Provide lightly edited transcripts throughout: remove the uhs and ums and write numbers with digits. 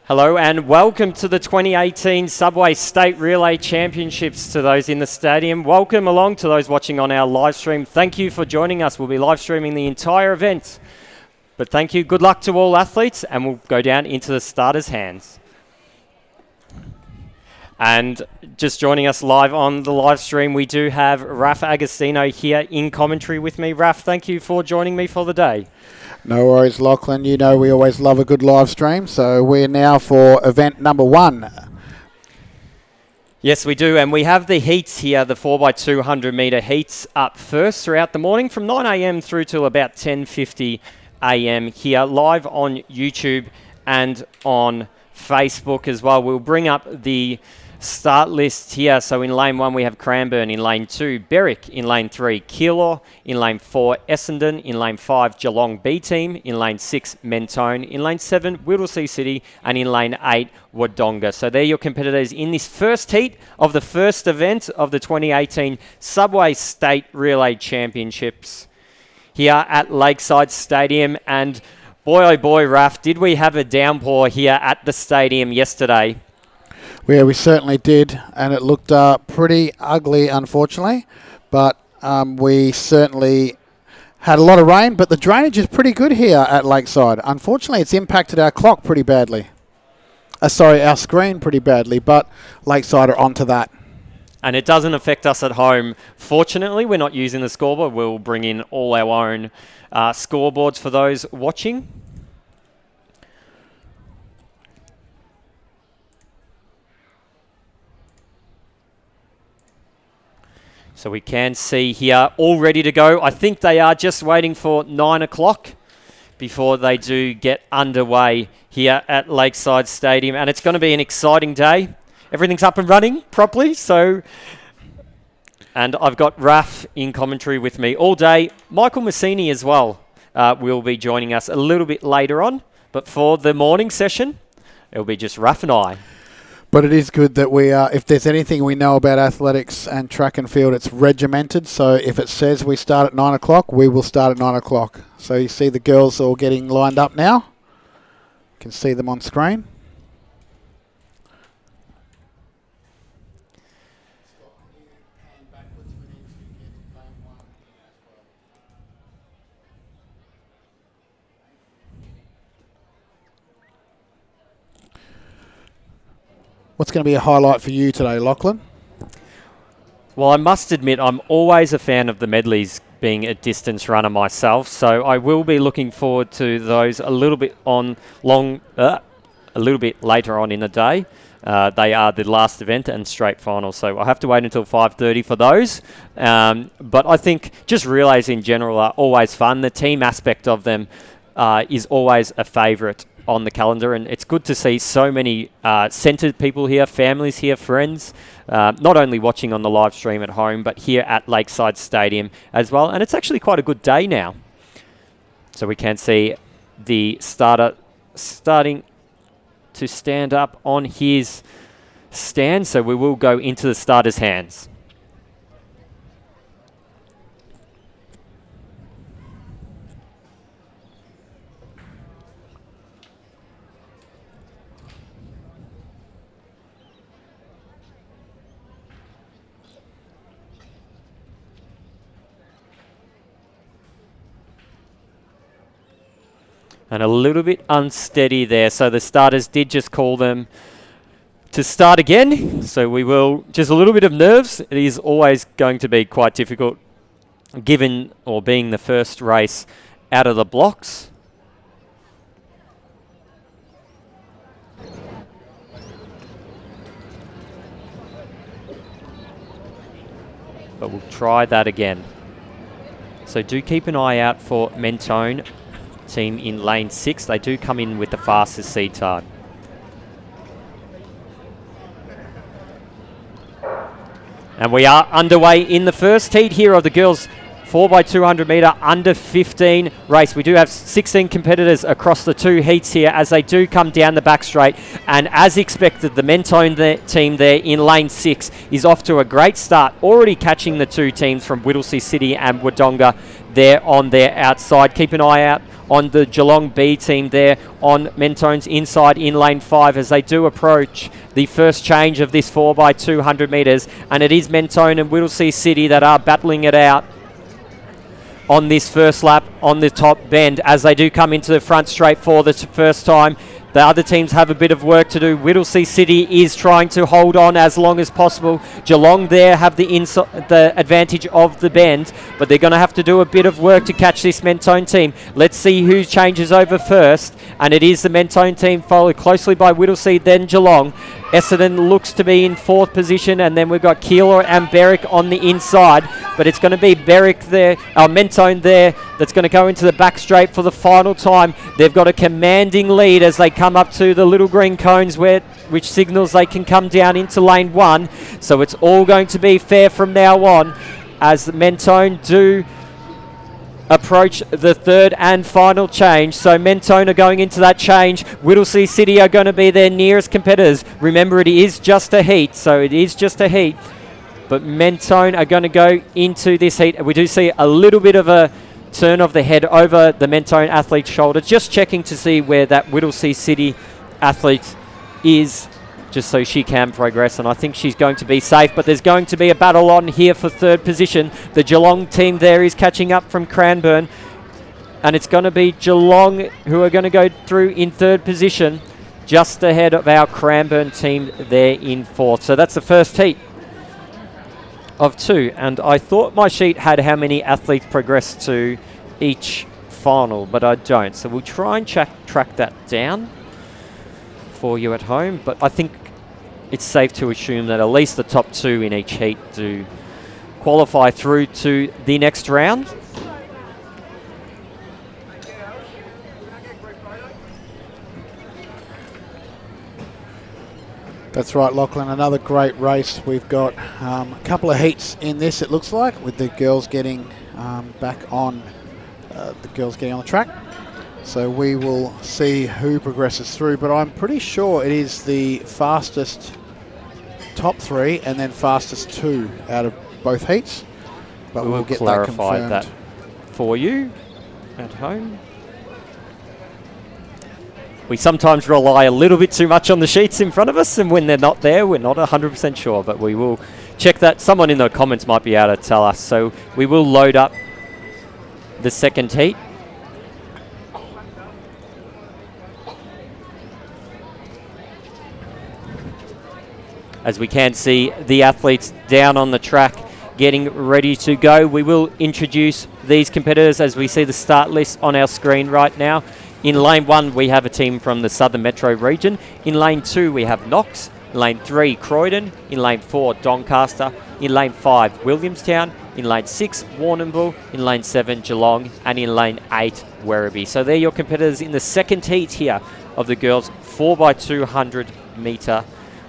Hello and welcome to the 2018 Subway State Relay Championships to those in the stadium. Welcome along to those watching on our live stream. Thank you for joining us. We'll be live streaming the entire event. But thank you. Good luck to all athletes, and we'll go down into the starters' hands. And just joining us live on the live stream, we do have Raf Agostino here in commentary with me. Raf, thank you for joining me for the day. No worries, Lachlan. You know we always love a good live stream, so we're now for event number 1. Yes, we do, and we have the heats here, the 4x200 metre heats up first throughout the morning from 9 a.m. through till about 10:50 a.m. here, live on YouTube and on Facebook as well. We'll bring up the start list here. So in lane 1 we have Cranbourne, in lane 2 Berwick, in lane 3 Keilor, in lane 4 Essendon, in lane 5 Geelong B team, in lane 6 Mentone, in lane 7 Whittlesea City, and in lane 8 Wodonga. So they're your competitors in this first heat of the first event of the 2018 Subway State Relay Championships here at Lakeside Stadium. And boy oh boy, Raf, did we have a downpour here at the stadium yesterday. Yeah, we certainly did, and it looked pretty ugly, unfortunately. But we certainly had a lot of rain, but the drainage is pretty good here at Lakeside. Unfortunately, it's impacted our clock pretty badly. Our screen pretty badly, but Lakeside are onto that. And it doesn't affect us at home. Fortunately, we're not using the scoreboard. We'll bring in all our own scoreboards for those watching. So we can see here, all ready to go. I think they are just waiting for 9 o'clock before they do get underway here at Lakeside Stadium. And it's going to be an exciting day. Everything's up and running properly. And I've got Raf in commentary with me all day. Michael Massini as well will be joining us a little bit later on. But for the morning session, it'll be just Raf and I. But it is good that we are, if there's anything we know about athletics and track and field, it's regimented. So if it says we start at 9 o'clock, we will start at 9 o'clock. So you see the girls all getting lined up now. You can see them on screen. What's going to be a highlight for you today, Lachlan? Well, I must admit, I'm always a fan of the medleys, being a distance runner myself. So I will be looking forward to those a little bit later on in the day. They are the last event and straight final, so I have to wait until 5:30 for those. But I think just relays in general are always fun. The team aspect of them is always a favourite on the calendar, and it's good to see so many centred people here, families here, friends, not only watching on the live stream at home, but here at Lakeside Stadium as well. And it's actually quite a good day now. So we can see the starter starting to stand up on his stand, so we will go into the starter's hands. And a little bit unsteady there. So the starters did just call them to start again. So we will, just a little bit of nerves. It is always going to be quite difficult given or being the first race out of the blocks. But we'll try that again. So do keep an eye out for Mentone team in lane 6. They do come in with the fastest seed time. And we are underway in the first heat here of the girls 4x200 metre under 15 race. We do have 16 competitors across the two heats here as they do come down the back straight. And as expected, the Mentone team there in lane 6 is off to a great start, already catching the two teams from Whittlesea City and Wodonga there on their outside. Keep an eye out on the Geelong B team there on Mentone's inside in lane 5 as they do approach the first change of this 4x200 metres. And it is Mentone and Whittlesea City that are battling it out on this first lap on the top bend as they do come into the front straight for the first time. The other teams have a bit of work to do. Whittlesea City is trying to hold on as long as possible. Geelong there have the advantage of the bend, but they're going to have to do a bit of work to catch this Mentone team. Let's see who changes over first, and it is the Mentone team, followed closely by Whittlesea, then Geelong. Essendon looks to be in 4th position, and then we've got Keeler and Berwick on the inside, but it's going to be Berwick there, Mentone there, that's going to go into the back straight for the final time. They've got a commanding lead as they come up to the little green cones which signals they can come down into lane 1. So it's all going to be fair from now on as Mentone do approach the third and final change. So Mentone are going into that change. Whittlesea City are going to be their nearest competitors. Remember, it is just a heat, so it is just a heat. But Mentone are going to go into this heat. We do see a little bit of a turn of the head over the Mentone athlete's shoulder. Just checking to see where that Whittlesea City athlete is, just so she can progress, and I think she's going to be safe, but there's going to be a battle on here for 3rd position. The Geelong team there is catching up from Cranbourne, and it's going to be Geelong who are going to go through in 3rd position, just ahead of our Cranbourne team there in 4th. So that's the first heat of 2, and I thought my sheet had how many athletes progressed to each final, but I don't. So we'll try and track that down for you at home, but I think it's safe to assume that at least the top 2 in each heat do qualify through to the next round. That's right, Lachlan. Another great race. We've got a couple of heats in this, it looks like, with the girls getting back on the track. So we will see who progresses through, but I'm pretty sure it is the fastest top 3 and then fastest 2 out of both heats. But we'll get that confirmed. Clarify that for you at home. We sometimes rely a little bit too much on the sheets in front of us, and when they're not there, we're not 100% sure, but we will check that. Someone in the comments might be able to tell us. So we will load up the second heat. As we can see the athletes down on the track getting ready to go. We will introduce these competitors as we see the start list on our screen right now. In lane 1, we have a team from the Southern Metro region. In lane 2, we have Knox. In lane 3, Croydon. In lane 4, Doncaster. In lane 5, Williamstown. In lane 6, Warrnambool. In lane 7, Geelong. And in lane 8, Werribee. So they're your competitors in the second heat here of the girls 4x200 metre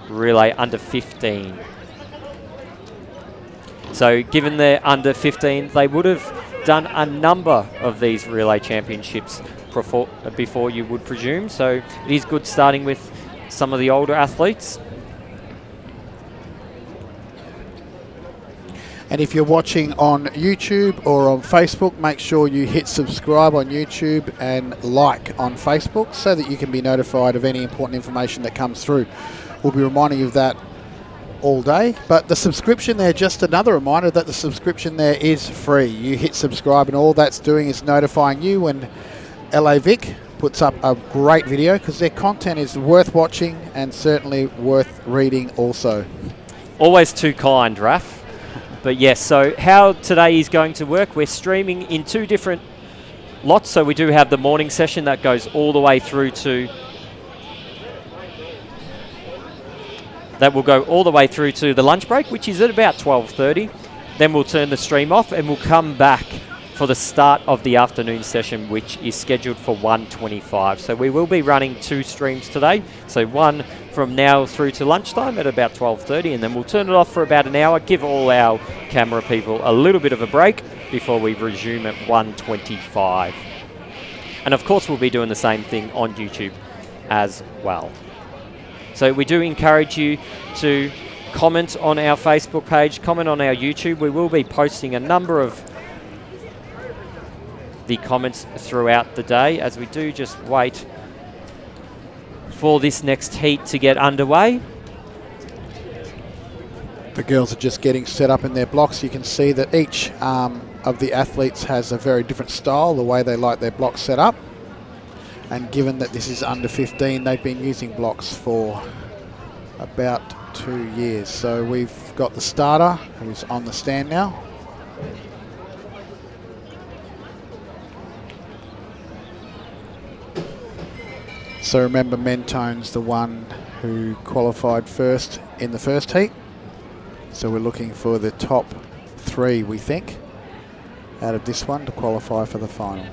relay under 15. So given they're under 15, they would have done a number of these relay championships before you would presume. So it is good starting with some of the older athletes. And if you're watching on YouTube or on Facebook, make sure you hit subscribe on YouTube and like on Facebook so that you can be notified of any important information that comes through. We'll be reminding you of that all day. But the subscription there, just another reminder that the subscription there is free. You hit subscribe and all that's doing is notifying you when LAVic puts up a great video, because their content is worth watching and certainly worth reading also. Always too kind, Raf. But yes, so how today is going to work, we're streaming in 2 different lots. So we do have the morning session that goes all the way through to that will go all the way through to the lunch break, which is at about 12:30. Then we'll turn the stream off and we'll come back for the start of the afternoon session, which is scheduled for 1:25. So we will be running 2 streams today. So one from now through to lunchtime at about 12:30, and then we'll turn it off for about an hour, give all our camera people a little bit of a break before we resume at 1:25. And of course, we'll be doing the same thing on YouTube as well. So we do encourage you to comment on our Facebook page, comment on our YouTube. We will be posting a number of the comments throughout the day as we do just wait for this next heat to get underway. The girls are just getting set up in their blocks. You can see that each of the athletes has a very different style, the way they like their blocks set up. And given that this is under 15, they've been using blocks for about 2 years. So we've got the starter who's on the stand now. So remember, Mentone's the one who qualified first in the first heat. So we're looking for the top 3, we think, out of this one to qualify for the final.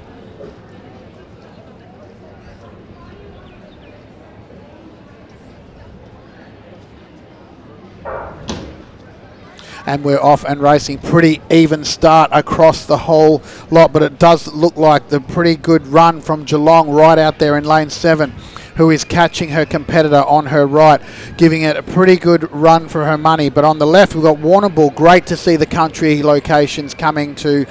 And we're off and racing. Pretty even start across the whole lot, but it does look like the pretty good run from Geelong right out there in lane 7, who is catching her competitor on her right, giving it a pretty good run for her money. But on the left, we've got Warrnambool. Great to see the country locations coming to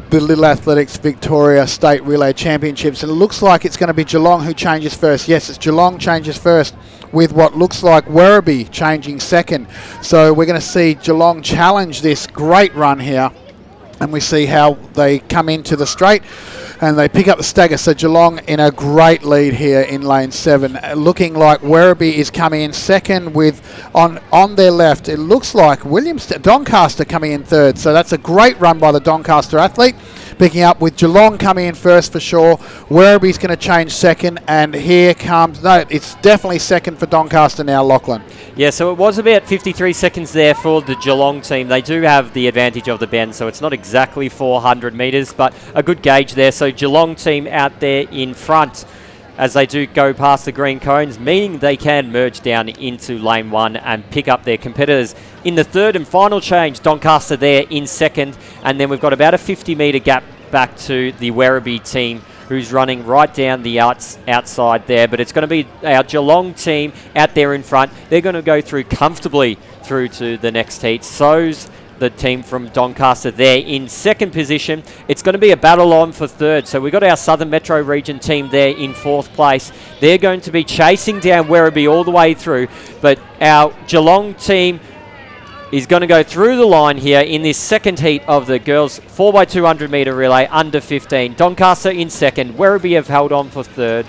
the Little Athletics Victoria State Relay Championships. And it looks like it's going to be Geelong who changes first. Yes, it's Geelong changes first, with what looks like Werribee changing second. So we're going to see Geelong challenge this great run here, and we see how they come into the straight and they pick up the stagger. So Geelong in a great lead here in lane 7, looking like Werribee is coming in second, with on their left it looks like Doncaster coming in third. So that's a great run by the Doncaster athlete, picking up with Geelong coming in first for sure. Werribee's going to change second, and here comes, no, it's definitely second for Doncaster now, Lachlan. Yeah, so it was about 53 seconds there for the Geelong team. They do have the advantage of the bend, so it's not exactly 400 metres, but a good gauge there. So Geelong team out there in front as they do go past the green cones, meaning they can merge down into lane 1 and pick up their competitors. In the third and final change, Doncaster there in second, and then we've got about a 50-metre gap back to the Werribee team, who's running right down the outside there. But it's going to be our Geelong team out there in front. They're going to go through comfortably through to the next heat. So's the team from Doncaster there in second position. It's going to be a battle on for third. So we've got our Southern Metro Region team there in fourth place. They're going to be chasing down Werribee all the way through. But our Geelong team is going to go through the line here in this second heat of the girls 4x200 metre relay under 15. Doncaster in second. Werribee have held on for third.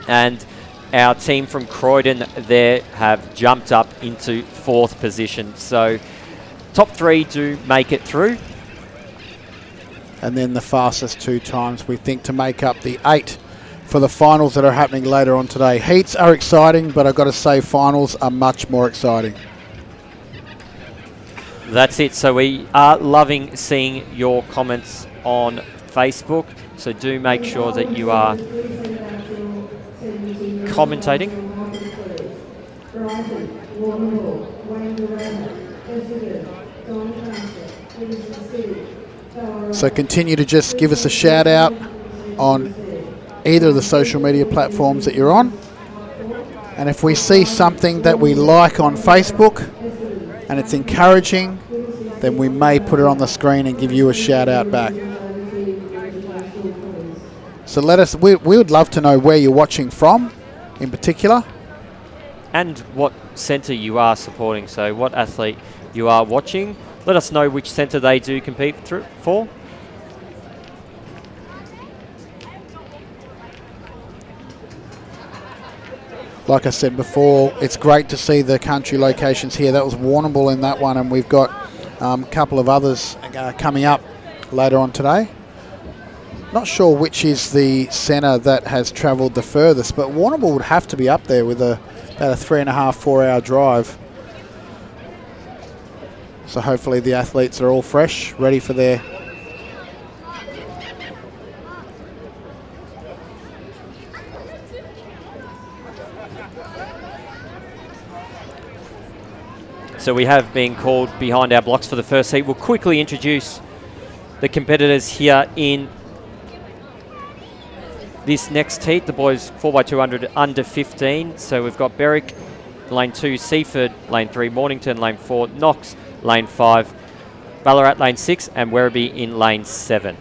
And our team from Croydon there have jumped up into fourth position. So top 3 do make it through. And then the fastest 2 times, we think, to make up the 8 for the finals that are happening later on today. Heats are exciting, but I've got to say finals are much more exciting. That's it. So we are loving seeing your comments on Facebook. So do make sure that you are commentating. So continue to just give us a shout out on either of the social media platforms that you're on. And if we see something that we like on Facebook and it's encouraging, then we may put it on the screen and give you a shout out back. So let us, we would love to know where you're watching from in particular. And what centre you are supporting. So what athlete you are watching. Let us know which centre they do compete for. Like I said before, it's great to see the country locations here. That was Warrnambool in that one, and we've got a couple of others coming up later on today. Not sure which is the centre that has travelled the furthest, but Warrnambool would have to be up there with about a 3.5-4 hour drive. So hopefully the athletes are all fresh, ready for their So we have been called behind our blocks for the first heat. We'll quickly introduce the competitors here in this next heat, the boys 4x200 under 15. So we've got Berwick, lane 2, Seaford, lane 3, Mornington, lane 4, Knox, lane 5, Ballarat, lane 6, and Werribee in lane 7.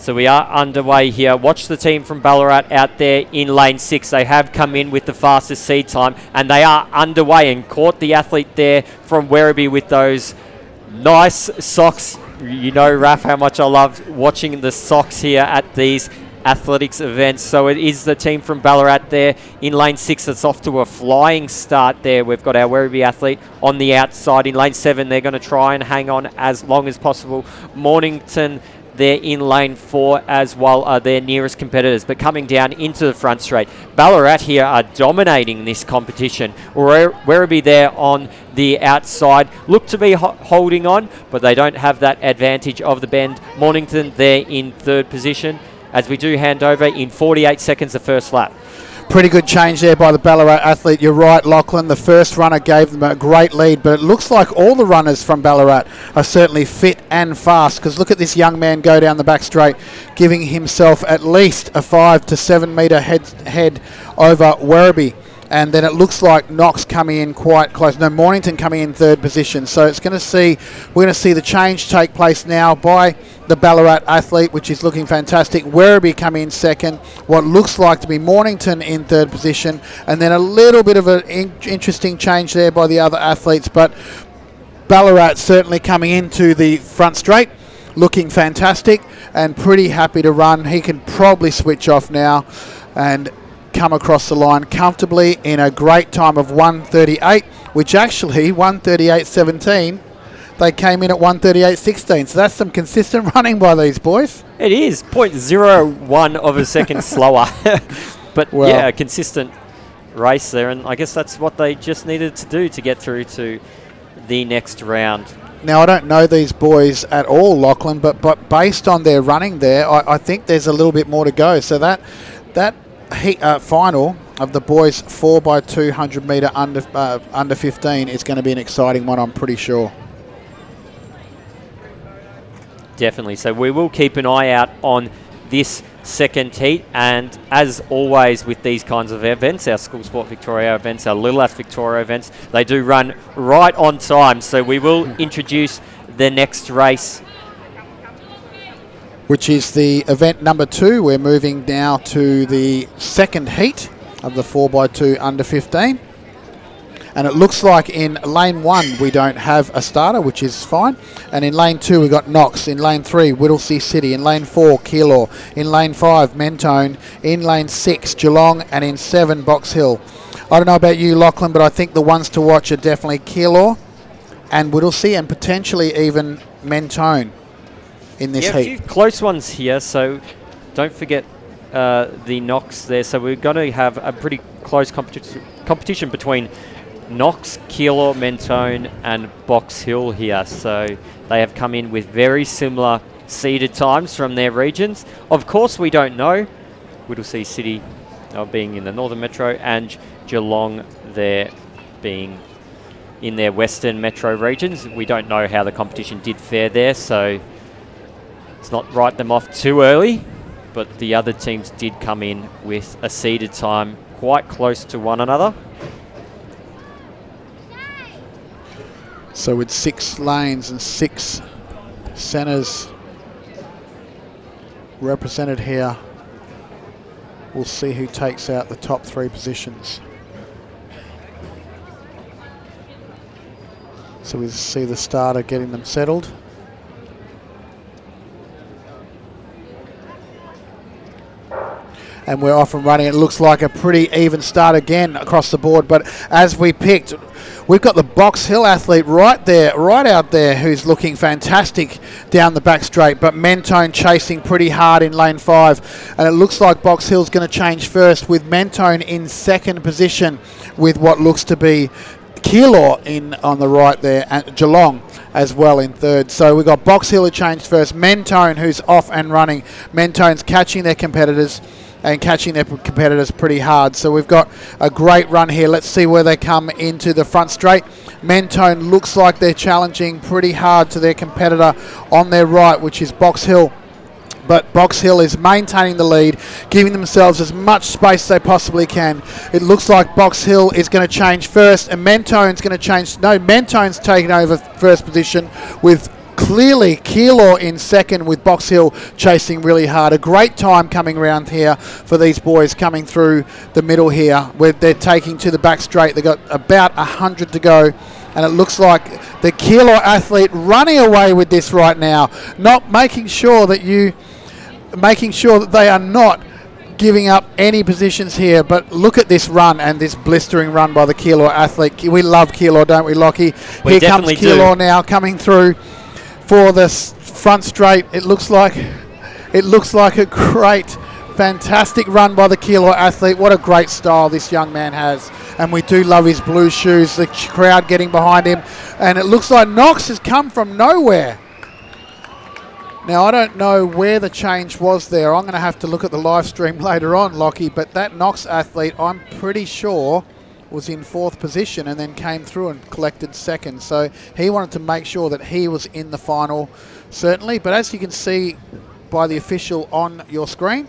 So we are underway here. Watch the team from Ballarat out there in lane 6. They have come in with the fastest seed time, and they are underway and caught the athlete there from Werribee with those nice socks. You know, Raph, how much I love watching the socks here at these athletics events. So it is the team from Ballarat there in lane 6 that's off to a flying start there. We've got our Werribee athlete on the outside. In lane 7, they're going to try and hang on as long as possible. Mornington, they're in lane 4 as well, are their nearest competitors, but coming down into the front straight. Ballarat here are dominating this competition. Werribee there on the outside look to be holding on, but they don't have that advantage of the bend. Mornington there in 3rd position as we do hand over in 48 seconds the first lap. Pretty good change there by the Ballarat athlete. You're right, Lachlan. The first runner gave them a great lead, but it looks like all the runners from Ballarat are certainly fit and fast, because look at this young man go down the back straight, giving himself at least a 5 to 7 metre head over Werribee. And then it looks like Knox coming in quite close. No, Mornington coming in 3rd position. So we're going to see the change take place now by the Ballarat athlete, which is looking fantastic. Werribee coming in 2nd. What looks like to be Mornington in 3rd position. And then a little bit of an interesting change there by the other athletes. But Ballarat certainly coming into the front straight, looking fantastic and pretty happy to run. He can probably switch off now and come across the line comfortably in a great time of 1:38, which actually 1:38.17, they came in at 1:38.16. So that's some consistent running by these boys. It is 0.01 of a second slower, but well, yeah, a consistent race there, and I guess that's what they just needed to do to get through to the next round. Now, I don't know these boys at all, Lachlan, but based on their running there, I think there's a little bit more to go. So that final of the boys 4x200 metre under 15 is going to be an exciting one, I'm pretty sure. Definitely. So we will keep an eye out on this second heat, and as always with these kinds of events, our School Sport Victoria events, our Little Ath Victoria events, they do run right on time. So we will introduce the next race, which is the event number 2. We're moving now to the second heat of the 4x2 under 15. And it looks like in lane 1 we don't have a starter, which is fine. And in lane 2 we've got Knox. In lane 3, Whittlesea City. In lane 4, Keilor. In lane 5, Mentone. In lane 6, Geelong. And in 7, Box Hill. I don't know about you, Lachlan, but I think the ones to watch are definitely Keilor and Whittlesea, and potentially even Mentone in this heat. A few close ones here, so don't forget the Knox there. So we're going to have a pretty close competition between Knox, Keilor, Mentone and Box Hill here. So they have come in with very similar seeded times from their regions. Of course, we don't know. Whittlesea City being in the Northern Metro and Geelong there being in their Western Metro regions. We don't know how the competition did fare there, so let's not write them off too early. But the other teams did come in with a seeded time quite close to one another. So with 6 lanes and 6 centres represented here, we'll see who takes out the top 3 positions. So we see the starter getting them settled. And we're off and running. It looks like a pretty even start again across the board. But as we picked, we've got the Box Hill athlete right out there, who's looking fantastic down the back straight. But Mentone chasing pretty hard in lane 5. And it looks like Box Hill's going to change first, with Mentone in 2nd position, with what looks to be Keilor in on the right there, and Geelong as well in 3rd. So we've got Box Hill who changed first. Mentone, who's off and running. Mentone's catching their competitors pretty hard. So we've got a great run here. Let's see where they come into the front straight. Mentone looks like they're challenging pretty hard to their competitor on their right, which is Box Hill. But Box Hill is maintaining the lead, giving themselves as much space as they possibly can. It looks like Box Hill is going to change first, and Mentone's going to change. No, Mentone's taking over first position with clearly Keilor in second with Box Hill chasing really hard. A great time coming around here for these boys coming through the middle here, where they're taking to the back straight. They've got about 100 to go. And it looks like the Keilor athlete running away with this right now, not making sure that they are not giving up any positions here. But look at this run and this blistering run by the Keilor athlete. We love Keilor, don't we, Lockie? We Here comes Keilor now coming through for this front straight. It looks like a great, fantastic run by the Keilor athlete. What a great style this young man has. And we do love his blue shoes, the crowd getting behind him. And it looks like Knox has come from nowhere. Now, I don't know where the change was there. I'm going to have to look at the live stream later on, Lockie. But that Knox athlete, I'm pretty sure, was in 4th position and then came through and collected 2nd. So he wanted to make sure that he was in the final, certainly. But as you can see by the official on your screen,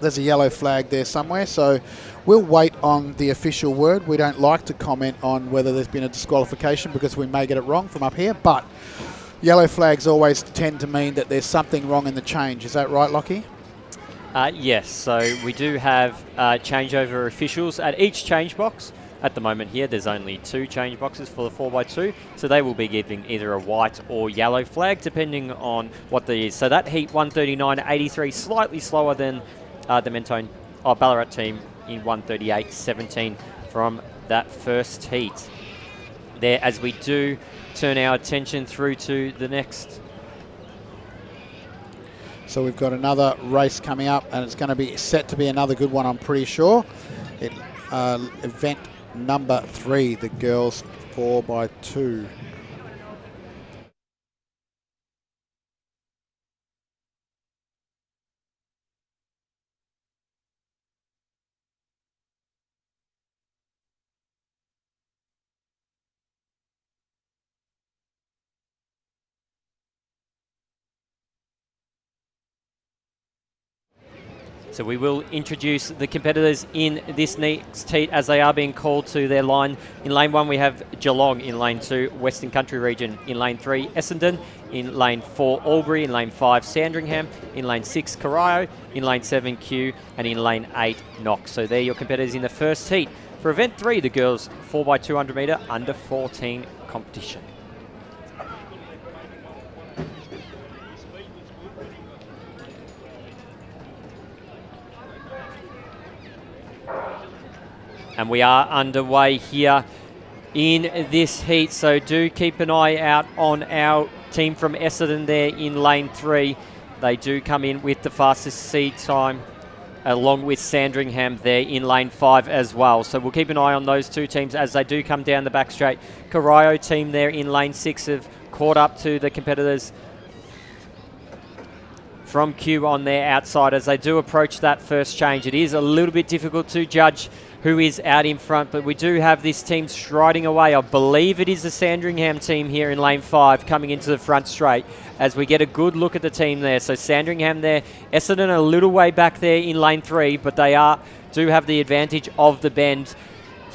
there's a yellow flag there somewhere, so we'll wait on the official word. We don't like to comment on whether there's been a disqualification because we may get it wrong from up here, but yellow flags always tend to mean that there's something wrong in the change. Is that right, Lockie? Yes, so we do have changeover officials at each change box. At the moment here, there's only 2 change boxes for the 4x2, so they will be giving either a white or yellow flag, depending on what there is. So that heat 139.83, slightly slower than the Mentone Ballarat team in 138.17 from that first heat. There, as we do turn our attention through to the next. So we've got another race coming up, and it's going to be set to be another good one, I'm pretty sure. Event number 3, the girls 4x2. So we will introduce the competitors in this next heat as they are being called to their line. In lane 1 we have Geelong, in lane 2 Western Country Region, in lane 3 Essendon, in lane 4 Albury, in lane 5 Sandringham, in lane 6 Corio, in lane 7 Kew, and in lane 8 Knox. So they're your competitors in the first heat. For event 3, the girls 4x200 metre under 14 competition. And we are underway here in this heat, so do keep an eye out on our team from Essendon there in lane 3. They do come in with the fastest seed time, along with Sandringham there in lane 5 as well. So we'll keep an eye on those 2 teams as they do come down the back straight. Corio team there in lane 6 have caught up to the competitors from Kew on their outside as they do approach that first change. It is a little bit difficult to judge who is out in front, but we do have this team striding away. I believe it is the Sandringham team here in lane 5 coming into the front straight as we get a good look at the team there. So Sandringham there, Essendon a little way back there in lane 3, but they do have the advantage of the bend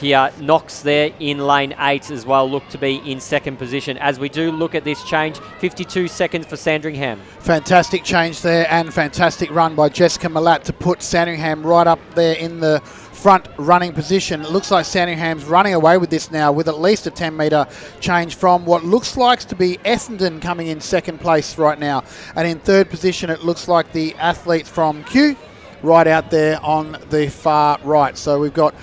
here. Knox there in lane 8 as well look to be in 2nd position. As we do look at this change, 52 seconds for Sandringham. Fantastic change there and fantastic run by Jessica Malat to put Sandringham right up there in the front running position. It looks like Sandringham's running away with this now with at least a 10 metre change from what looks like to be Essendon coming in 2nd place right now. And in 3rd position, it looks like the athletes from Kew right out there on the far right. So we've got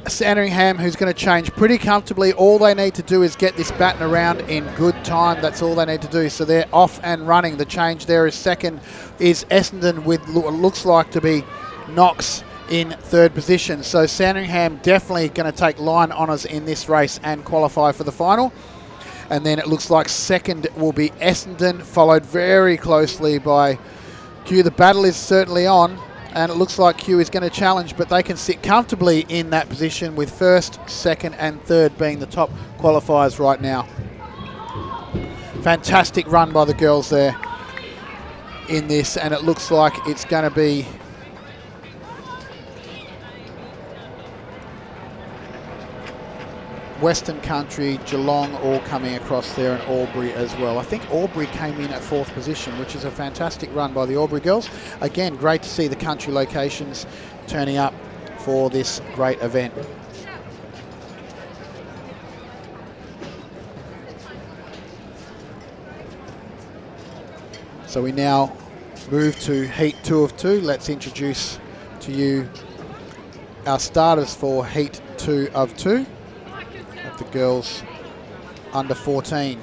Sandringham who's going to change pretty comfortably. All they need to do is get this baton around in good time. That's all they need to do. So they're off and running. The change there is 2nd is Essendon with what looks like to be Knox in 3rd position. So Sandringham definitely going to take line honours in this race and qualify for the final. And then it looks like 2nd will be Essendon, followed very closely by Kew. The battle is certainly on, and it looks like Kew is going to challenge, but they can sit comfortably in that position with 1st, 2nd and 3rd being the top qualifiers right now. Fantastic run by the girls there in this, and it looks like it's going to be Western Country, Geelong all coming across there, and Albury as well. I think Albury came in at 4th position, which is a fantastic run by the Albury girls. Again, great to see the country locations turning up for this great event. So we now move to Heat 2 of 2. Let's introduce to you our starters for Heat 2 of 2 of the girls under 14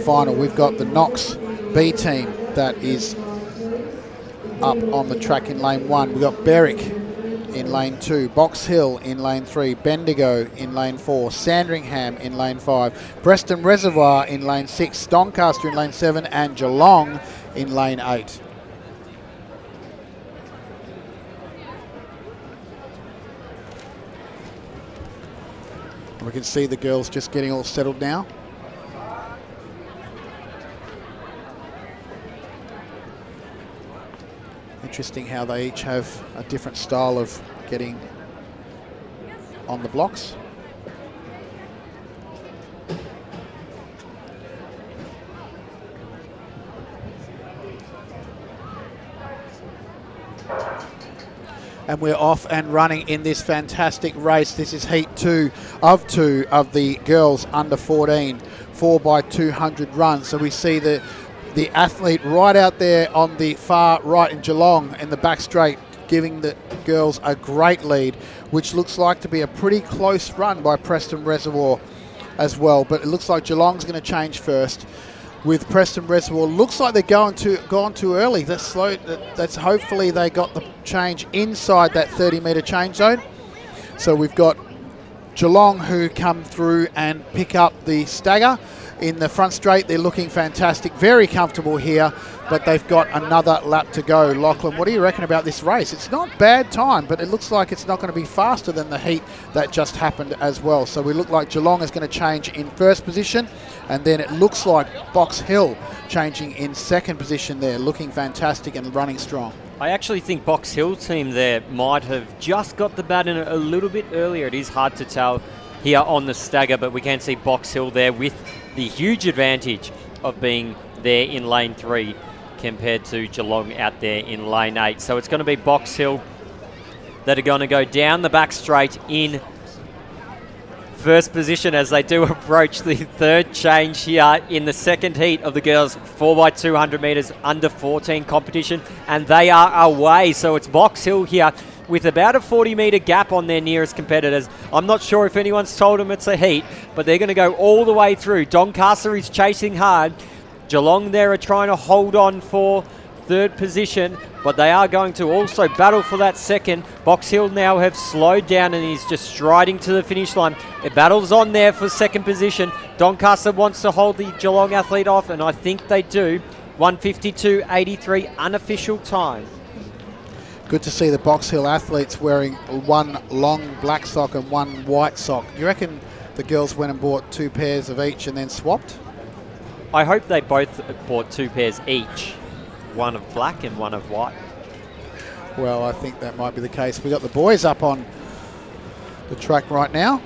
final. We've got the Knox B team that is up on the track in lane 1. We've got Berwick in lane 2, Box Hill in lane 3, Bendigo in lane 4, Sandringham in lane 5, Preston Reservoir in lane 6, Doncaster in lane 7, and Geelong in lane 8. We can see the girls just getting all settled now. Interesting how they each have a different style of getting on the blocks. And we're off and running in this fantastic race. This is Heat 2 of the girls under 14 4x200 run. So we see the athlete right out there on the far right in Geelong in the back straight, giving the girls a great lead, which looks like to be a pretty close run by Preston Reservoir as well. But it looks like Geelong's going to change first, with Preston Reservoir. Looks like they're gone too early. That's slow. That's hopefully they got the change inside that 30-metre change zone. So we've got Geelong who come through and pick up the stagger in the front straight. They're looking fantastic, very comfortable here, but they've got another lap to go. Lachlan, what do you reckon about this race? It's not bad time, but it looks like it's not going to be faster than the heat that just happened as well. So we look like Geelong is going to change in first position, and then it looks like Box Hill changing in second position there, looking fantastic and running strong. I actually think Box Hill team there might have just got the bat in a little bit earlier. It is hard to tell here on the stagger, but we can see Box Hill there with the huge advantage of being there in lane 3 compared to Geelong out there in lane 8. So it's going to be Box Hill that are going to go down the back straight in first position as they do approach the third change here in the second heat of the girls 4x200 metres under 14 competition, and they are away. So it's Box Hill here with about a 40-metre gap on their nearest competitors. I'm not sure if anyone's told them it's a heat, but they're going to go all the way through. Doncaster is chasing hard. Geelong there are trying to hold on for third position, but they are going to also battle for that second. Box Hill now have slowed down and is just striding to the finish line. It battles on there for second position. Doncaster wants to hold the Geelong athlete off, and I think they do. 1:52.83 unofficial time. Good to see the Box Hill athletes wearing one long black sock and one white sock. You reckon the girls went and bought 2 pairs of each and then swapped? I hope they both bought 2 pairs each, one of black and one of white. Well, I think that might be the case. We've got the boys up on the track right now.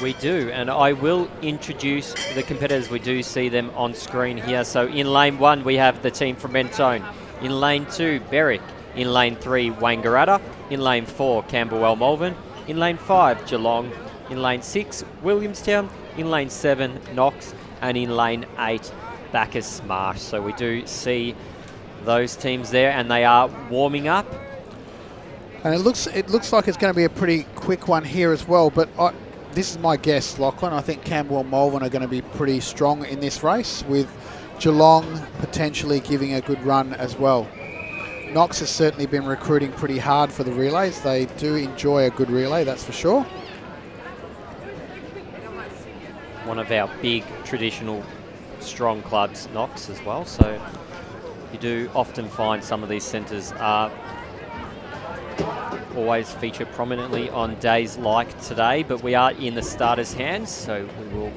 We do, and I will introduce the competitors. We do see them on screen here. So in lane 1, we have the team from Mentone. In lane 2, Berwick. In lane 3, Wangaratta. In lane 4, Camberwell Malvern. In lane 5, Geelong. In lane 6, Williamstown. In lane 7, Knox. And in lane 8, Bacchus Marsh. So we do see those teams there, and they are warming up. And it looks like it's going to be a pretty quick one here as well, but this is my guess, Lachlan. I think Camberwell Malvern are going to be pretty strong in this race, with Geelong potentially giving a good run as well. Knox has certainly been recruiting pretty hard for the relays. They do enjoy a good relay, that's for sure. One of our big traditional strong clubs, Knox, as well. So you do often find some of these centres are always feature prominently on days like today, but we are in the starters' hands, so we will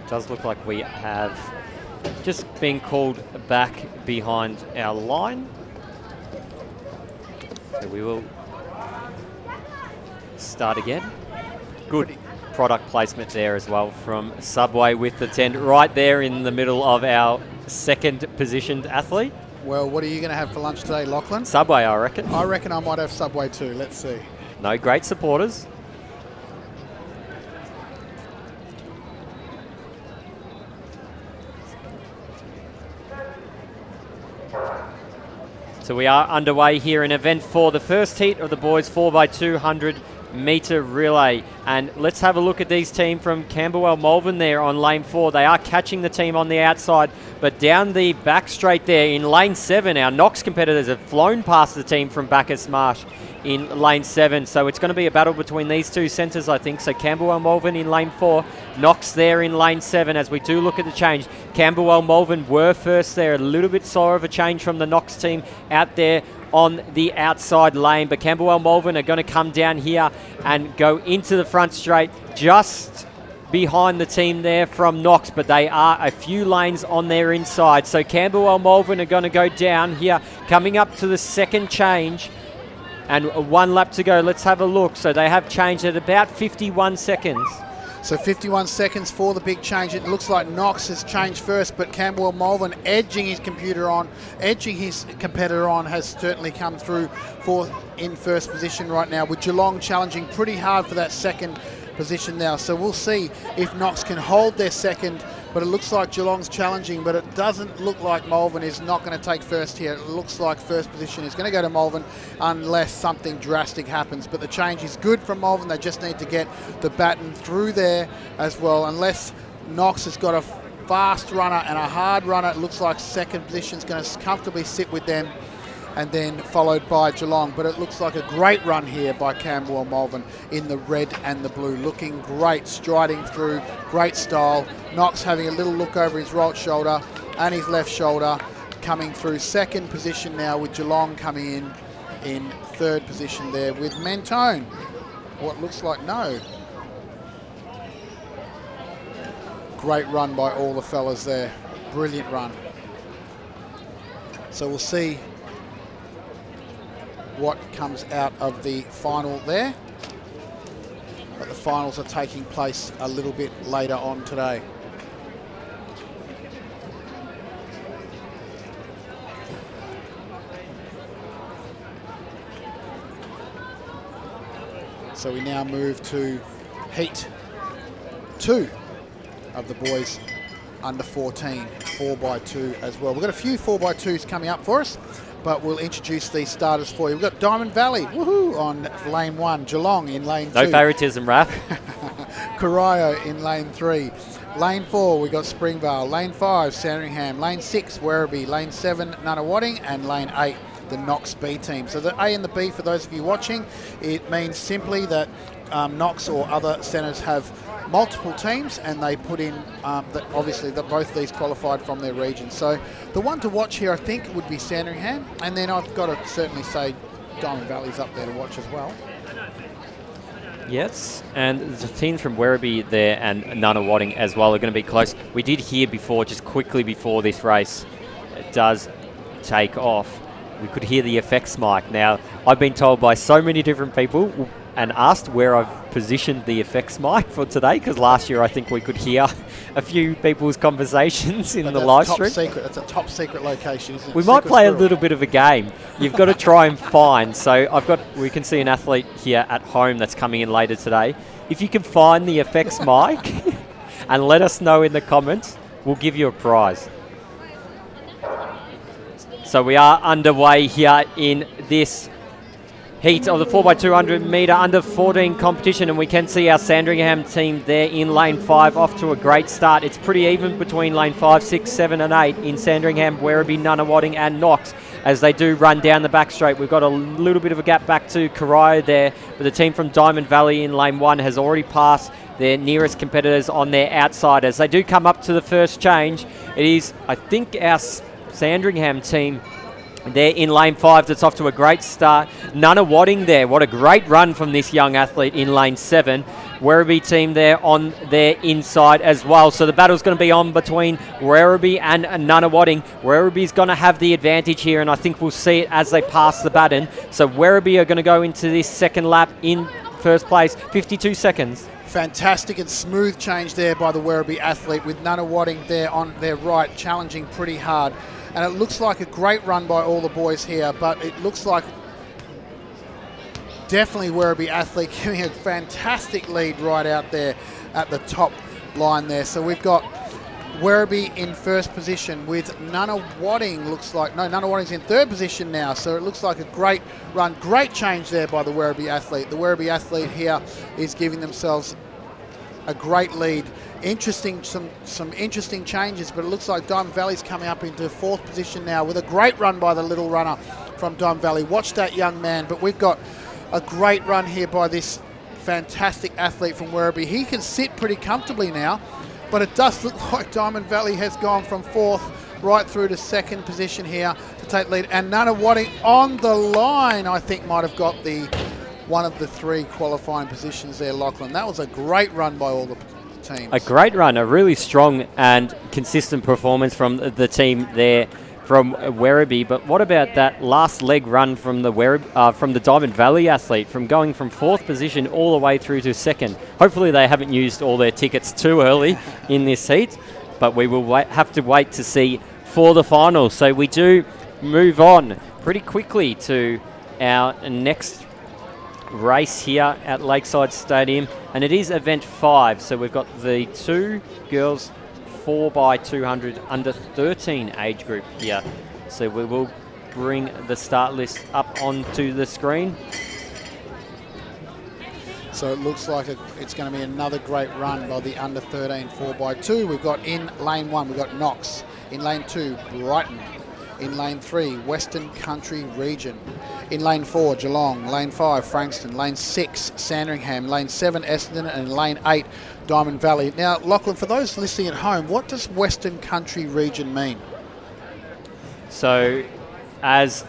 It does look like we have just been called back behind our line. So we will start again. Good product placement there as well from Subway with the tent right there in the middle of our second positioned athlete. Well, what are you going to have for lunch today, Lachlan? Subway, I reckon. I reckon I might have Subway too. Let's see. No, great supporters. So we are underway here in event 4, the first heat of the boys 4x200 metre relay. And let's have a look at these team from Camberwell Malvern there on lane 4. They are catching the team on the outside, but down the back straight there in lane 7, our Knox competitors have flown past the team from Bacchus Marsh in lane 7. So it's going to be a battle between these two centres, I think. So Camberwell Malvern in lane 4, Knox there in lane 7 as we do look at the change. Camberwell Malvern were first there, a little bit slower of a change from the Knox team out there on the outside lane, but Camberwell Malvern are going to come down here and go into the front straight just behind the team there from Knox, but they are a few lanes on their inside. So Camberwell Malvern are going to go down here, coming up to the second change, and 1 lap to go. Let's have a look. So they have changed at about 51 seconds. So 51 seconds for the big change. It looks like Knox has changed first, but Camberwell Malvern edging his competitor on has certainly come through in first position right now, with Geelong challenging pretty hard for that second position now. So we'll see if Knox can hold their second, but it looks like Geelong's challenging, but it doesn't look like Malvern is not going to take first here. It looks like first position is going to go to Malvern unless something drastic happens. But the change is good from Malvern. They just need to get the baton through there as well. Unless Knox has got a fast runner and a hard runner, it looks like second position is going to comfortably sit with them, and then followed by Geelong. But it looks like a great run here by Camberwell Malvern in the red and the blue. Looking great, striding through, great style. Knox having a little look over his right shoulder and his left shoulder, coming through second position now, with Geelong coming in third position there with Mentone. What looks like no. Great run by all the fellas there. Brilliant run. So we'll see what comes out of the final there, but the finals are taking place a little bit later on today. So we now move to heat 2 of the boys under 14 4x2 as well. We've got a few 4x2s coming up for us, but we'll introduce these starters for you. We've got Diamond Valley, woohoo, on lane 1. Geelong in lane 2. No favouritism, Raph. Corio in lane 3. Lane 4, we've got Springvale. Lane 5, Sandringham. Lane 6, Werribee. Lane 7, Nunawading. And lane 8, the Knox B team. So the A and the B, for those of you watching, it means simply that Knox or other centres have multiple teams, and they put in obviously both these qualified from their region. So the one to watch here, I think, would be Sandringham, and then I've got to certainly say Diamond Valley's up there to watch as well. Yes, and the teams from Werribee there and Nunawading as well are going to be close. We did hear before, just quickly before this race does take off, we could hear the effects mic. Now, I've been told by so many different people and asked where I've positioned the effects mic for today, because last year I think we could hear a few people's conversations in the live stream. That's a top secret location, isn't it? We might play a little bit of a game. You've got to try and find. So we can see an athlete here at home that's coming in later today. If you can find the effects mic and let us know in the comments, we'll give you a prize. So we are underway here in this heat of the 4x200 metre under 14 competition, and we can see our Sandringham team there in lane 5 off to a great start. It's pretty even between lane 5, 6, 7 and 8 in Sandringham, Werribee, Nunawading and Knox as they do run down the back straight. We've got a little bit of a gap back to Corio there, but the team from Diamond Valley in lane 1 has already passed their nearest competitors on their outside. As they do come up to the first change, it is, I think, our Sandringham team there in lane 5 that's off to a great start. Nunawading there, what a great run from this young athlete in lane 7. Werribee team there on their inside as well. So the battle's going to be on between Werribee and Nunawading. Werribee's going to have the advantage here, and I think we'll see it as they pass the baton. So Werribee are going to go into this second lap in first place, 52 seconds. Fantastic and smooth change there by the Werribee athlete, with Nunawading there on their right, challenging pretty hard. And it looks like a great run by all the boys here, but it looks like definitely Werribee athlete giving a fantastic lead right out there at the top line there. So we've got Werribee in first position with Nunawading, Nunawading's in third position now. So it looks like a great run, great change there by the Werribee athlete. The Werribee athlete here is giving themselves a great lead. Interesting, some interesting changes, but it looks like Diamond Valley's coming up into fourth position now with a great run by the little runner from Diamond Valley. Watch that young man, but we've got a great run here by this fantastic athlete from Werribee. He can sit pretty comfortably now, but it does look like Diamond Valley has gone from fourth right through to second position here to take lead. And Nunawading on the line, I think, might have got one of the three qualifying positions there, Lachlan. That was a great run by all the teams. A great run, a really strong and consistent performance from the team there from Werribee. But what about that last leg run from the Diamond Valley athlete, from going from fourth position all the way through to second? Hopefully they haven't used all their tickets too early in this heat, but we will have to wait to see for the final. So we do move on pretty quickly to our next race here at Lakeside Stadium, and it is event 5. So we've got the two girls 4x200 under 13 age group here. So we will bring the start list up onto the screen. So it looks like it's going to be another great run by the under 13 4x2. We've got in lane 1, we've got Knox. In lane 2, Brighton. In lane 3, Western Country Region. In lane 4, Geelong. Lane 5, Frankston. Lane 6, Sandringham. Lane 7, Essendon. And lane 8, Diamond Valley. Now, Lachlan, for those listening at home, what does Western Country Region mean? So, as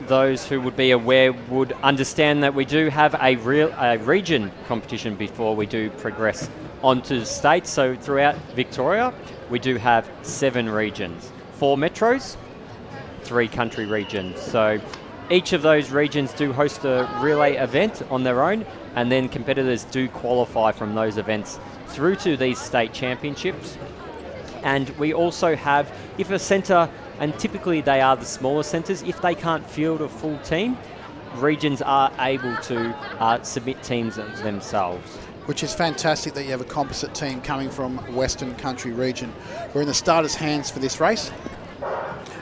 those who would be aware would understand, that we do have a region competition before we do progress onto the state. So throughout Victoria, we do have 7 regions, 4 metros, 3 country regions. So each of those regions do host a relay event on their own, and then competitors do qualify from those events through to these state championships. And we also have, if a centre, and typically they are the smaller centres, if they can't field a full team, regions are able to submit teams themselves. Which is fantastic that you have a composite team coming from Western Country Region. We're in the starters' hands for this race,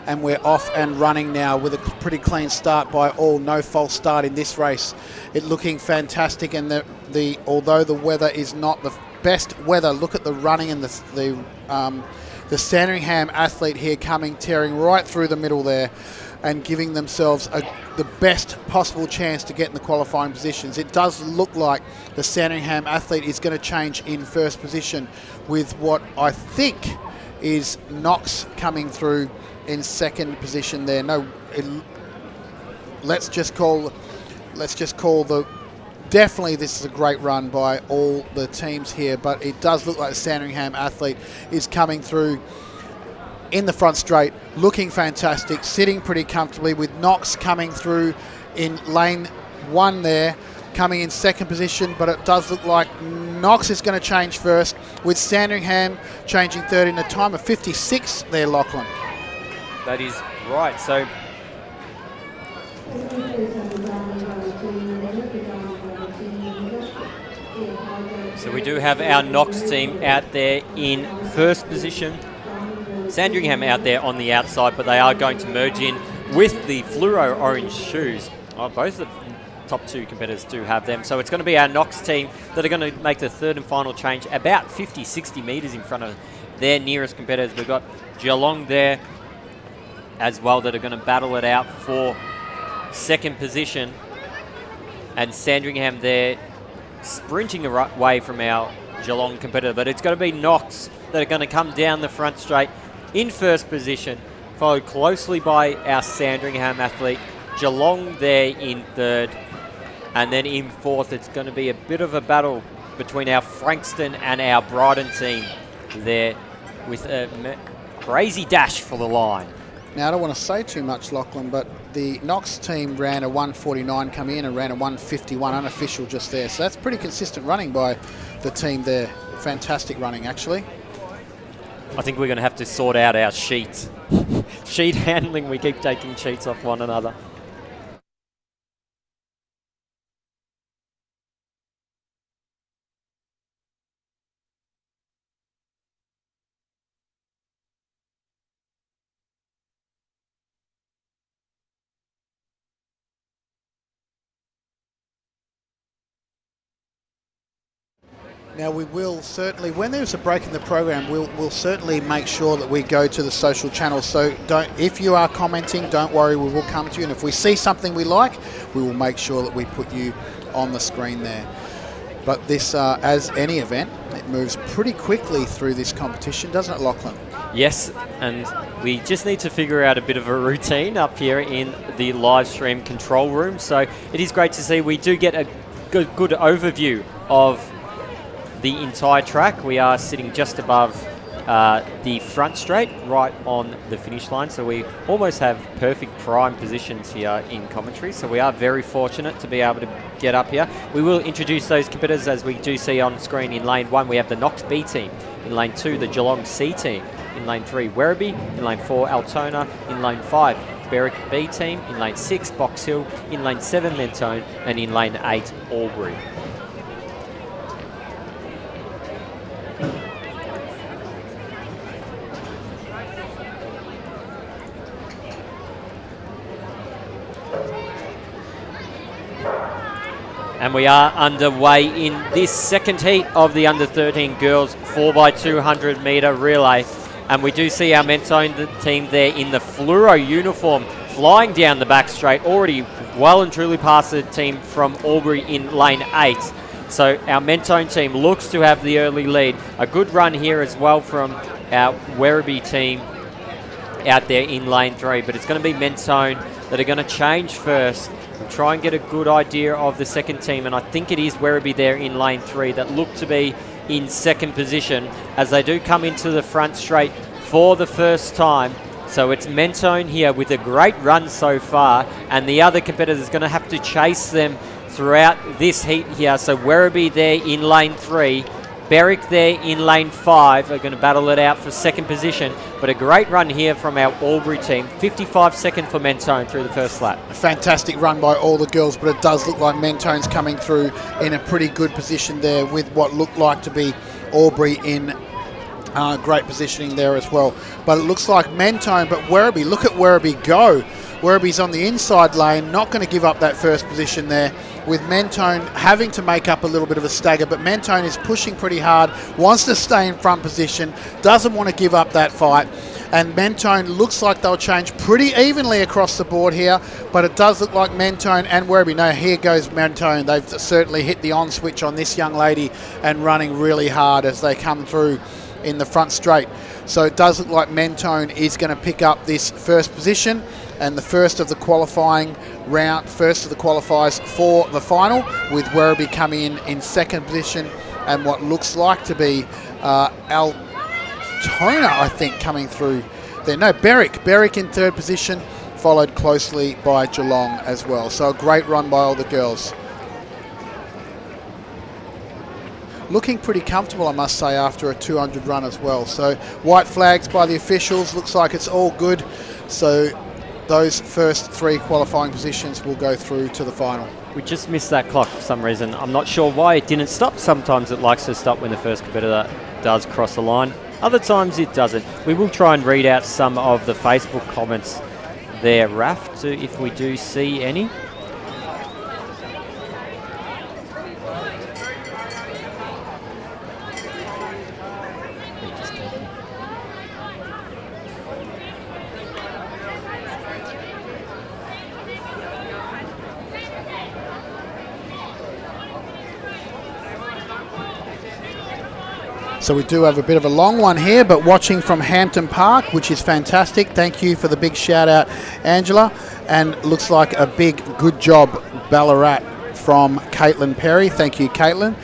and we're off and running now with a pretty clean start by all. No false start in this race. It looking fantastic, and although the weather is not the best weather, look at the running and the Sandringham athlete here tearing right through the middle there and giving themselves the best possible chance to get in the qualifying positions. It does look like the Sandringham athlete is going to change in first position, with what I think is Knox coming through in second position there. Let's just call definitely this is a great run by all the teams here, but it does look like the Sandringham athlete is coming through in the front straight, looking fantastic, sitting pretty comfortably, with Knox coming through in lane 1 there, coming in second position, but it does look like Knox is going to change first, with Sandringham changing third in a time of 56 there, Lachlan. That is right. So we do have our Knox team out there in first position. Sandringham out there on the outside, but they are going to merge in with the fluoro orange shoes. Both of the top 2 competitors do have them. So it's going to be our Knox team that are going to make the third and final change about 50, 60 metres in front of their nearest competitors. We've got Geelong there as well that are going to battle it out for second position. And Sandringham there sprinting away from our Geelong competitor. But it's going to be Knox that are going to come down the front straight in first position, followed closely by our Sandringham athlete. Geelong there in third, and then in fourth it's going to be a bit of a battle between our Frankston and our Brighton team there with a crazy dash for the line. Now, I don't want to say too much, Lachlan, but the Knox team ran a 149 coming in and ran a 151 unofficial just there. So that's pretty consistent running by the team there. Fantastic running, actually. I think we're going to have to sort out our sheets. Sheet handling, we keep taking sheets off one another. Now, we will certainly, when there's a break in the program, we'll certainly make sure that we go to the social channels. So if you are commenting, don't worry, we will come to you. And if we see something we like, we will make sure that we put you on the screen there. But this, as any event, it moves pretty quickly through this competition, doesn't it, Lachlan? Yes, and we just need to figure out a bit of a routine up here in the live stream control room. So it is great to see we do get a good overview of the entire track. We are sitting just above the front straight, right on the finish line. So we almost have perfect prime positions here in commentary. So we are very fortunate to be able to get up here. We will introduce those competitors as we do see on screen. In lane 1, we have the Knox B team. In lane 2, the Geelong C team. In lane 3, Werribee. In lane 4, Altona. In lane 5, Berwick B team. In lane 6, Box Hill. In lane 7, Mentone. And in lane 8, Albury. And we are underway in this second heat of the under-13 girls 4x200 metre relay. And we do see our Mentone team there in the fluoro uniform flying down the back straight, already well and truly past the team from Albury in lane 8. So our Mentone team looks to have the early lead. A good run here as well from our Werribee team out there in lane 3. But it's going to be Mentone that are going to change first. We'll try and get a good idea of the second team, and I think it is Werribee there in lane 3 that look to be in second position as they do come into the front straight for the first time. So it's Mentone here with a great run so far, and the other competitors are going to have to chase them throughout this heat here. So Werribee there in lane 3, Berwick there in lane 5 are going to battle it out for second position, but a great run here from our Albury team. 55 seconds for Mentone through the first lap. A fantastic run by all the girls, but it does look like Mentone's coming through in a pretty good position there with what looked like to be Albury in great positioning there as well. But it looks like Mentone, but Werribee, look at Werribee go. Werribee's on the inside lane, not going to give up that first position there, with Mentone having to make up a little bit of a stagger, but Mentone is pushing pretty hard, wants to stay in front position, doesn't want to give up that fight, and Mentone looks like they'll change pretty evenly across the board here, but it does look like Mentone and Werribee. No, here goes Mentone. They've certainly hit the on switch on this young lady and running really hard as they come through in the front straight. So it does look like Mentone is going to pick up this first position and the first of the qualifying round, first of the qualifiers for the final, with Werribee coming in second position and what looks like to be Altona, I think, coming through there. No, Berwick in third position, followed closely by Geelong as well. So a great run by all the girls. Looking pretty comfortable, I must say, after a 200 run as well. So white flags by the officials, looks like it's all good. So those first 3 qualifying positions will go through to the final. We just missed that clock for some reason. I'm not sure why it didn't stop. Sometimes it likes to stop when the first competitor does cross the line. Other times it doesn't. We will try and read out some of the Facebook comments there, Raf, if we do see any. So we do have a bit of a long one here, but watching from Hampton Park, which is fantastic. Thank you for the big shout out, Angela. And looks like a big good job, Ballarat, from Caitlin Perry. Thank you, Caitlin.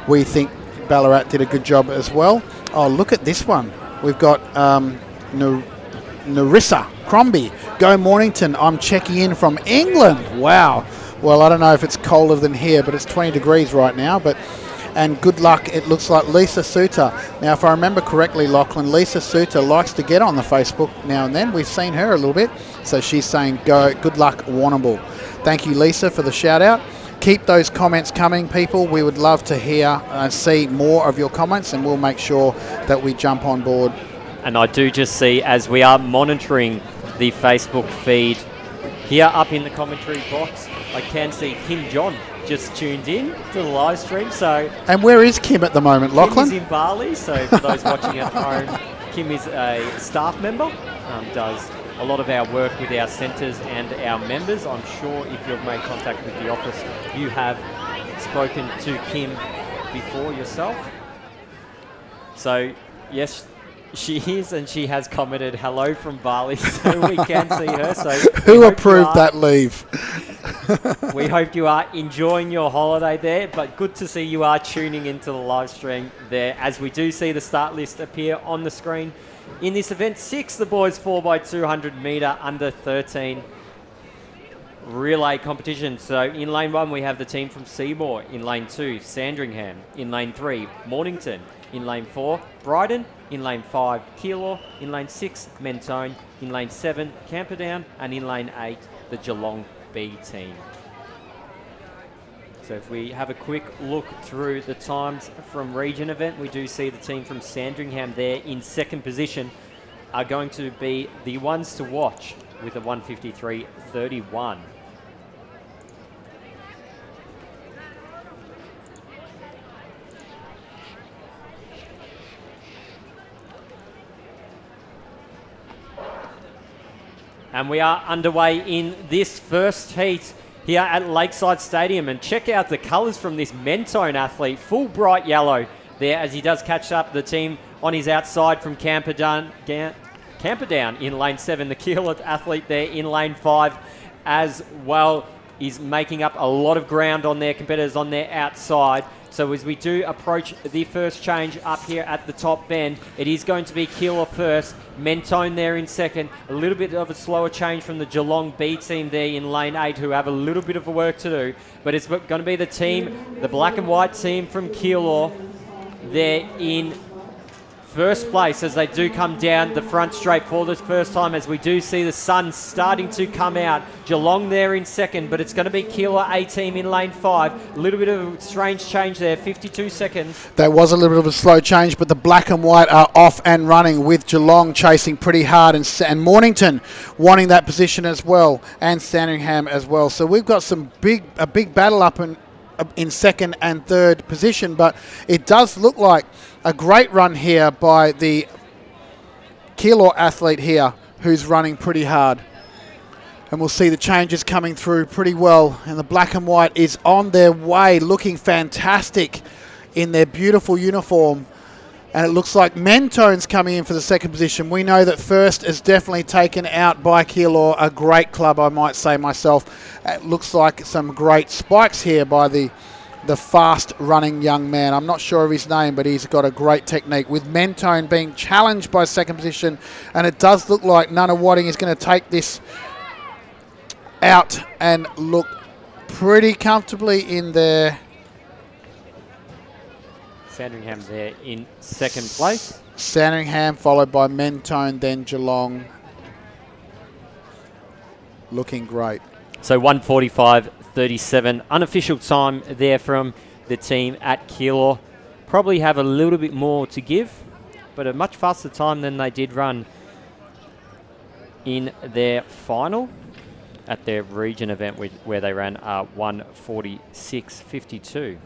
we think Ballarat did a good job as well. Oh, look at this one. We've got Narissa Crombie. Go Mornington. I'm checking in from England. Wow. Well, I don't know if it's colder than here, but it's 20 degrees right now. And good luck, it looks like Lisa Suter. Now, if I remember correctly, Lachlan, Lisa Suter likes to get on the Facebook now and then. We've seen her a little bit. So she's saying, good luck, Warrnambool. Thank you, Lisa, for the shout-out. Keep those comments coming, people. We would love to hear and see more of your comments, and we'll make sure that we jump on board. And I do just see, as we are monitoring the Facebook feed, here up in the commentary box, I can see Kim John just tuned in to the live stream. And where is Kim at the moment, Lachlan? Kim is in Bali, so for those watching at home, Kim is a staff member, does a lot of our work with our centres and our members. I'm sure if you've made contact with the office, you have spoken to Kim before yourself. So, yes, she is, and she has commented hello from Bali, so we can see her. So who approved that leave? We hope you are enjoying your holiday there, but good to see you are tuning into the live stream there, as we do see the start list appear on the screen. In this event 6, the boys 4x200 metre under 13 relay competition. So in lane 1, we have the team from Seymour. In lane 2, Sandringham. In lane 3, Mornington. In lane 4, Bryden. In lane 5, Keilor. In lane 6, Mentone. In lane 7, Camperdown. And in lane 8, the Geelong B team. So if we have a quick look through the times from region event, we do see the team from Sandringham there in second position are going to be the ones to watch with a 1:53.31. And we are underway in this first heat here at Lakeside Stadium. And check out the colours from this Mentone athlete. Full bright yellow there as he does catch up the team on his outside from Camperdown in lane 7. The Keilor athlete there in lane 5 as well is making up a lot of ground on their competitors on their outside. So as we do approach the first change up here at the top bend, it is going to be Keilor first, Mentone there in second. A little bit of a slower change from the Geelong B team there in lane 8, who have a little bit of work to do. But it's going to be the team, the black and white team from Keilor there in first place as they do come down the front straight for the first time, as we do see the sun starting to come out. Geelong there in second, but it's going to be Keilor A team in lane 5. A little bit of a strange change there, 52 seconds. There was a little bit of a slow change, but the black and white are off and running with Geelong chasing pretty hard and Mornington wanting that position as well, and Sandringham as well. So we've got a big battle up in second and third position, but it does look like a great run here by the Keilor athlete here, who's running pretty hard. And we'll see the changes coming through pretty well. And the black and white is on their way, looking fantastic in their beautiful uniform. And it looks like Mentone's coming in for the second position. We know that first is definitely taken out by Keilor, a great club, I might say myself. It looks like some great spikes here by the fast-running young man. I'm not sure of his name, but he's got a great technique, with Mentone being challenged by second position. And it does look like Nunawading is going to take this out and look pretty comfortably in there. Sandringham there in second place. Sandringham followed by Mentone, then Geelong. Looking great. So 1:45.37, unofficial time there from the team at Keilor. Probably have a little bit more to give, but a much faster time than they did run in their final at their region event, where they ran 1:46.52.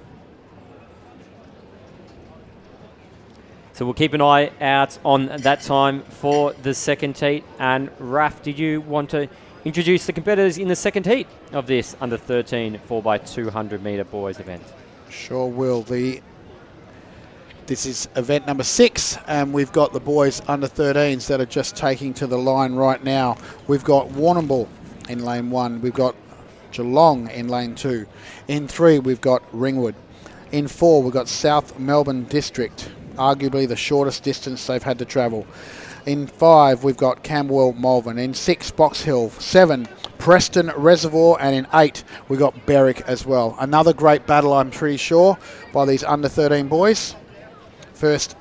So we'll keep an eye out on that time for the second heat. And Raf, did you want to introduce the competitors in the second heat of this under 13 4x200 metre boys event? Sure will. This is event number 6, and we've got the boys under 13s that are just taking to the line right now. We've got Warrnambool in lane 1. We've got Geelong in lane 2. In 3, we've got Ringwood. In 4, we've got South Melbourne District, arguably the shortest distance they've had to travel. In 5, we've got Camberwell Malvern. In 6, Box Hill. 7, Preston Reservoir. And in 8, we've got Berwick as well. Another great battle, I'm pretty sure, by these under 13 boys. First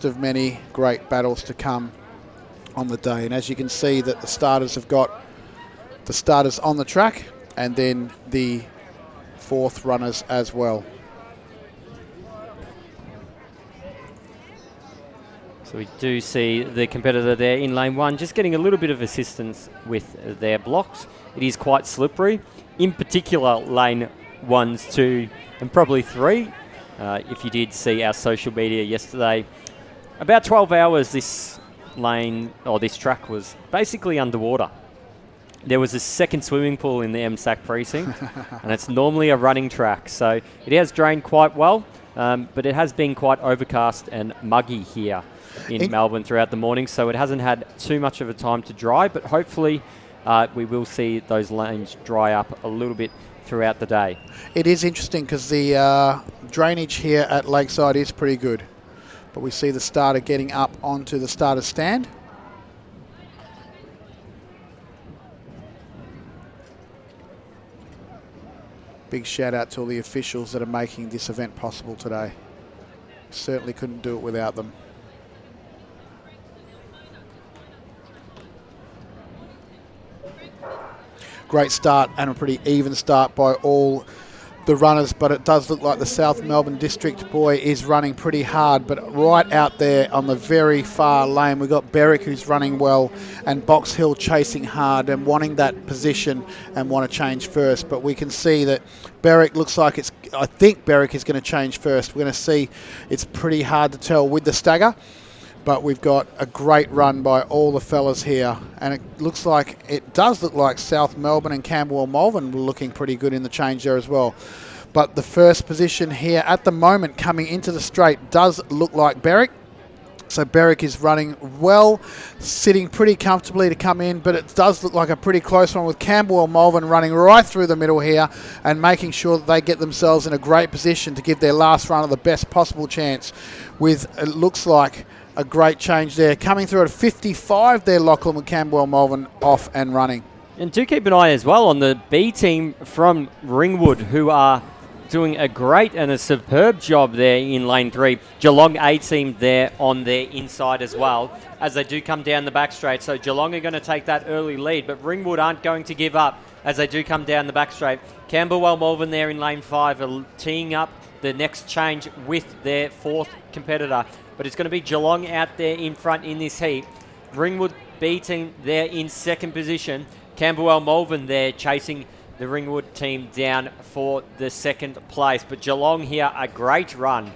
of many great battles to come on the day. And as you can see, that the starters have got the starters on the track and then the 4th runners as well. So we do see the competitor there in lane 1 just getting a little bit of assistance with their blocks. It is quite slippery, in particular lane 1s, 2 and probably 3. If you did see our social media yesterday, about 12 hours this lane or this track was basically underwater. There was a second swimming pool in the MSAC precinct and it's normally a running track, so it has drained quite well, but it has been quite overcast and muggy here in Melbourne throughout the morning, so it hasn't had too much of a time to dry, but hopefully we will see those lanes dry up a little bit throughout the day. It is interesting because the drainage here at Lakeside is pretty good, but we see the starter getting up onto the starter stand. Big shout out to all the officials that are making this event possible today. Certainly couldn't do it without them. Great start and a pretty even start by all the runners, but it does look like the South Melbourne District boy is running pretty hard, but right out there on the very far lane we've got Berwick who's running well and Box Hill chasing hard and wanting that position and want to change first, but we can see that Berwick looks like I think Berwick is going to change first. We're going to see, it's pretty hard to tell with the stagger, but we've got a great run by all the fellas here, and it does look like South Melbourne and Camberwell Malvern were looking pretty good in the change there as well. But the first position here at the moment coming into the straight does look like Berwick. So Berwick is running well, sitting pretty comfortably to come in, but it does look like a pretty close one with Camberwell Malvern running right through the middle here and making sure that they get themselves in a great position to give their last runner the best possible chance with, it looks like, a great change there. Coming through at 55 there, Lachlan with Camberwell Malvern off and running. And do keep an eye as well on the B team from Ringwood, who are doing a great and a superb job there in lane 3. Geelong A team there on their inside as well, as they do come down the back straight. So Geelong are going to take that early lead, but Ringwood aren't going to give up as they do come down the back straight. Camberwell Malvern there in lane 5 are teeing up the next change with their 4th competitor. But it's going to be Geelong out there in front in this heat. Ringwood B team there in 2nd position. Camberwell Malvern there chasing the Ringwood team down for the 2nd place. But Geelong here, a great run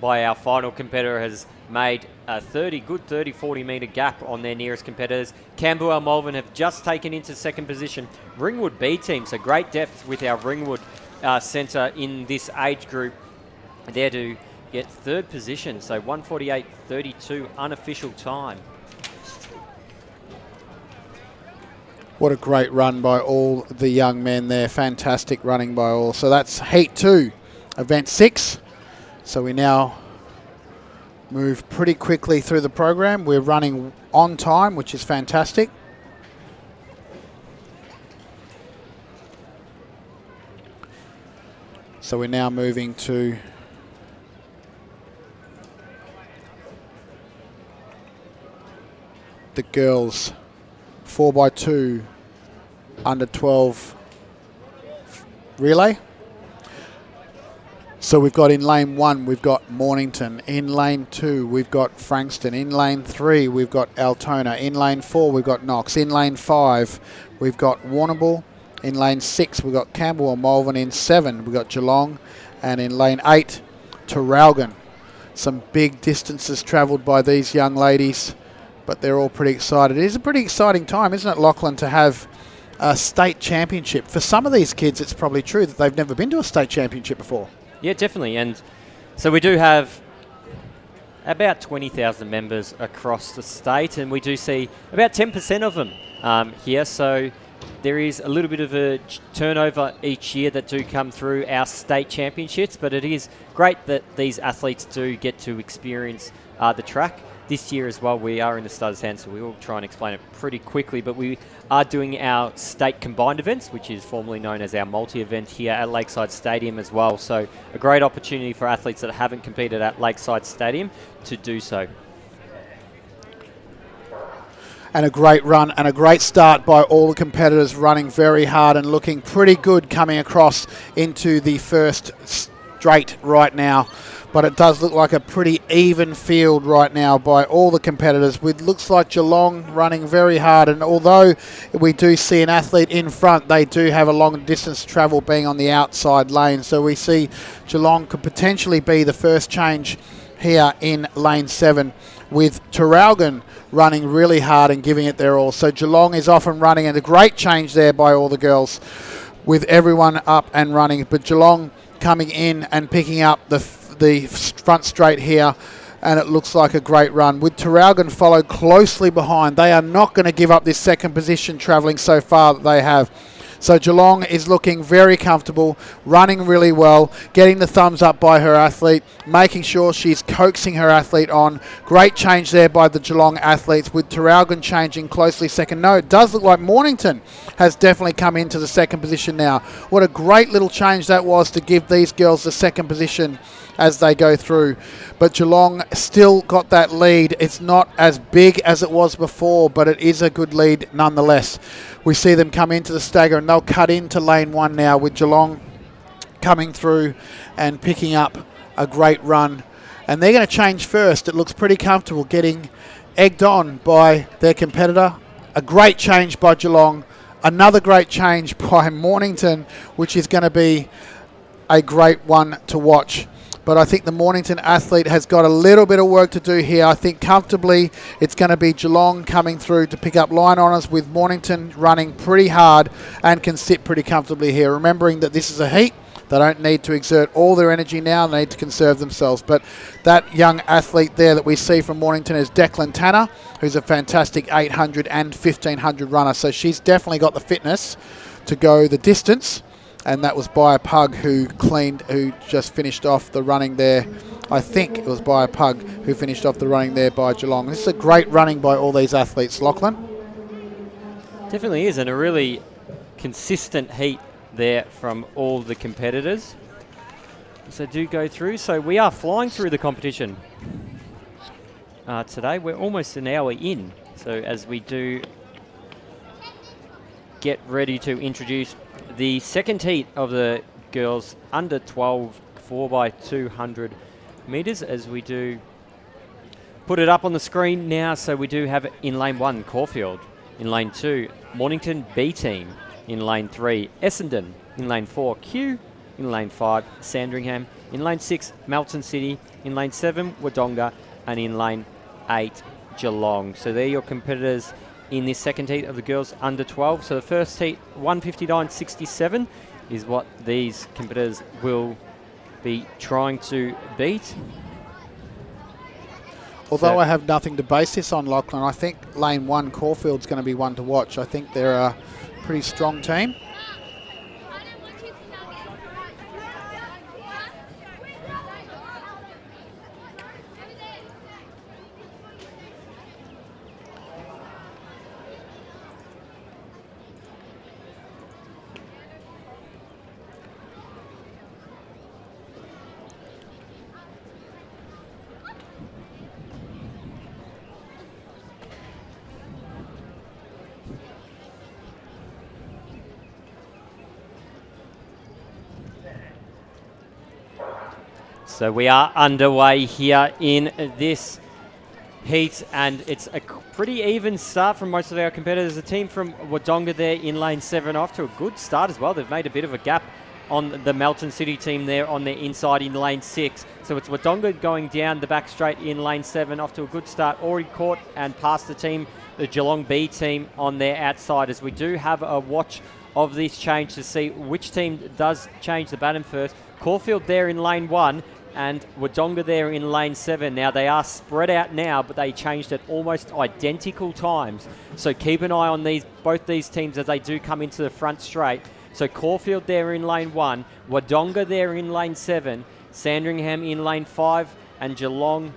by our final competitor, has made a good 30-40 metre gap on their nearest competitors. Camberwell Malvern have just taken into 2nd position. Ringwood B team, so great depth with our Ringwood centre in this age group. There to get 3rd position, so 1:48.32 unofficial time. What a great run by all the young men there. Fantastic running by all. So that's Heat 2, Event 6. So we now move pretty quickly through the program. We're running on time, which is fantastic. So we're now moving to the girls 4x2 under 12 relay. So we've got in lane 1 we've got Mornington, in lane 2 we've got Frankston, in lane 3 we've got Altona, in lane 4 we've got Knox, in lane 5 we've got Warrnambool, in lane 6 we've got Camberwell Malvern, in 7 we've got Geelong, and in lane 8 Traralgon. Some big distances travelled by these young ladies, but they're all pretty excited. It is a pretty exciting time, isn't it, Lachlan, to have a state championship. For some of these kids, it's probably true that they've never been to a state championship before. Yeah, definitely. And so we do have about 20,000 members across the state, and we do see about 10% of them here. So there is a little bit of a turnover each year that do come through our state championships, but it is great that these athletes do get to experience the track. This year as well, we are in the starter's hand, so we will try and explain it pretty quickly, but we are doing our state combined events, which is formerly known as our multi-event here at Lakeside Stadium as well. So a great opportunity for athletes that haven't competed at Lakeside Stadium to do so. And a great run and a great start by all the competitors, running very hard and looking pretty good coming across into the first straight right now. But it does look like a pretty even field right now by all the competitors, with looks like Geelong running very hard. And although we do see an athlete in front, they do have a long distance travel being on the outside lane. So we see Geelong could potentially be the first change here in lane 7, with Traralgon running really hard and giving it their all. So Geelong is off and running, and a great change there by all the girls with everyone up and running. But Geelong coming in and picking up the front straight here, and it looks like a great run, with Traralgon followed closely behind. They are not going to give up this second position travelling so far that they have. So Geelong is looking very comfortable, running really well, getting the thumbs up by her athlete, making sure she's coaxing her athlete on. Great change there by the Geelong athletes, with Traralgon changing closely second. No, it does look like Mornington has definitely come into the second position now. What a great little change that was to give these girls the second position as they go through. But Geelong still got that lead. It's not as big as it was before, but it is a good lead nonetheless. We see them come into the stagger, and they'll cut into lane 1 now, with Geelong coming through and picking up a great run. And they're going to change first. It looks pretty comfortable, getting egged on by their competitor. A great change by Geelong. Another great change by Mornington, which is going to be a great one to watch. But I think the Mornington athlete has got a little bit of work to do here. I think comfortably it's going to be Geelong coming through to pick up line honours, with Mornington running pretty hard and can sit pretty comfortably here. Remembering that this is a heat, they don't need to exert all their energy now, they need to conserve themselves. But that young athlete there that we see from Mornington is Declan Tanner, who's a fantastic 800 and 1500 runner. So she's definitely got the fitness to go the distance. And that was by a pug who just finished off the running there. I think it was by a pug who finished off the running there by Geelong. This is a great running by all these athletes, Lachlan. Definitely is, and a really consistent heat there from all the competitors. So do go through. So we are flying through the competition today. We're almost an hour in. So as we do get ready to introduce the second heat of the girls under 12 4x200 metres, as we do put it up on the screen now. So we do have in lane 1 Caulfield, in lane 2 Mornington B team, in lane 3 Essendon, in lane 4 Kew, in lane 5 Sandringham, in lane 6 Melton City, in lane 7 Wodonga, and in lane 8 Geelong. So they're your competitors in this second heat of the girls under 12. So the first heat, 159.67, is what these competitors will be trying to beat. Although I have nothing to base this on, Lachlan, I think lane 1 Caulfield's going to be one to watch. I think they're a pretty strong team. So we are underway here in this heat, and it's a pretty even start from most of our competitors. The team from Wodonga there in lane 7 off to a good start as well. They've made a bit of a gap on the Melton City team there on their inside in lane 6. So it's Wodonga going down the back straight in lane 7 off to a good start. Already caught and past the Geelong B team on their outside, as we do have a watch of this change to see which team does change the baton first. Caulfield there in lane 1. and Wodonga there in lane 7. Now they are spread out now, but they changed at almost identical times. So keep an eye on both these teams as they do come into the front straight. So Caulfield there in lane 1, Wodonga there in lane 7, Sandringham in lane 5, and Geelong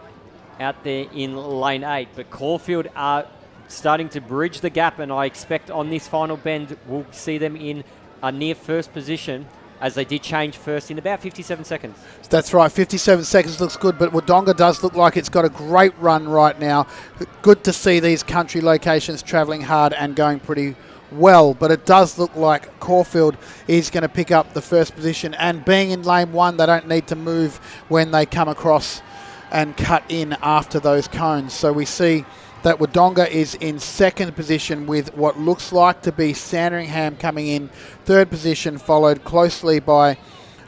out there in lane 8. But Caulfield are starting to bridge the gap, and I expect on this final bend we'll see them in a near first position, as they did change first in about 57 seconds. That's right, 57 seconds looks good, but Wodonga does look like it's got a great run right now. Good to see these country locations travelling hard and going pretty well, but it does look like Caulfield is going to pick up the first position, and being in lane 1, they don't need to move when they come across and cut in after those cones. So we see that Wodonga is in second position with what looks like to be Sandringham coming in third position, followed closely by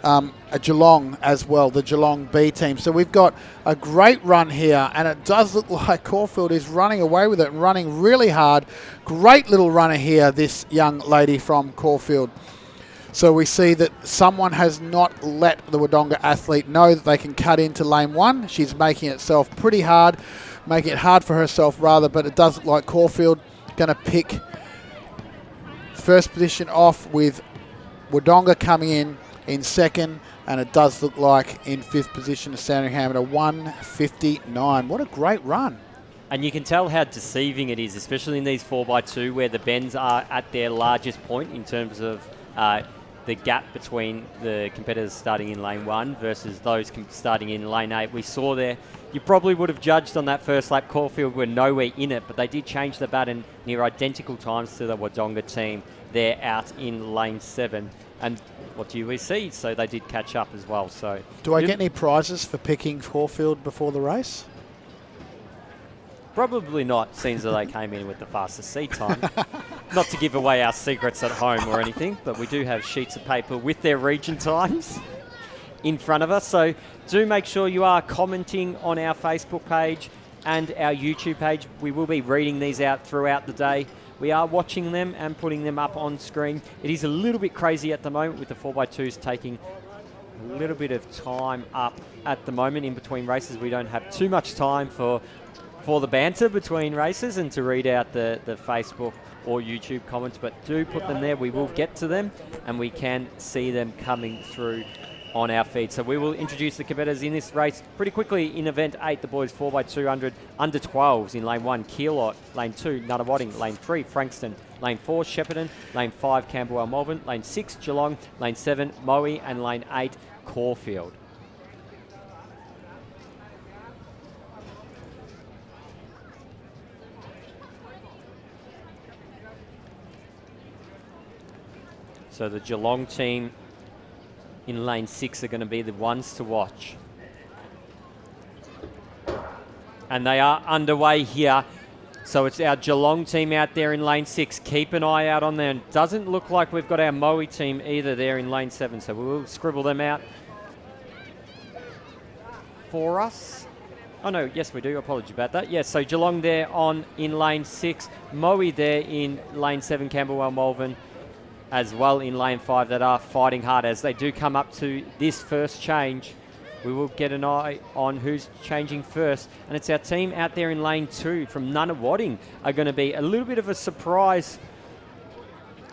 a Geelong as well, the Geelong B team. So we've got a great run here, and it does look like Caulfield is running away with it and running really hard. Great little runner here, this young lady from Caulfield. So we see that someone has not let the Wodonga athlete know that they can cut into lane 1. She's making it hard for herself rather, but it does look like Caulfield going to pick first position off, with Wodonga coming in second, and it does look like in fifth position Sandringham at a 1:59. What a great run. And you can tell how deceiving it is, especially in these 4x2 where the bends are at their largest point in terms of the gap between the competitors starting in lane 1 versus those starting in lane 8. We saw there, you probably would have judged on that first lap, Caulfield were nowhere in it, but they did change the baton near identical times to the Wodonga team. They're out in lane 7. And what do we see? So they did catch up as well. So do I get any prizes for picking Caulfield before the race? Probably not, seems that they came in with the fastest seat time. Not to give away our secrets at home or anything, but we do have sheets of paper with their region times in front of us. So do make sure you are commenting on our Facebook page and our YouTube page. We will be reading these out throughout the day. We are watching them and putting them up on screen. It is a little bit crazy at the moment with the 4x2s taking a little bit of time up at the moment in between races. We don't have too much time for the banter between races and to read out the Facebook or YouTube comments, but do put them there. We will get to them and we can see them coming through on our feed. So we will introduce the competitors in this race pretty quickly. In event 8, the boys 4x200 under 12s in lane 1, Keilor, lane 2, Nunawading, lane 3, Frankston, lane 4, Shepparton, lane 5, Camberwell, Malvern, lane 6, Geelong, lane 7, Moe, and lane 8, Caulfield. So the Geelong team in lane 6 are going to be the ones to watch. And they are underway here. So it's our Geelong team out there in lane 6. Keep an eye out on them. Doesn't look like we've got our Moe team either there in lane 7. So we will scribble them out for us. Oh no, yes we do. Apologies about that. Yes, so Geelong there in lane 6. Moe there in lane 7, Camberwell, Malvern, as well in lane 5, that are fighting hard as they do come up to this first change. We will get an eye on who's changing first, and it's our team out there in lane 2 from Nunawading are going to be a little bit of a surprise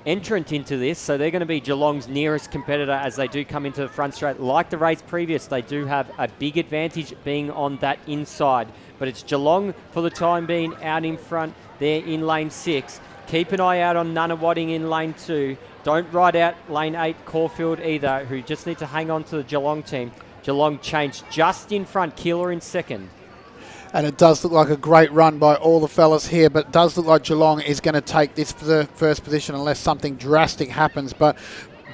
entrant into this. So they're going to be Geelong's nearest competitor as they do come into the front straight. Like the race previous, they do have a big advantage being on that inside, but it's Geelong for the time being out in front there in lane 6. Keep an eye out on Nunawading in lane 2. Don't ride out lane 8 Caulfield either, who just need to hang on to the Geelong team. Geelong changed just in front, Keilor in second. And it does look like a great run by all the fellas here, but it does look like Geelong is going to take this for the first position unless something drastic happens. But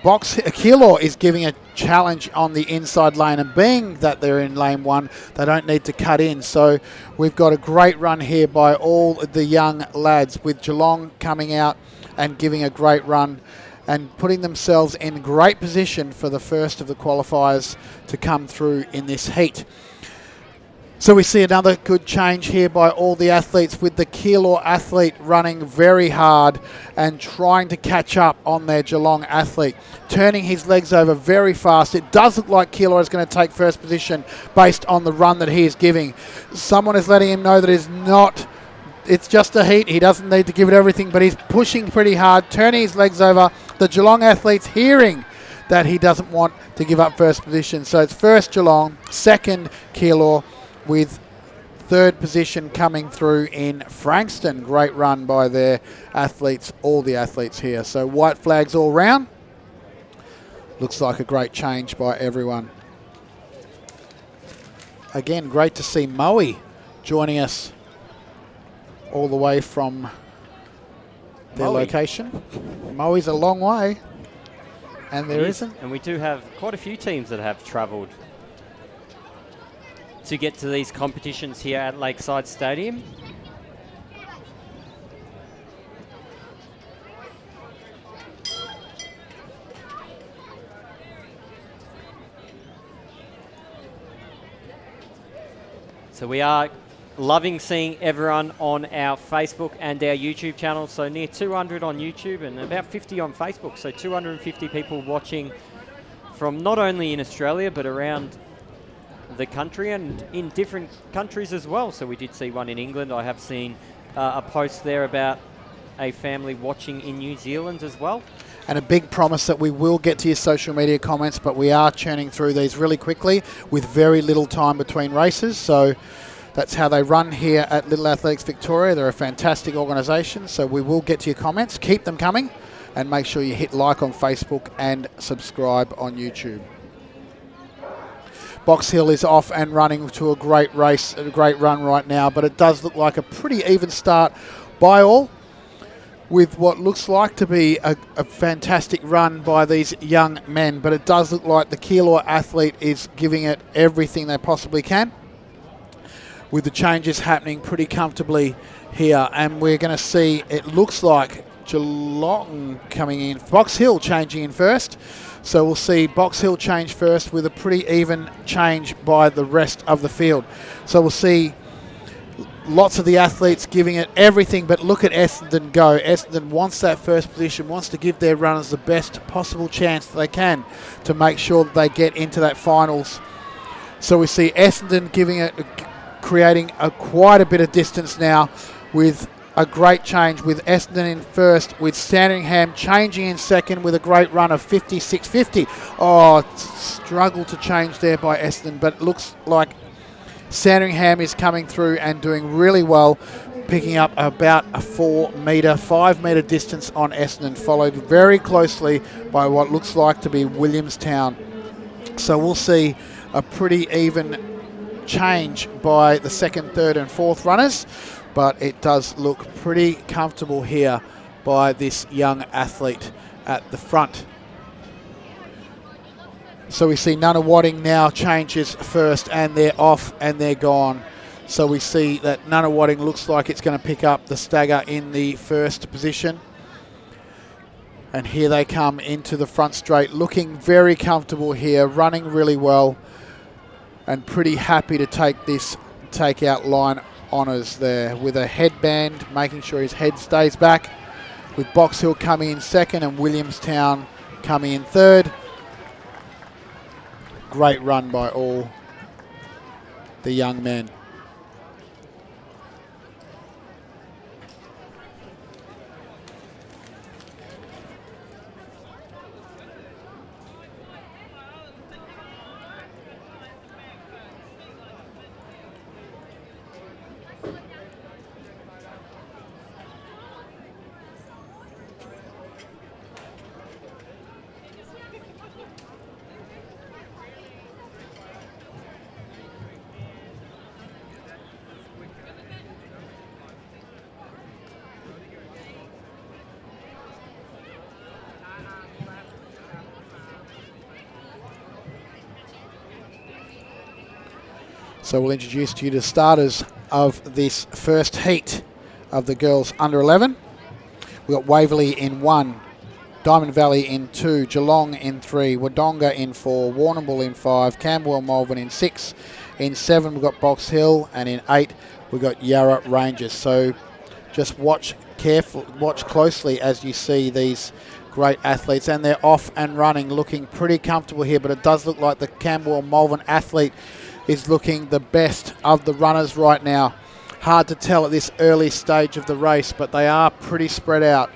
Keilor is giving a challenge on the inside lane, and being that they're in lane 1, they don't need to cut in. So we've got a great run here by all the young lads, with Geelong coming out and giving a great run and putting themselves in great position for the first of the qualifiers to come through in this heat. So we see another good change here by all the athletes, with the Keilor athlete running very hard and trying to catch up on their Geelong athlete, turning his legs over very fast. It does look like Keilor is going to take first position based on the run that he is giving. Someone is letting him know that it's just a heat. He doesn't need to give it everything, but he's pushing pretty hard, turning his legs over. The Geelong athlete's hearing that he doesn't want to give up first position. So it's first Geelong, second Keilor, with third position coming through in Frankston. Great run by their athletes, all the athletes here. So white flags all round. Looks like a great change by everyone. Again, great to see Moe joining us all the way from their location. Moe's a long way, and there isn't. And we do have quite a few teams that have travelled to get to these competitions here at Lakeside Stadium. So we are loving seeing everyone on our Facebook and our YouTube channel. So near 200 on YouTube and about 50 on Facebook. So 250 people watching from not only in Australia but around the country and in different countries as well. So we did see one in England. I have seen a post there about a family watching in New Zealand as well. And a big promise that we will get to your social media comments, but we are churning through these really quickly with very little time between races. So that's how they run here at Little Athletics Victoria. They're a fantastic organisation, so we will get to your comments. Keep them coming, and make sure you hit like on Facebook and subscribe on YouTube. Box Hill is off and running to a great race, a great run right now, but it does look like a pretty even start by all, with what looks like to be a fantastic run by these young men. But it does look like the Keilor athlete is giving it everything they possibly can, with the changes happening pretty comfortably here. And we're going to see, it looks like Geelong coming in, Box Hill changing in first. So we'll see Box Hill change first with a pretty even change by the rest of the field. So we'll see lots of the athletes giving it everything, but look at Essendon go. Essendon wants that first position, wants to give their runners the best possible chance that they can to make sure that they get into that finals. So we see Essendon giving it, creating quite a bit of distance now, with a great change with Essendon in first, with Sandringham changing in second with a great run of 56.50. Oh, struggled to change there by Essendon, but it looks like Sandringham is coming through and doing really well, picking up about a 5 metre distance on Essendon, followed very closely by what looks like to be Williamstown. So we'll see a pretty even change by the second, third and fourth runners, but it does look pretty comfortable here by this young athlete at the front. So we see Nunawading now changes first, and they're off and they're gone. So we see that Nunawading looks like it's going to pick up the stagger in the first position. And here they come into the front straight, looking very comfortable here, running really well, and pretty happy to take this takeout line honours there with a headband, making sure his head stays back, with Box Hill coming in second and Williamstown coming in third. Great run by all the young men. So we'll introduce to you the starters of this first heat of the girls under 11. We've got Waverley in 1, Diamond Valley in 2, Geelong in 3, Wodonga in 4, Warrnambool in 5, Camberwell Malvern in 6. In 7 we've got Box Hill, and in 8 we've got Yarra Rangers. So just watch closely as you see these great athletes, and they're off and running, looking pretty comfortable here, but it does look like the Camberwell Malvern athlete is looking the best of the runners right now. Hard to tell at this early stage of the race, but they are pretty spread out.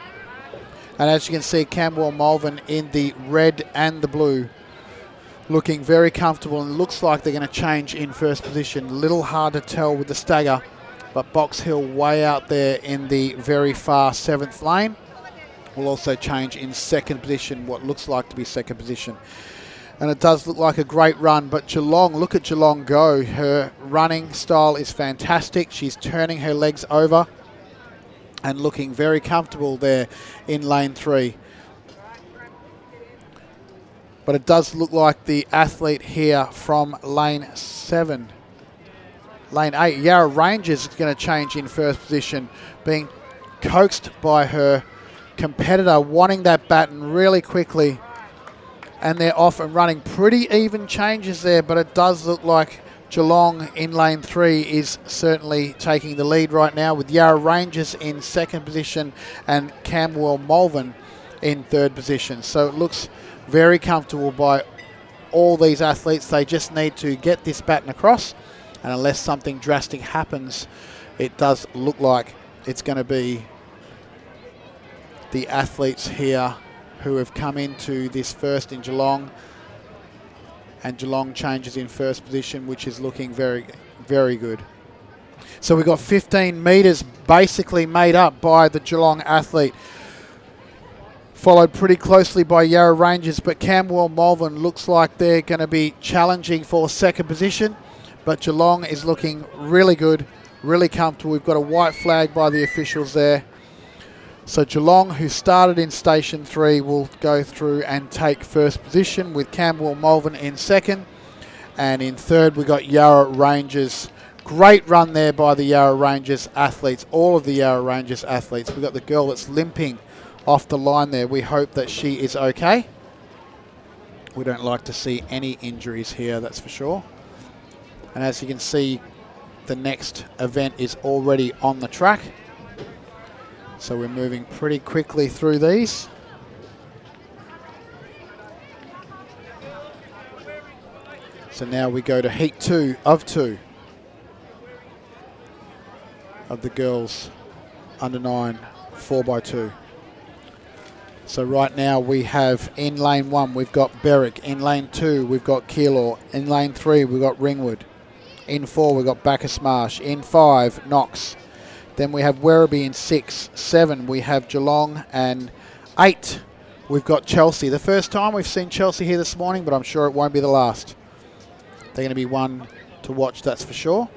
And as you can see, Camberwell Malvern in the red and the blue, looking very comfortable, and looks like they're going to change in first position. A little hard to tell with the stagger, but Box Hill way out there in the very far 7th lane will also change in second position, what looks like to be second position. And it does look like a great run, but Geelong, look at Geelong go. Her running style is fantastic. She's turning her legs over and looking very comfortable there in lane 3. But it does look like the athlete here from lane 7, lane 8, Yarra Rangers, is going to change in first position, being coaxed by her competitor, wanting that baton really quickly. And they're off and running. Pretty even changes there, but it does look like Geelong in lane 3 is certainly taking the lead right now, with Yarra Rangers in second position and Camberwell Malvern in third position. So it looks very comfortable by all these athletes. They just need to get this baton across, and unless something drastic happens, it does look like it's going to be the athletes here who have come into this first in Geelong, and Geelong changes in first position, which is looking very, very good. So we've got 15 metres basically made up by the Geelong athlete, followed pretty closely by Yarra Rangers, but Camberwell Malvern looks like they're going to be challenging for second position, but Geelong is looking really good, really comfortable. We've got a white flag by the officials there. So Geelong, who started in station 3, will go through and take first position, with Camberwell Malvern in second. And in third, we got Yarra Rangers. Great run there by the Yarra Rangers athletes, all of the Yarra Rangers athletes. We've got the girl that's limping off the line there. We hope that she is okay. We don't like to see any injuries here, that's for sure. And as you can see, the next event is already on the track. So we're moving pretty quickly through these. So now we go to heat 2 of 2 of the girls under 9 4x2. So right now we have in lane 1 we've got Berwick, in lane 2 we've got Keilor, in lane 3 we've got Ringwood, in 4 we've got Bacchus Marsh, in 5 Knox. Then we have Werribee in 6, 7 we have Geelong, and 8 we've got Chelsea. The first time we've seen Chelsea here this morning, but I'm sure it won't be the last. They're going to be one to watch, that's for sure.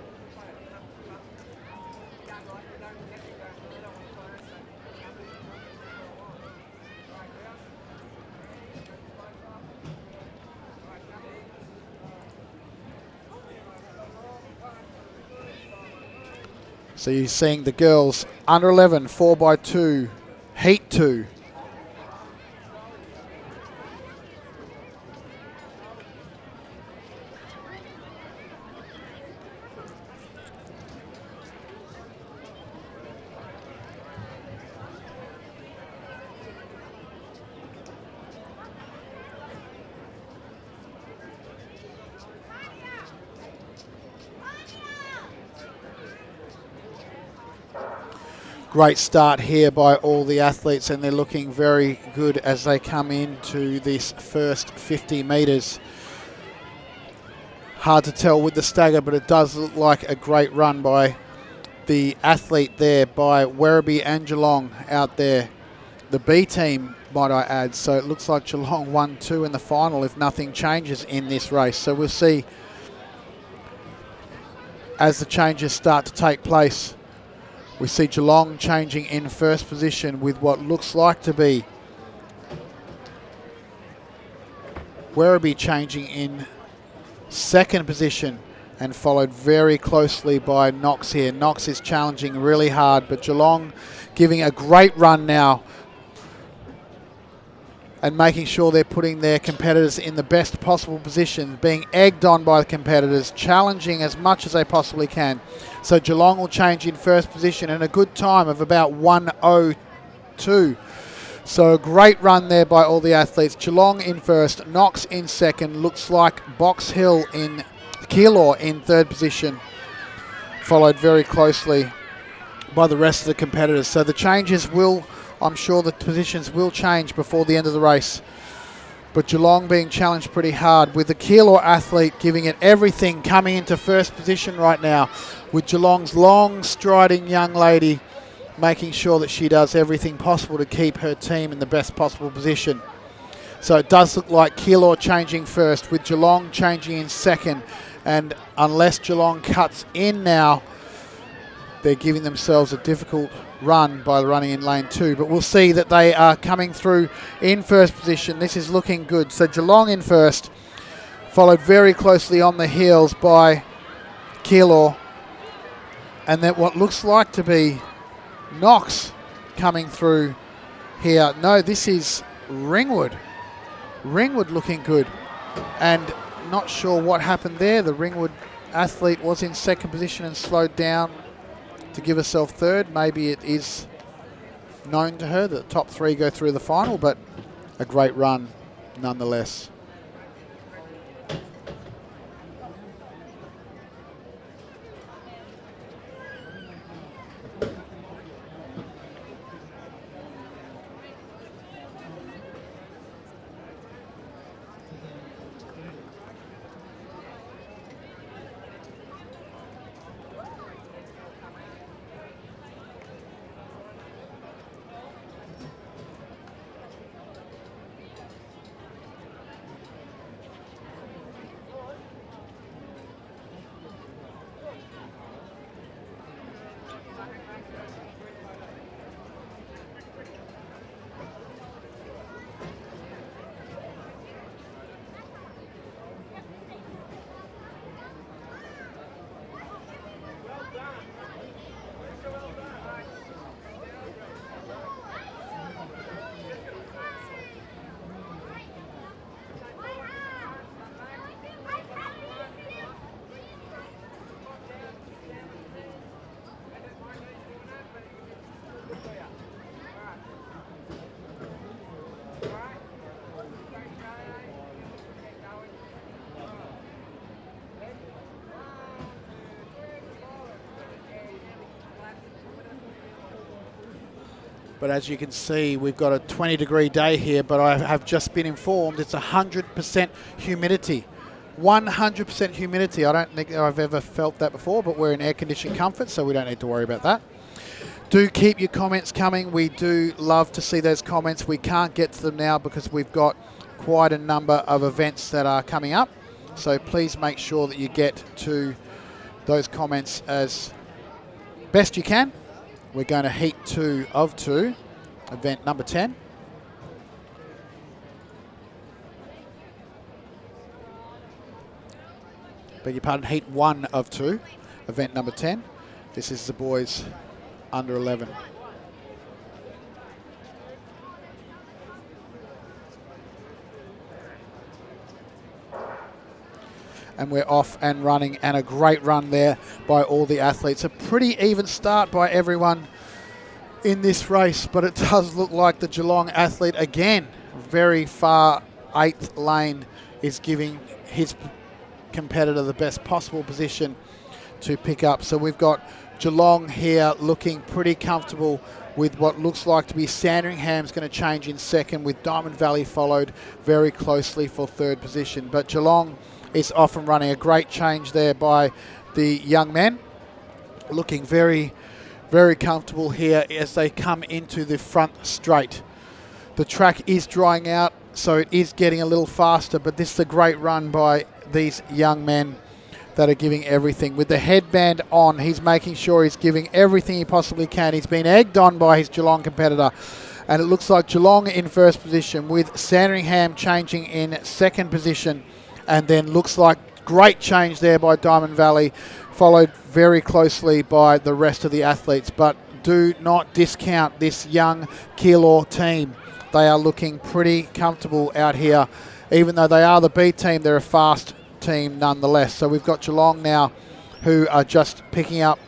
So you're seeing the girls under 11 4x2 heat 2. Great start here by all the athletes, and they're looking very good as they come into this first 50 metres. Hard to tell with the stagger, but it does look like a great run by the athlete there, by Werribee and Geelong out there. The B team, might I add. So it looks like Geelong 1-2 in the final if nothing changes in this race. So we'll see as the changes start to take place. We see Geelong changing in first position with what looks like to be Werribee changing in second position, and followed very closely by Knox here. Knox is challenging really hard, but Geelong giving a great run now and making sure they're putting their competitors in the best possible position, being egged on by the competitors, challenging as much as they possibly can. So Geelong will change in first position in a good time of about 1:02. So a great run there by all the athletes. Geelong in first, Knox in second. Looks like Box Hill in Keilor in third position, followed very closely by the rest of the competitors. So the changes will, I'm sure the positions will change before the end of the race. But Geelong being challenged pretty hard, with the Keilor athlete giving it everything, coming into first position right now, with Geelong's long striding young lady making sure that she does everything possible to keep her team in the best possible position. So it does look like Keilor changing first, with Geelong changing in second. And unless Geelong cuts in now, they're giving themselves a difficult run by running in lane 2. But we'll see that they are coming through in first position. This is looking good. So Geelong in first, followed very closely on the heels by Keilor. And then what looks like to be Knox coming through here. No, this is Ringwood. Ringwood looking good. And not sure what happened there. The Ringwood athlete was in second position and slowed down to give herself third. Maybe it is known to her that the top 3 go through the final, but a great run nonetheless. But as you can see, we've got a 20-degree day here, but I have just been informed it's 100% humidity. 100% humidity. I don't think I've ever felt that before, but we're in air-conditioned comfort, so we don't need to worry about that. Do keep your comments coming. We do love to see those comments. We can't get to them now because we've got quite a number of events that are coming up. So please make sure that you get to those comments as best you can. We're going to heat 2 of 2, event number 10. Beg your pardon, heat 1 of 2, event number 10. This is the boys under 11. And we're off and running, and a great run there by all the athletes. A pretty even start by everyone in this race, but it does look like the Geelong athlete again, very far 8th lane, is giving his competitor the best possible position to pick up. So we've got Geelong here looking pretty comfortable with what looks like to be Sandringham's going to change in second, with Diamond Valley followed very closely for third position. But Geelong is off and running. A great change there by the young men, looking very, very comfortable here as they come into the front straight. The track is drying out, so it is getting a little faster, but this is a great run by these young men that are giving everything. With the headband on, he's making sure he's giving everything he possibly can. He's been egged on by his Geelong competitor, and it looks like Geelong in first position, with Sandringham changing in second position. And then looks like great change there by Diamond Valley, followed very closely by the rest of the athletes. But do not discount this young Keilor team. they are looking pretty comfortable out here. Even though they are the B team, they're a fast team nonetheless. So we've got Geelong now, who are just picking up,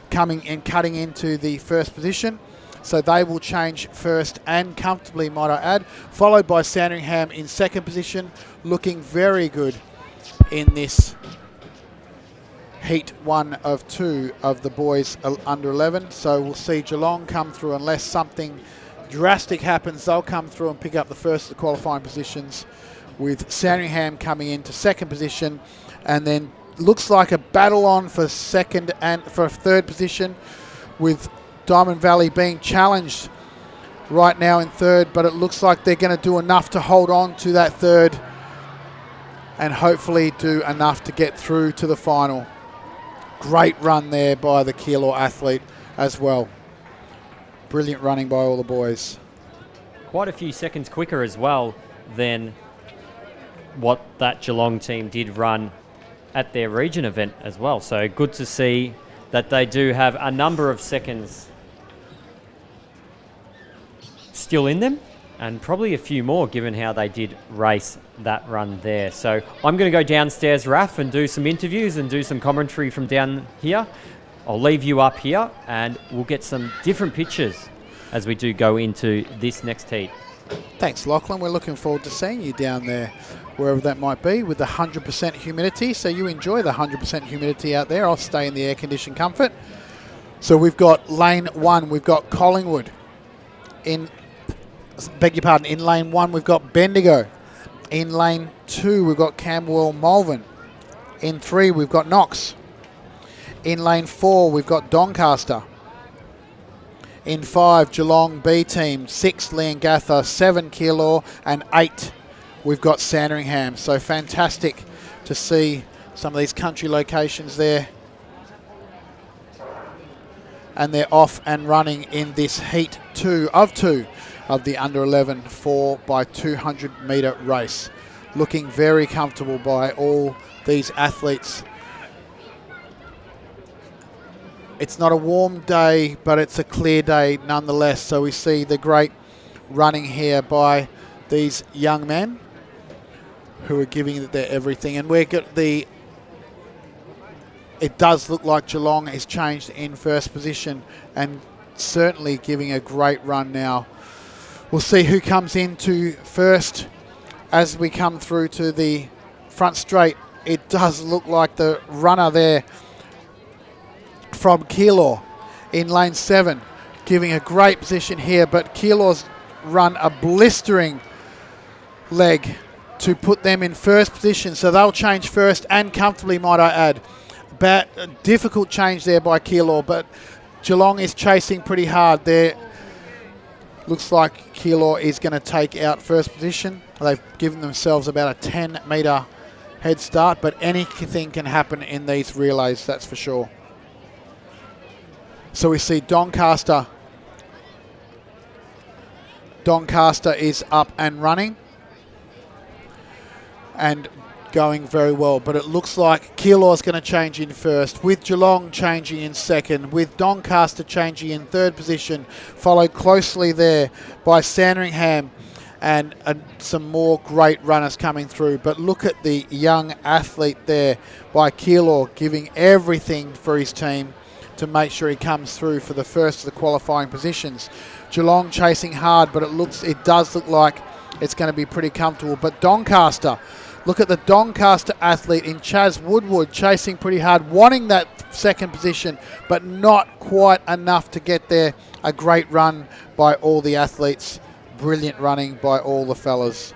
coming and cutting into the first position. So they will change first and comfortably, might I add, followed by Sandringham in second position, looking very good in this heat 1 of 2 of the boys under 11. So we'll see Geelong come through. Unless something drastic happens, they'll come through and pick up the first of the qualifying positions, with Sandringham coming into second position, and then looks like a battle on for second and for third position, with Diamond Valley being challenged right now in third, but it looks like they're going to do enough to hold on to that third and hopefully do enough to get through to the final. Great run there by the Keilor athlete as well. Brilliant running by all the boys. Quite a few seconds quicker as well than what that Geelong team did run at their region event as well. So good to see that they do have a number of seconds still in them, and probably a few more given how they did race that run there. So I'm going to go downstairs, Raf, and do some interviews and do some commentary from down here. I'll leave you up here and we'll get some different pictures as we do go into this next heat. Thanks, Lachlan. We're looking forward to seeing you down there, wherever that might be, with the 100% humidity. So you enjoy the 100% humidity out there. I'll stay in the air-conditioned comfort. So we've got lane 1, we've got Collingwood. In lane 1, we've got Bendigo. In lane 2, we've got Camberwell Malvern. In 3, we've got Knox. In lane 4, we've got Doncaster. In 5, Geelong B team. 6, Leongatha. 7, Keilor. And 8, we've got Sandringham. So fantastic to see some of these country locations there. And they're off and running in this heat 2 of 2 of the under 11 4x200 metre race. Looking very comfortable by all these athletes. It's not a warm day, but it's a clear day nonetheless. So we see the great running here by these young men who are giving it their everything. And we're got the... It does look like Geelong is changed in first position and certainly giving a great run now. We'll see who comes into first as we come through to the front straight. It does look like the runner there from Keilor in lane 7, giving a great position here, but Keilor's run a blistering leg to put them in first position, so they'll change first and comfortably, might I add. Difficult change there by Keilor, but Geelong is chasing pretty hard there. Looks like Keilor is going to take out first position. They've given themselves about a 10 metre head start, but anything can happen in these relays, that's for sure. So we see Doncaster. Doncaster is up and running and going very well, but it looks like Keilor's going to change in first, with Geelong changing in second, with Doncaster changing in third position, followed closely there by Sandringham and some more great runners coming through. But look at the young athlete there by Keilor, giving everything for his team to make sure he comes through for the first of the qualifying positions. Geelong chasing hard, but it does look like it's going to be pretty comfortable. But Doncaster, look at the Doncaster athlete in Chaz Woodward chasing pretty hard, wanting that second position, but not quite enough to get there. A great run by all the athletes. Brilliant running by all the fellas.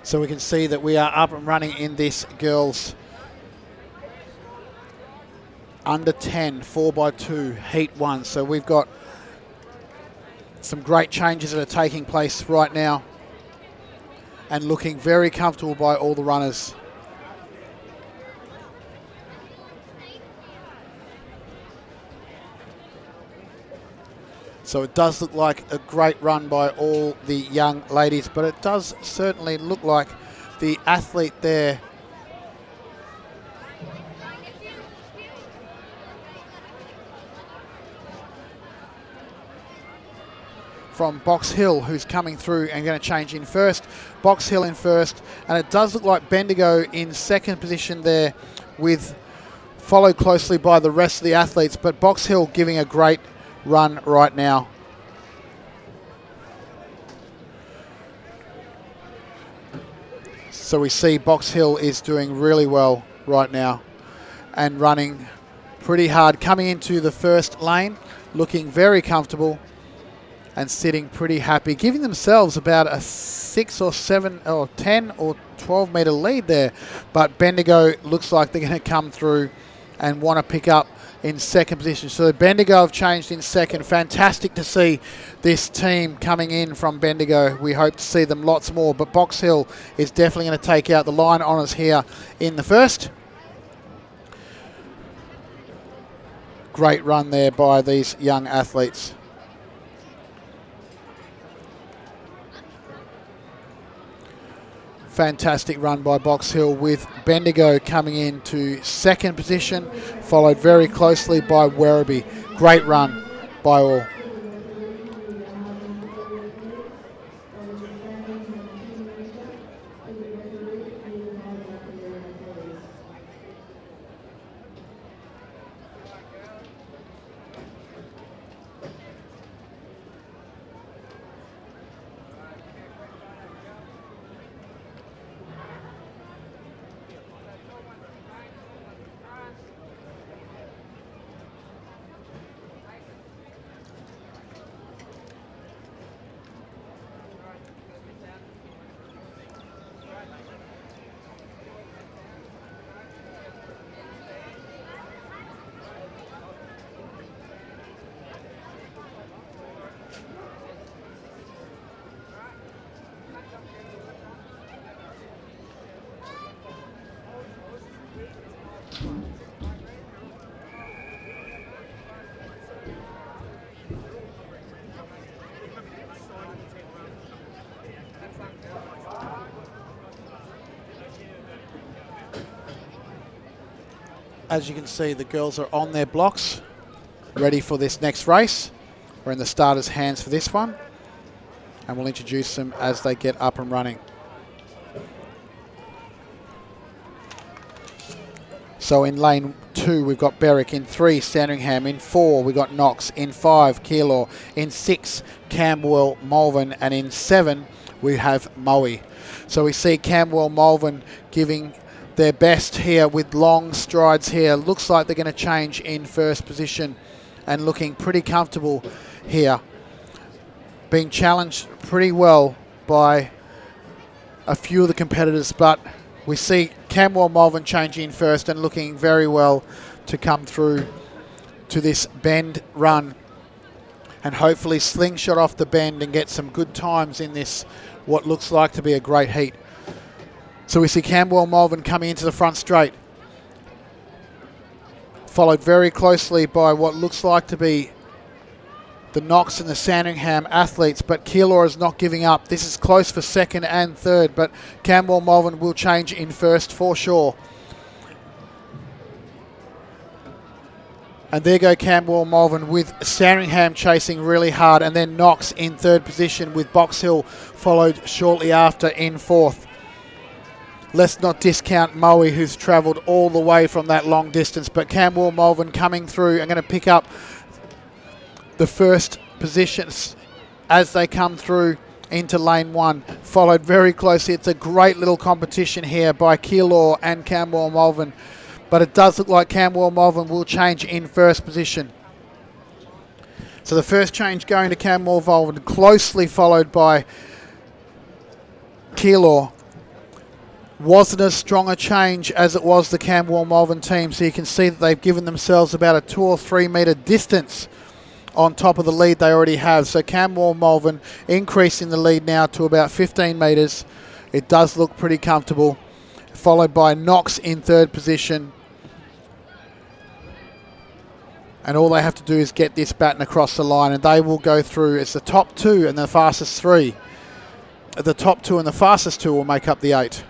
So we can see that we are up and running in this girls under 10 4x2 heat 1. So we've got some great changes that are taking place right now and looking very comfortable by all the runners. So it does look like a great run by all the young ladies, but it does certainly look like the athlete there from Box Hill, who's coming through and going to change in first. Box Hill in first, and it does look like Bendigo in second position there, with followed closely by the rest of the athletes, but Box Hill giving a great run right now. So we see Box Hill is doing really well right now and running pretty hard, coming into the first lane, looking very comfortable and sitting pretty happy, giving themselves about a 6 or 7 or 10 or 12 metre lead there. But Bendigo looks like they're going to come through and want to pick up in second position. So Bendigo have changed in second. Fantastic to see this team coming in from Bendigo. We hope to see them lots more, but Box Hill is definitely going to take out the line honours here in the first. Great run there by these young athletes. Fantastic run by Box Hill, with Bendigo coming into second position, followed very closely by Werribee. Great run by all. As you can see, the girls are on their blocks, ready for this next race. We're in the starters' hands for this one, and we'll introduce them as they get up and running. So in lane 2, we've got Berwick. In 3, Sandringham. In 4, we've got Knox. In 5, Keilor. In 6, Camberwell Malvern. And in 7, we have Moe. So we see Camberwell Malvern giving their best here with long strides here. Looks like they're going to change in first position and looking pretty comfortable here. Being challenged pretty well by a few of the competitors, but we see Camberwell Malvern changing in first and looking very well to come through to this bend run and hopefully slingshot off the bend and get some good times in this, what looks like to be a great heat. So we see Camberwell Malvern coming into the front straight, followed very closely by what looks like to be the Knox and the Sandringham athletes, but Keilor is not giving up. This is close for second and third, but Camberwell Malvern will change in first for sure. And there go Camberwell Malvern, with Sandringham chasing really hard, and then Knox in third position, with Box Hill followed shortly after in fourth. Let's not discount Moe, who's travelled all the way from that long distance, but Camberwell Malvern coming through and going to pick up the first positions as they come through into lane 1, followed very closely. It's a great little competition here by Keilor and Camberwell Malvern, but it does look like Camberwell Malvern will change in first position. So the first change going to Camberwell Malvern, closely followed by Keilor. wasn't as strong a change as it was the Camberwell Malvern team. So you can see that they've given themselves about a 2 or 3 metre distance on top of the lead they already have. So Camberwell Malvern increasing the lead now to about 15 metres. It does look pretty comfortable. Followed by Knox in third position. And all they have to do is get this baton across the line, and they will go through. It's the top 2 and the fastest 3. The top 2 and the fastest 2 will make up the 8.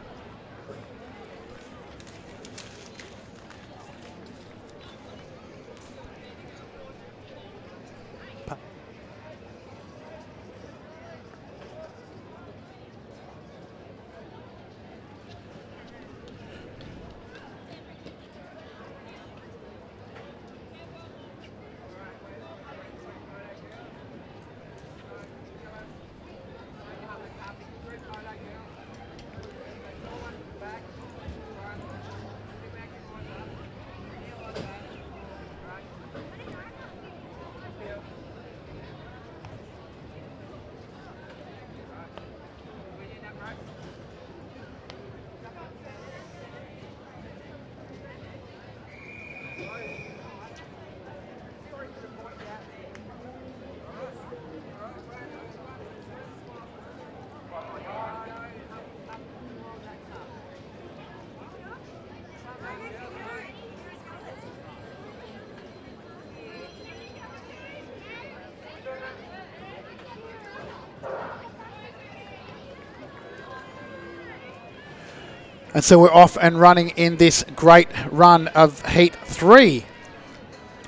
And so we're off and running in this great run of Heat 3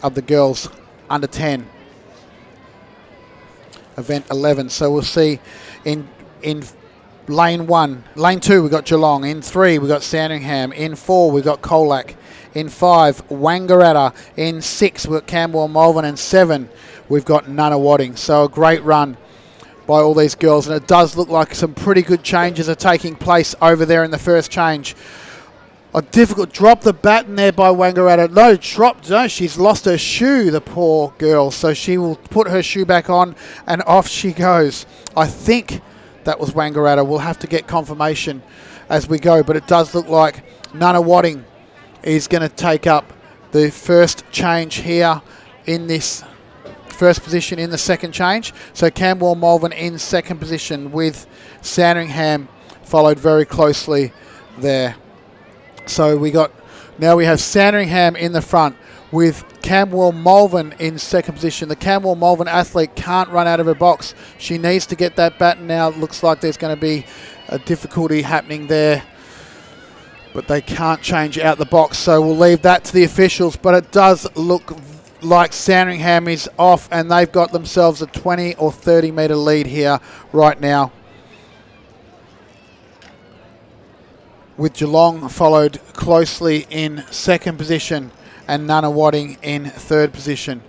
of the girls under 10. Event 11. So we'll see in lane 1. Lane 2 we've got Geelong. In 3 we've got Sandringham. In 4 we've got Colac. In 5 Wangaratta. In 6 we've got Camberwell Malvern. And 7 we've got Nunawading. So a great run by all these girls, and it does look like some pretty good changes are taking place over there in the first change. A difficult drop the baton there by Wangaratta. No, she's lost her shoe, the poor girl. So she will put her shoe back on and off she goes. I think that was Wangaratta. We'll have to get confirmation as we go, but it does look like Nunawading is going to take up the first change here in this first position in the second change. So Camberwell Malvern in second position with Sandringham followed very closely there. So we have Sandringham in the front with Camberwell Malvern in second position. The Camberwell Malvern athlete can't run out of her box. She needs to get that baton now. It looks like there's going to be a difficulty happening there, but they can't change out the box. So we'll leave that to the officials, but it does look like Sandringham is off, and they've got themselves a 20 or 30 metre lead here right now, with Geelong followed closely in second position and Nunawading in third position.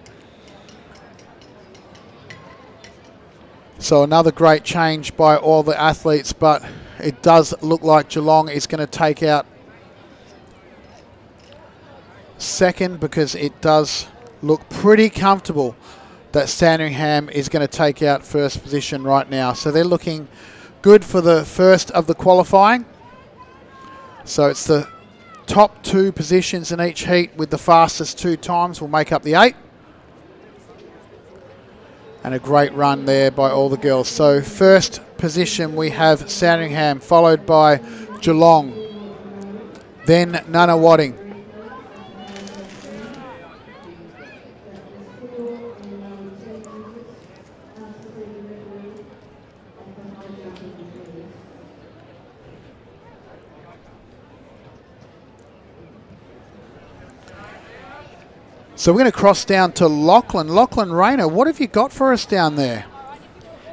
So another great change by all the athletes, but it does look like Geelong is going to take out second, because it does look pretty comfortable that Sandringham is going to take out first position right now. So they're looking good for the first of the qualifying. So it's the top 2 positions in each heat with the fastest 2 times will make up the 8. And a great run there by all the girls. So first position we have Sandringham, followed by Geelong, then Nunawading. So we're going to cross down to Lachlan. Lachlan Rayner, what have you got for us down there?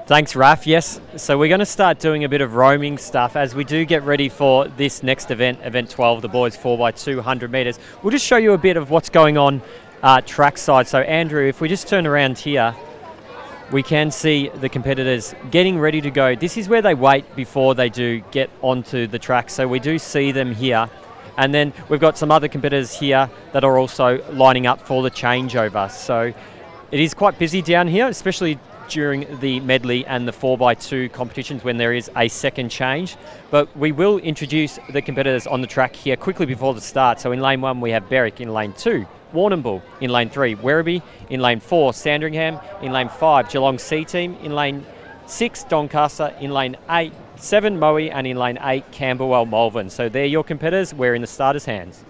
Thanks, Raf. Yes, so we're going to start doing a bit of roaming stuff as we do get ready for this next event, Event 12, the boys 4x200 metres. We'll just show you a bit of what's going on trackside. So, Andrew, if we just turn around here, we can see the competitors getting ready to go. This is where they wait before they do get onto the track. So we do see them here. And then we've got some other competitors here that are also lining up for the changeover. So it is quite busy down here, especially during the medley and the 4x2 competitions when there is a second change. But we will introduce the competitors on the track here quickly before the start. So in lane 1 we have Berwick, in lane 2 Warrnambool, in lane 3 Werribee, in lane 4 Sandringham, in lane 5 Geelong C Team, in lane 6 Doncaster, in lane 7 Moe, and in lane 8 Camberwell Malvern. So they're your competitors. We're in the starters' hands.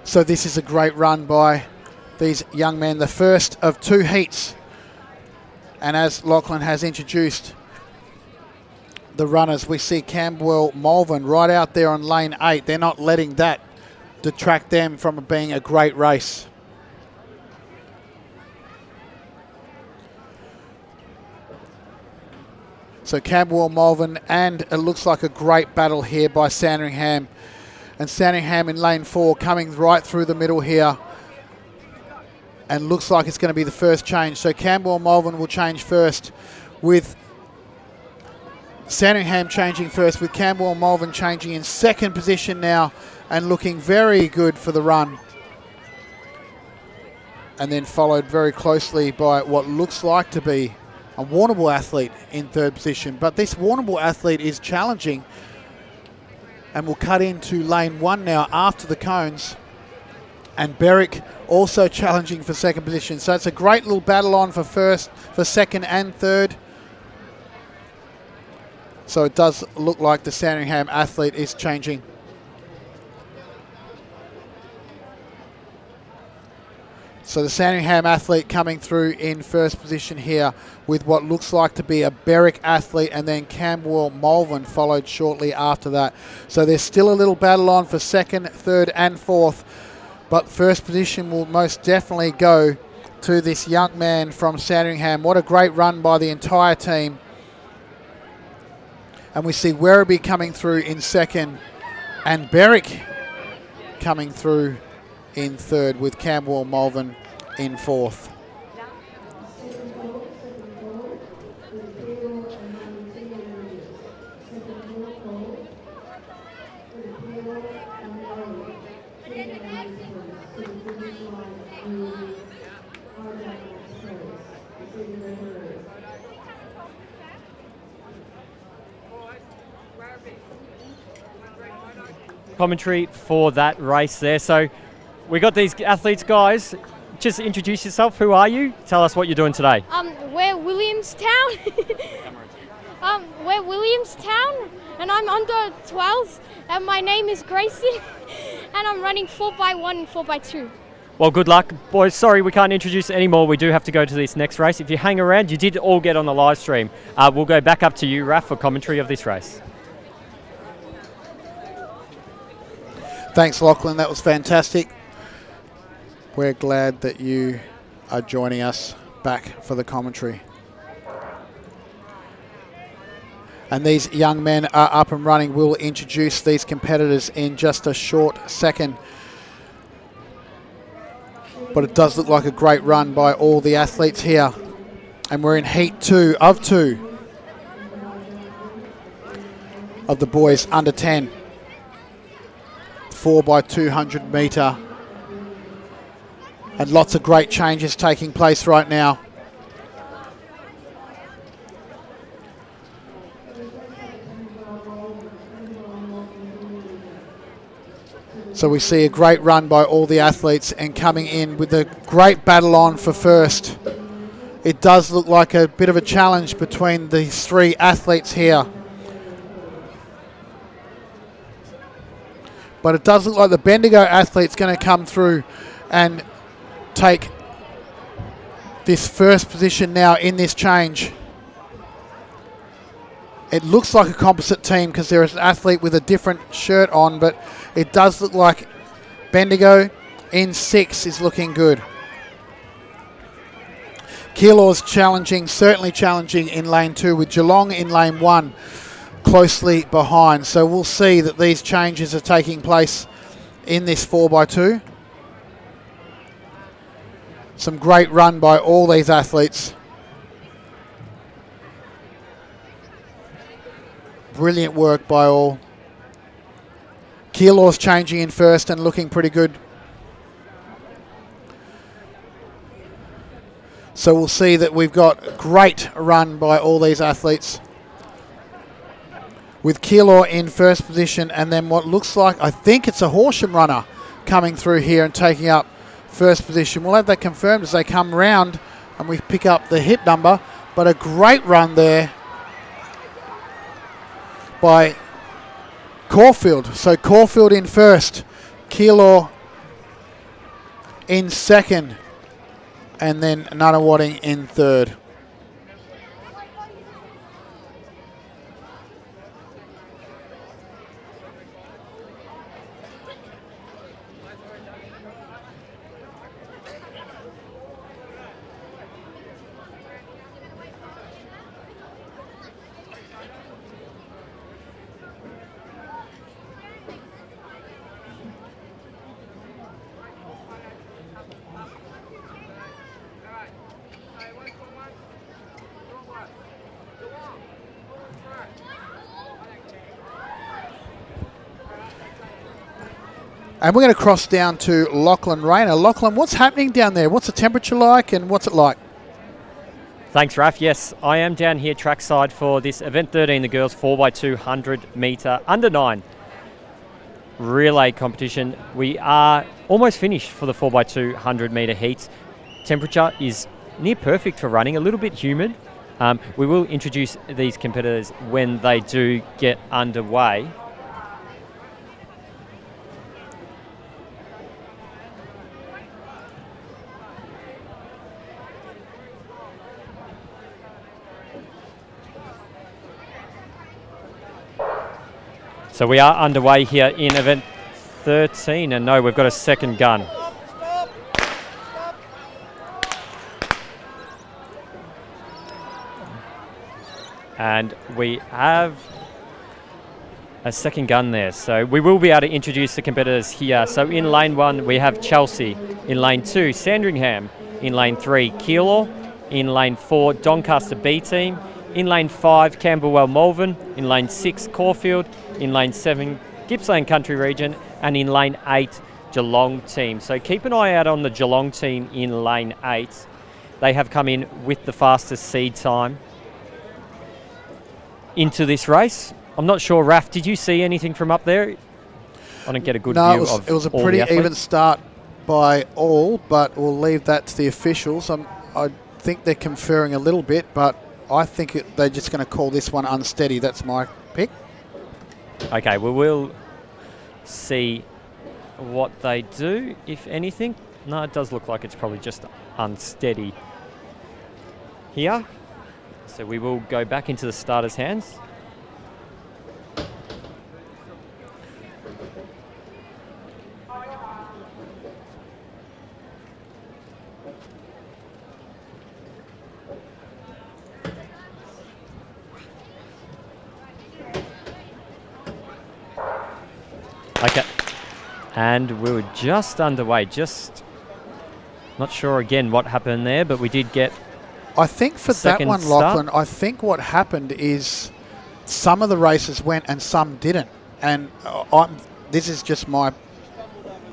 So this is a great run by these young men, the first of 2 heats. And as Lachlan has introduced the runners, we see Camberwell Malvern right out there on lane 8. They're not letting that detract them from being a great race. So Camberwell Malvern, and it looks like a great battle here by Sandringham. And Sandringham in lane 4 coming right through the middle here. And looks like it's going to be the first change. So Camberwell Malvern will change first, with Sandringham changing first, with Camberwell Malvern changing in second position now and looking very good for the run. And then followed very closely by what looks like to be a Warrnambool athlete in third position. But this Warrnambool athlete is challenging, and we'll cut into lane 1 now after the cones. And Berwick also challenging for second position. So it's a great little battle on for second and third. So it does look like the Sandringham athlete is changing. So the Sandringham athlete coming through in first position here, with what looks like to be a Berwick athlete, and then Camberwell Malvern followed shortly after that. So there's still a little battle on for second, third and fourth, but first position will most definitely go to this young man from Sandringham. What a great run by the entire team. And we see Werribee coming through in second, and Berwick coming through in third, with Camberwell Malvern in fourth. Commentary for that race there. So we got these athletes, guys. Just introduce yourself. Who are you? Tell us what you're doing today. We're Williamstown. We're Williamstown, and I'm under 12s, and my name is Grayson, and I'm running 4x1 and 4x2. Well, good luck, boys. Sorry, we can't introduce any more. We do have to go to this next race. If you hang around, you did all get on the live stream. We'll go back up to you, Raf, for commentary of this race. Thanks, Lachlan. That was fantastic. We're glad that you are joining us back for the commentary. And these young men are up and running. We'll introduce these competitors in just a short second. But it does look like a great run by all the athletes here. And we're in heat 2 of 2 of the boys under 10. 4x200 metre. And lots of great changes taking place right now. So we see a great run by all the athletes, and coming in with a great battle on for first. It does look like a bit of a challenge between these three athletes here. But it does look like the Bendigo athlete's going to come through and take this first position now in this change. It looks like a composite team because there is an athlete with a different shirt on, but it does look like Bendigo in 6 is looking good. Keilor's challenging, certainly challenging in lane 2, with Geelong in lane 1 closely behind. So we'll see that these changes are taking place in this 4x2. Some great run by all these athletes. Brilliant work by all. Keilor's changing in first and looking pretty good. So we'll see that we've got a great run by all these athletes, with Keilor in first position, and then what looks like, I think it's a Horsham runner coming through here and taking up first position. We'll have that confirmed as they come round and we pick up the hit number, but a great run there by Caulfield. So Caulfield in first, Keilor in second, and then Nunawading in third. And we're going to cross down to Lachlan Rayner. Lachlan, what's happening down there? What's the temperature like and what's it like? Thanks, Raf. Yes, I am down here trackside for this event 13, the girls 4x200 metre under 9 relay competition. We are almost finished for the 4x200 metre heats. Temperature is near perfect for running, a little bit humid. We will introduce these competitors when they do get underway. So we are underway here in event 13, and no, we've got a second gun. And we have a second gun there. So we will be able to introduce the competitors here. So in lane 1, we have Chelsea. In lane 2, Sandringham. In lane 3, Keilor. In lane 4, Doncaster B team. In lane 5, Camberwell Malvern. In lane 6, Caulfield. In lane 7, Gippsland Country Region. And in lane 8, Geelong team. So keep an eye out on the Geelong team in lane 8. They have come in with the fastest seed time into this race. I'm not sure, Raf, did you see anything from up there? I didn't get a good view of it was a pretty even start by all, but we'll leave that to the officials. I think they're conferring a little bit, but I think they're just going to call this one unsteady. That's my pick. Okay, well, we'll see what they do, if anything. No, it does look like it's probably just unsteady here. So we will go back into the starters' hands. Okay, and we were just underway, just not sure again what happened there, but we did get I think for that one, Lachlan, I think what happened is some of the races went and some didn't. And this is just my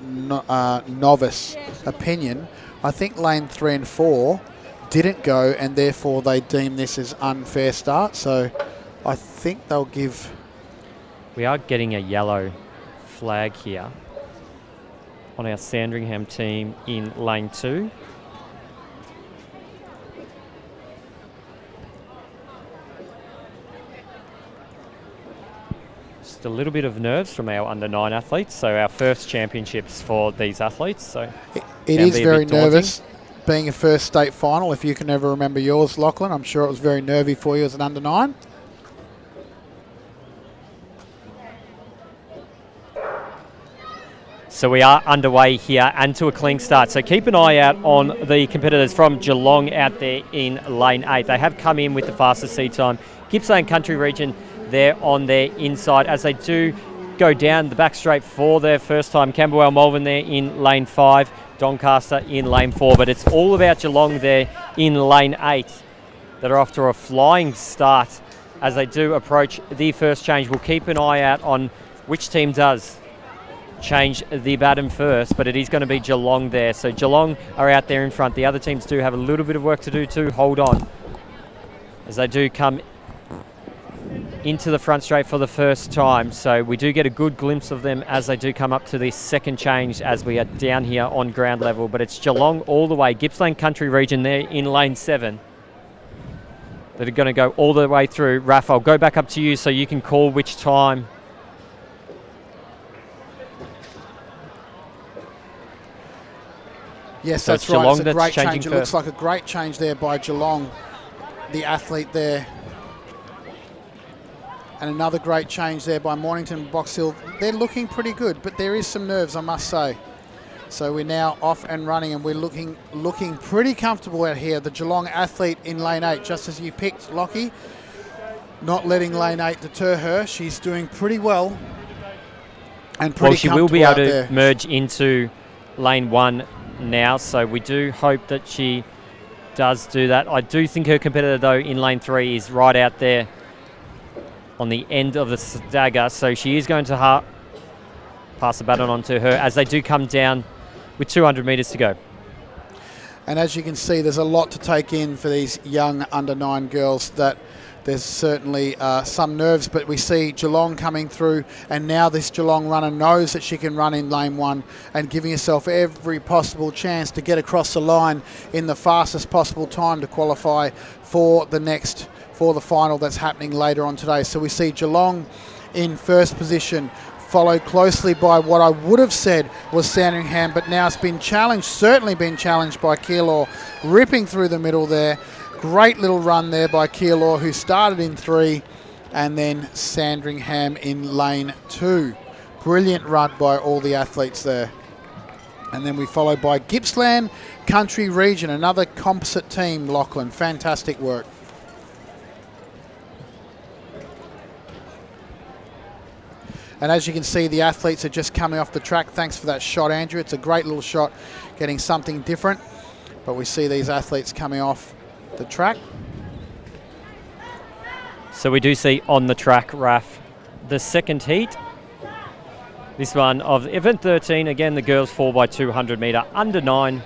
novice opinion. I think lane 3 and 4 didn't go, and therefore they deem this as unfair start. So I think they'll give... We are getting a yellow flag here on our Sandringham team in lane 2. Just a little bit of nerves from our under 9 athletes. So our first championships for these athletes. So it is very nervous being a first state final. If you can ever remember yours, Lachlan, I'm sure it was very nervy for you as an under 9. So we are underway here and to a clean start. So keep an eye out on the competitors from Geelong out there in lane 8. They have come in with the fastest seat time. Gippsland Country Region there on their inside as they do go down the back straight for their first time. Camberwell Malvern there in lane 5. Doncaster in lane 4. But it's all about Geelong there in lane 8 that are off to a flying start as they do approach the first change. We'll keep an eye out on which team does change the baton first, but it is going to be Geelong there. So Geelong are out there in front. The other teams do have a little bit of work to do to hold on as they do come into the front straight for the first time. So we do get a good glimpse of them as they do come up to the second change as we are down here on ground level. But it's Geelong all the way. Gippsland Country Region there in lane 7 that are going to go all the way through. Raf, I'll go back up to you so you can call which time. Yes, So that's it's right. Geelong It's a that's great changing change. It first. looks like a great change there by Geelong, the athlete there. And another great change there by Mornington and Box Hill. They're looking pretty good, but there is some nerves, I must say. So we're now off and running, and we're looking pretty comfortable out here. The Geelong athlete in lane 8, just as you picked, Lockie. Not letting lane 8 deter her. She's doing pretty well and pretty Well, she will be comfortable able out to there. merge into lane 1 now, so we do hope that she does do that. I do think her competitor, though, in lane 3 is right out there on the end of the stagger, so she is going to pass the baton on to her as they do come down with 200 metres to go. And as you can see, there's a lot to take in for these young under-9 girls. That there's certainly some nerves, but we see Geelong coming through, and now this Geelong runner knows that she can run in lane 1 and giving herself every possible chance to get across the line in the fastest possible time to qualify for the final that's happening later on today. So we see Geelong in first position, followed closely by what I would have said was Sandringham, but now it's been challenged, certainly been challenged by Keilor, ripping through the middle there. Great little run there by Keilor, who started in 3, and then Sandringham in lane 2. Brilliant run by all the athletes there. And then we followed by Gippsland Country Region, another composite team, Lachlan. Fantastic work. And as you can see, the athletes are just coming off the track. Thanks for that shot, Andrew. It's a great little shot, getting something different. But we see these athletes coming off the track. So we do see on the track, Raf, the second heat. This one of event 13, again, the girls 4x200 metre under 9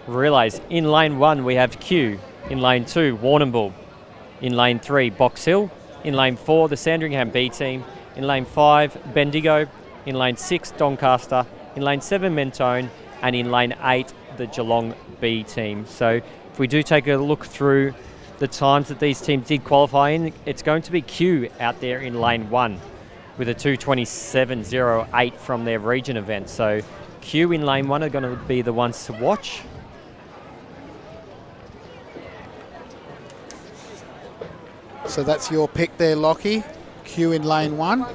relays. In lane 1, we have Q. In lane 2, Warrnambool. In lane 3, Box Hill. In lane 4, the Sandringham B team. In lane 5, Bendigo. In lane 6, Doncaster. In lane 7, Mentone. And in lane 8, the Geelong B team. So if we do take a look through the times that these teams did qualify in, it's going to be Q out there in lane 1 with a 2:27.08 from their region event. So Q in lane 1 are going to be the ones to watch. So that's your pick there, Lockie. Q in lane 1.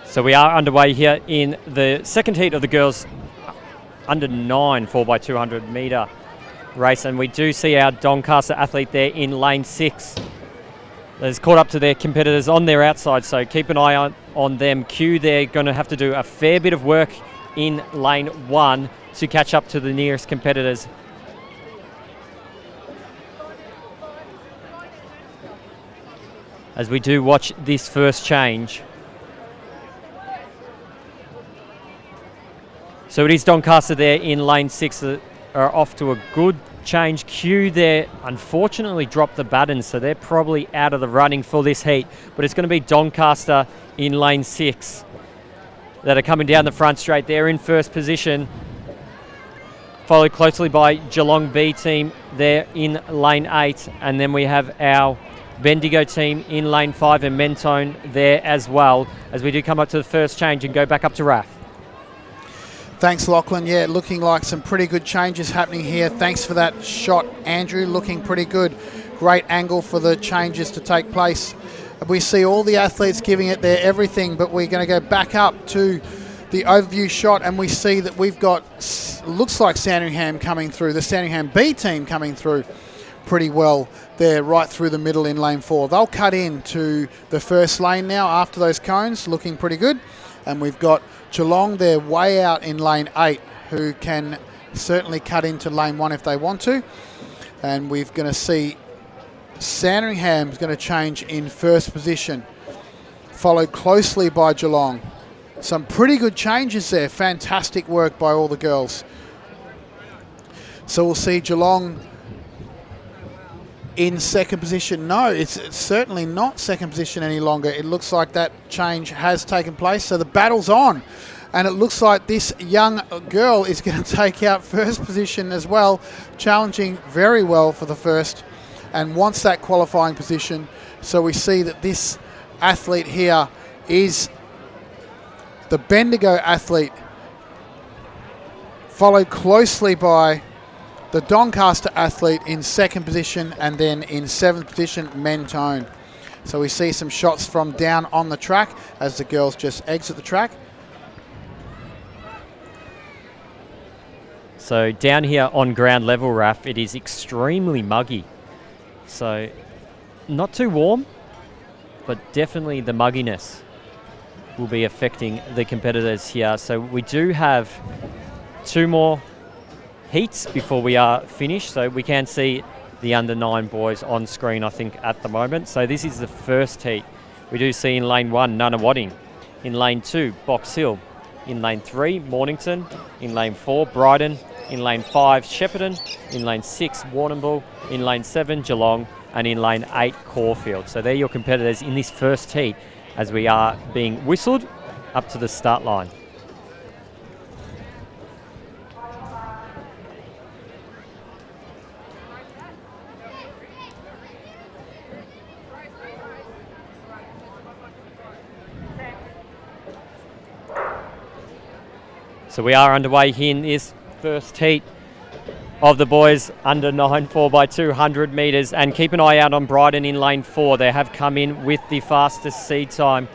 So we are underway here in the second heat of the girls under 9 4x200 metre race, and we do see our Doncaster athlete there in lane 6. That's caught up to their competitors on their outside, so keep an eye on them. Q, they're going to have to do a fair bit of work in lane 1 to catch up to the nearest competitors. As we do watch this first change. So it is Doncaster there in lane 6 that are off to a good change. Q there unfortunately dropped the baton, so they're probably out of the running for this heat. But it's going to be Doncaster in lane 6 that are coming down the front straight. They're in first position, followed closely by Geelong B team there in lane 8. And then we have our Bendigo team in lane 5 and Mentone there as well, as we do come up to the first change and go back up to Raf. Thanks, Lachlan. Yeah, looking like some pretty good changes happening here. Thanks for that shot, Andrew. Looking pretty good. Great angle for the changes to take place. We see all the athletes giving it their everything, but we're going to go back up to the overview shot, and we see that we've got, looks like Sandringham coming through, the Sandringham B team coming through pretty well there, right through the middle in lane 4. They'll cut in to the first lane now after those cones, looking pretty good. And we've got Geelong there way out in lane 8, who can certainly cut into lane 1 if they want to. And we're going to see Sandringham's going to change in first position, followed closely by Geelong. Some pretty good changes there. Fantastic work by all the girls. So we'll see Geelong in second position. No, it's certainly not second position any longer. It looks like that change has taken place. So the battle's on. And it looks like this young girl is going to take out first position as well, challenging very well for the first and wants that qualifying position. So we see that this athlete here is the Bendigo athlete, followed closely by the Doncaster athlete in second position, and then in seventh position, Mentone. So we see some shots from down on the track as the girls just exit the track. So down here on ground level, Raf, it is extremely muggy. So not too warm, but definitely the mugginess will be affecting the competitors here. So we do have 2 more heats before we are finished, so we can see the under 9 boys on screen, I think, at the moment. So this is the first heat. We do see in lane 1 Nunawading, in lane 2 Box Hill, in lane 3 Mornington, in lane 4 Brighton, in lane 5 Shepparton, in lane 6 Warrnambool, in lane 7 Geelong, and in lane 8 Caulfield. So they're your competitors in this first heat as we are being whistled up to the start line. So we are underway here in this first heat of the boys under 9 4x200 metres, and keep an eye out on Brighton in lane 4. They have come in with the fastest seed time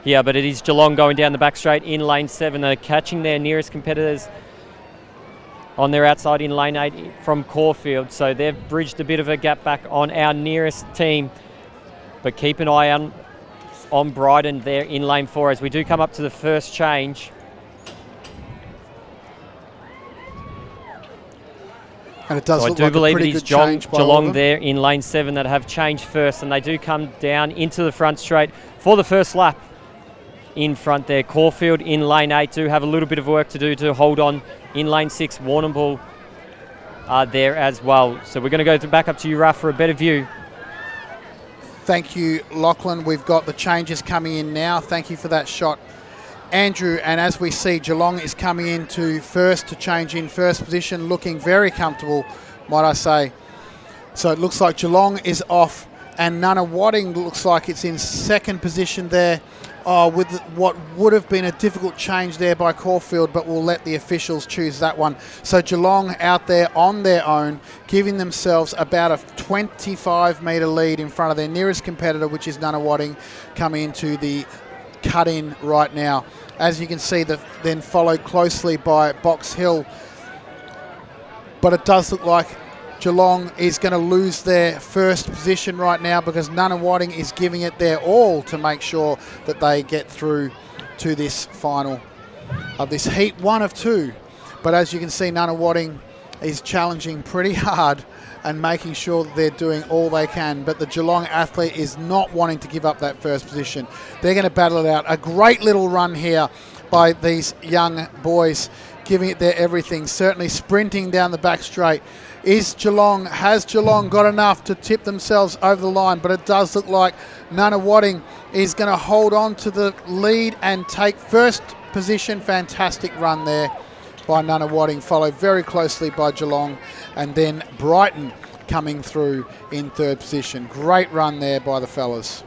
here, but it is Geelong going down the back straight in lane 7. They're catching their nearest competitors on their outside in lane 8 from Caulfield, so they've bridged a bit of a gap back on our nearest team, but keep an eye on Brighton there in lane 4 as we do come up to the first change. And it does so look I do like believe a pretty it is good change by Geelong there in lane 7 that have changed first, and they do come down into the front straight for the first lap in front there. Caulfield in lane 8 do have a little bit of work to do to hold on in lane 6. Warrnambool are there as well. So we're going to go back up to you, Raf, for a better view. Thank you, Lachlan. We've got the changes coming in now. Thank you for that shot, Andrew. And as we see, Geelong is coming into first to change in first position, looking very comfortable, might I say. So it looks like Geelong is off, and Nunawading looks like it's in second position there. Oh, with what would have been a difficult change there by Caulfield, but we'll let the officials choose that one. So Geelong out there on their own, giving themselves about a 25-metre lead in front of their nearest competitor, which is Nunawading, coming into the cut-in right now. As you can see, then followed closely by Box Hill. But it does look like Geelong is going to lose their first position right now, because Nunawading is giving it their all to make sure that they get through to this final of this heat 1 of 2. But as you can see, Nunawading is challenging pretty hard and making sure that they're doing all they can. But the Geelong athlete is not wanting to give up that first position. They're going to battle it out. A great little run here by these young boys giving it their everything, certainly sprinting down the back straight. Has Geelong got enough to tip themselves over the line? But it does look like Nunawading is going to hold on to the lead and take first position. Fantastic run there by Nunawading, followed very closely by Geelong, and then Brighton coming through in third position. Great run there by the fellas.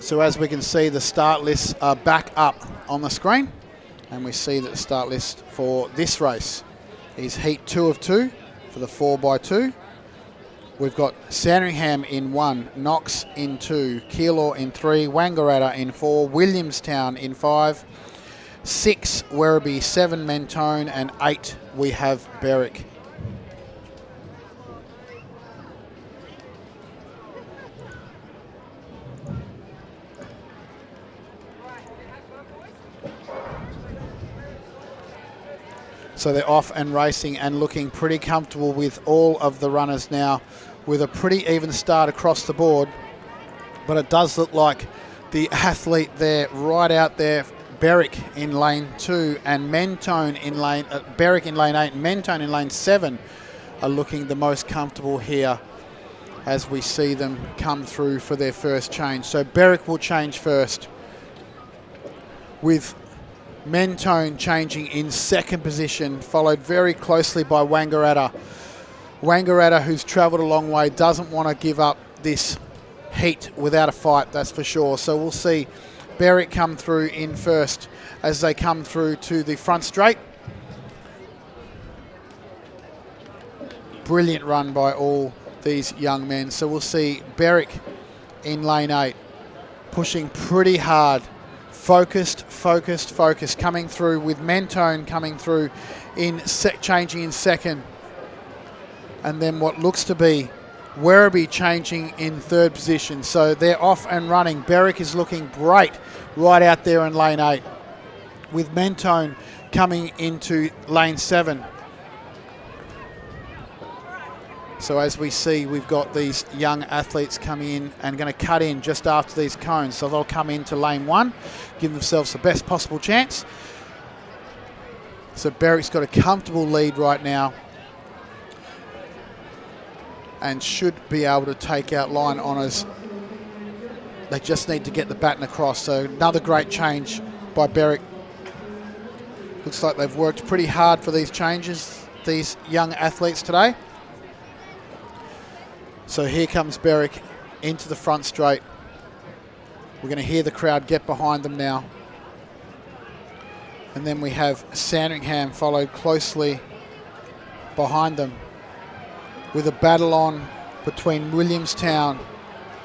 So as we can see, the start lists are back up on the screen, and we see that the start list for this race is heat 2 of 2 for the 4x2. We've got Sandringham in 1, Knox in 2, Keilor in 3, Wangaratta in 4, Williamstown in 5, 6 Werribee, 7 Mentone, and 8 we have Berwick. So they're off and racing and looking pretty comfortable with all of the runners now, with a pretty even start across the board. But it does look like the athlete there, right out there, Berwick in lane 2 and Mentone in lane, Berwick in lane 8 and Mentone in lane 7 are looking the most comfortable here as we see them come through for their first change. So Berwick will change first, with Mentone changing in second position, followed very closely by Wangaratta. Wangaratta, who's travelled a long way, doesn't want to give up this heat without a fight, that's for sure. So we'll see Berwick come through in first as they come through to the front straight. Brilliant run by all these young men. So we'll see Berwick in lane 8, pushing pretty hard. Focused, coming through, with Mentone coming through in changing in second. And then what looks to be Werribee changing in third position. So they're off and running. Berwick is looking great right out there in lane 8, with Mentone coming into lane 7. So as we see, we've got these young athletes coming in and going to cut in just after these cones. So they'll come into lane 1, give themselves the best possible chance. So Berwick's got a comfortable lead right now and should be able to take out line honours. They just need to get the baton across. So another great change by Berwick. Looks like they've worked pretty hard for these changes, these young athletes today. So here comes Berwick into the front straight. We're going to hear the crowd get behind them now. And then we have Sandringham followed closely behind them, with a battle on between Williamstown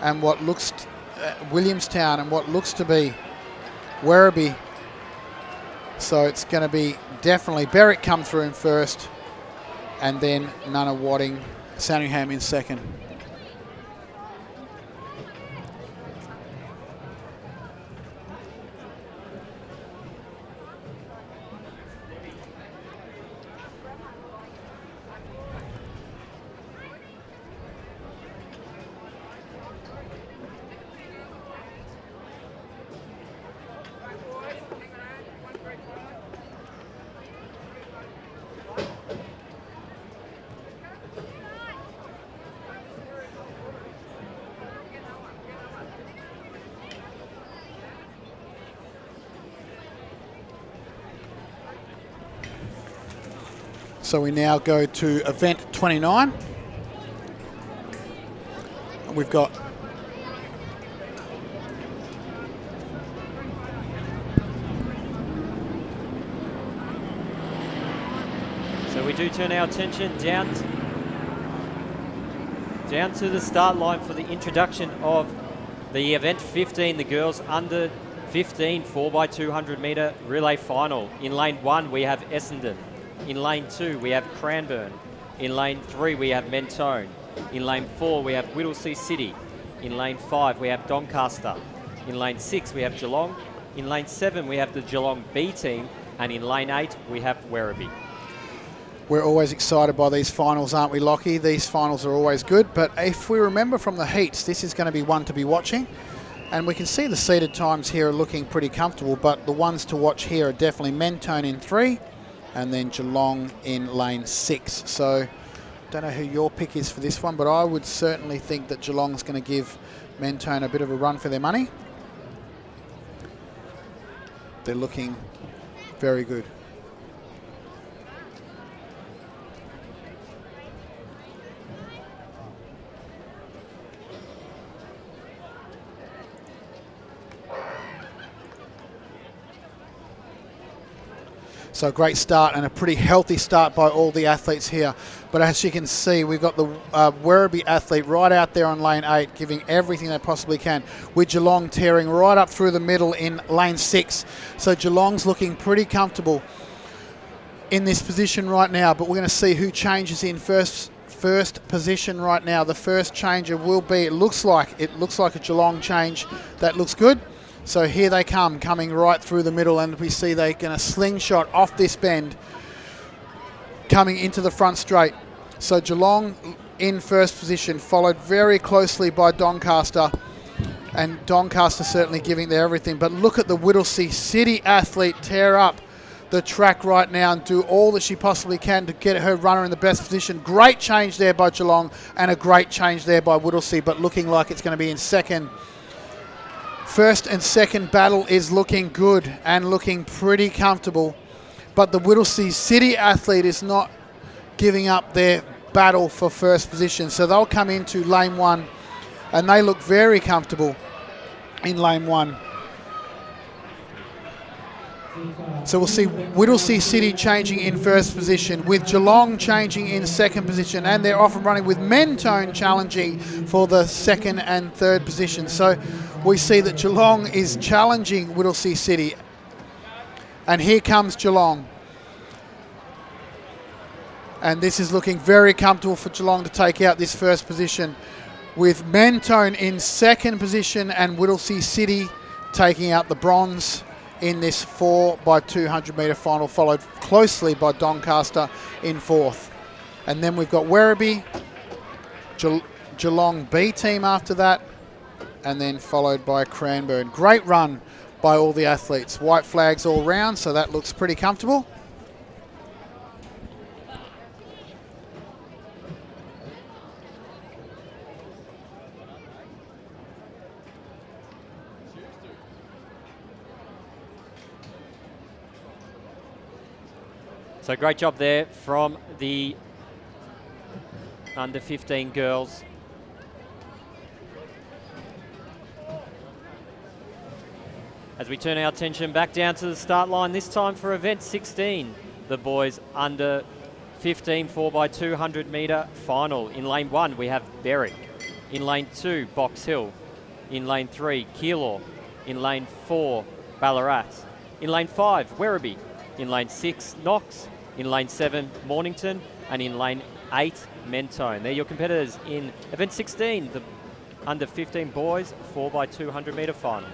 and what looks to be Werribee. So it's going to be definitely Berwick come through in first, and then Nunawading, Sandringham in second. So we now go to event 29. We've got so we do turn our attention down to the start line for the introduction of The event 15, the girls under 15 4x200 metre relay final. In lane 1 we have Essendon. In lane 2 we have Cranbourne. In lane 3 we have Mentone. In lane 4 we have Whittlesea City. In lane 5 we have Doncaster. In lane 6 we have Geelong. In lane 7 we have the Geelong B team. And in lane 8 we have Werribee. We're always excited by these finals, aren't we, Lockie? These finals are always good, but if we remember from the heats, this is going to be one to be watching. And we can see the seated times here are looking pretty comfortable, but the ones to watch here are definitely Mentone in 3 and then Geelong in lane 6. So don't know who your pick is for this one, but I would certainly think that Geelong's going to give Mentone a bit of a run for their money. They're looking very good. So a great start and a pretty healthy start by all the athletes here. But as you can see, we've got the Werribee athlete right out there on lane 8, giving everything they possibly can, with Geelong tearing right up through the middle in lane 6. So Geelong's looking pretty comfortable in this position right now, but we're going to see who changes in first position right now. The first changer will be, it looks like a Geelong change. That looks good. So here they come, coming right through the middle, and we see they're going to slingshot off this bend, coming into the front straight. So Geelong in first position, followed very closely by Doncaster, and Doncaster certainly giving their everything. But look at the Whittlesea City athlete tear up the track right now and do all that she possibly can to get her runner in the best position. Great change there by Geelong and a great change there by Whittlesea, but looking like it's going to be in second. First and second battle is looking good and looking pretty comfortable, but the Whittlesea City athlete is not giving up their battle for first position. So they'll come into lane 1 and they look very comfortable in lane 1. So we'll see Whittlesea City changing in first position, with Geelong changing in second position, and they're off and running with Mentone challenging for the second and third position. So we see that Geelong is challenging Whittlesea City. And here comes Geelong. And this is looking very comfortable for Geelong to take out this first position, with Mentone in second position and Whittlesea City taking out the bronze in this 4x200 metre final, followed closely by Doncaster in fourth. And then we've got Werribee, Geelong B team after that, and then followed by Cranbourne. Great run by all the athletes. White flags all round, so that looks pretty comfortable. So great job there from the under 15 girls. As we turn our attention back down to the start line, this time for event 16, the boys under 15 4x200 metre final. In lane 1 we have Berwick. In lane 2 Box Hill. In lane 3 Keilor. In lane 4 Ballarat. In lane 5 Werribee. In lane 6 Knox. In lane 7 Mornington. And in lane 8 Mentone. They're your competitors in event 16, the under 15 boys 4x200 metre final.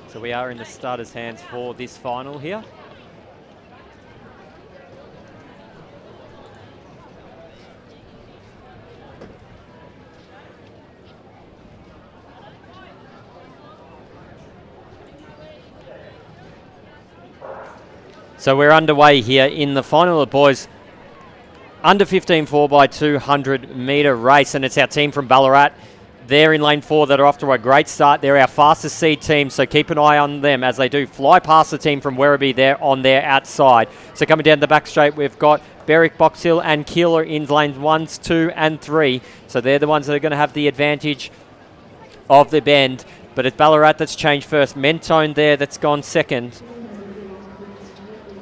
So we are in the starters' hands for this final here. So we're underway here in the final. The boys under 15 4x200 metre race, and it's our team from Ballarat. They're in lane 4 that are off to a great start. They're our fastest seed team, so keep an eye on them as they do fly past the team from Werribee there on their outside. So coming down the back straight, we've got Berwick, Box Hill and Keeler in lanes 1, 2 and 3. So they're the ones that are going to have the advantage of the bend. But it's Ballarat that's changed first. Mentone there that's gone second,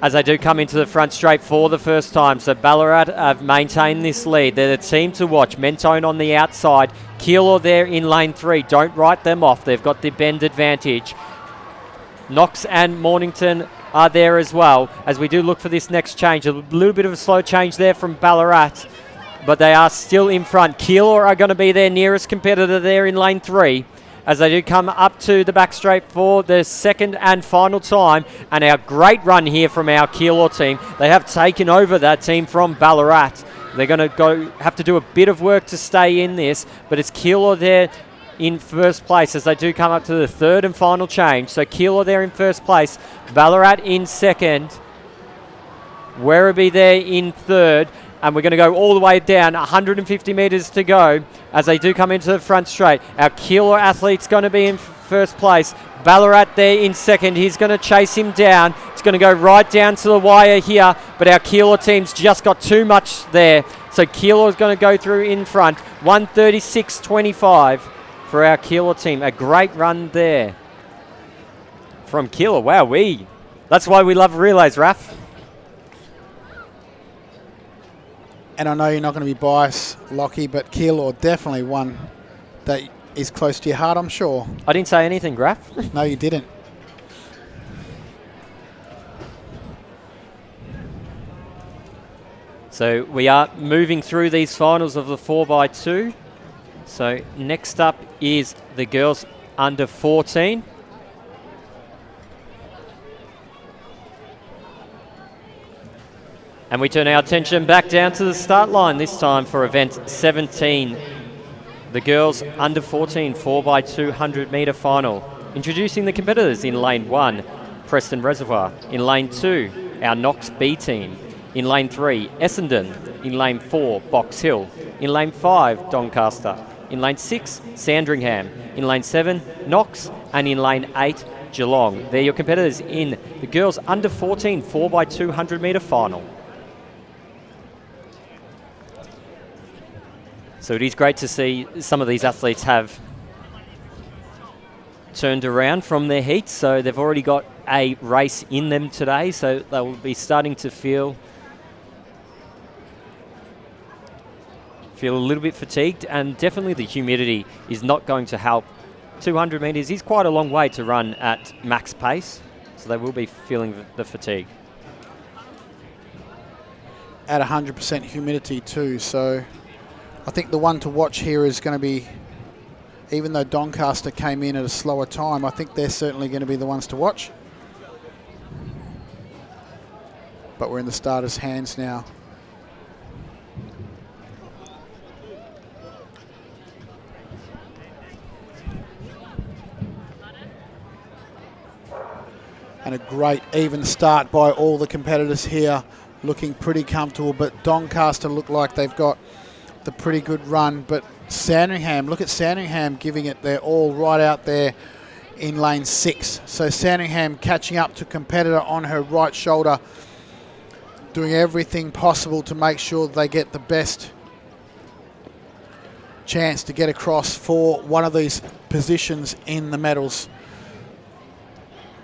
as they do come into the front straight for the first time. So Ballarat have maintained this lead. They're the team to watch. Mentone on the outside. Keeler there in lane 3. Don't write them off. They've got the bend advantage. Knox and Mornington are there as well, as we do look for this next change. A little bit of a slow change there from Ballarat, but they are still in front. Keeler are going to be their nearest competitor there in lane 3, as they do come up to the back straight for the second and final time. And our great run here from our Keeler team. They have taken over that team from Ballarat. They're going to have to do a bit of work to stay in this, but it's Keeler there in first place as they do come up to the third and final change. So Keeler there in first place, Ballarat in second, Werribee there in third, and we're going to go all the way down, 150 metres to go as they do come into the front straight. Our Keeler athlete's going to be in first place. Ballarat there in second. He's going to chase him down. It's going to go right down to the wire here, but our Keeler team's just got too much there. So Keeler's going to go through in front. 136.25 for our Keeler team. A great run there from Keeler. Wow, that's why we love relays, Raph. And I know you're not going to be biased, Lockie, but Keeler definitely one that is close to your heart, I'm sure. I didn't say anything, Raph. No, you didn't. So we are moving through these finals of the 4x2. So next up is the girls under 14. And we turn our attention back down to the start line this time for event 17, the girls under 14 4x200 metre final. Introducing the competitors in lane 1, Preston Reservoir. In lane 2, our Knox B team. In lane 3, Essendon. In lane 4, Box Hill. In lane 5, Doncaster. In lane 6, Sandringham. In lane 7, Knox. And in lane 8, Geelong. They're your competitors in the girls under 14 4x200 metre final. So it is great to see some of these athletes have turned around from their heats. So they've already got a race in them today. So they will be starting to feel a little bit fatigued. And definitely the humidity is not going to help. 200 metres is quite a long way to run at max pace. So they will be feeling the fatigue. At 100% humidity too. So I think the one to watch here is going to be, even though Doncaster came in at a slower time, I think they're certainly going to be the ones to watch. But we're in the starters' hands now. And a great even start by all the competitors here, looking pretty comfortable, but Doncaster look like they've got the pretty good run, but Sandringham, look at Sandringham giving it their all right out there in lane 6. So Sandringham catching up to competitor on her right shoulder, doing everything possible to make sure they get the best chance to get across for one of these positions in the medals.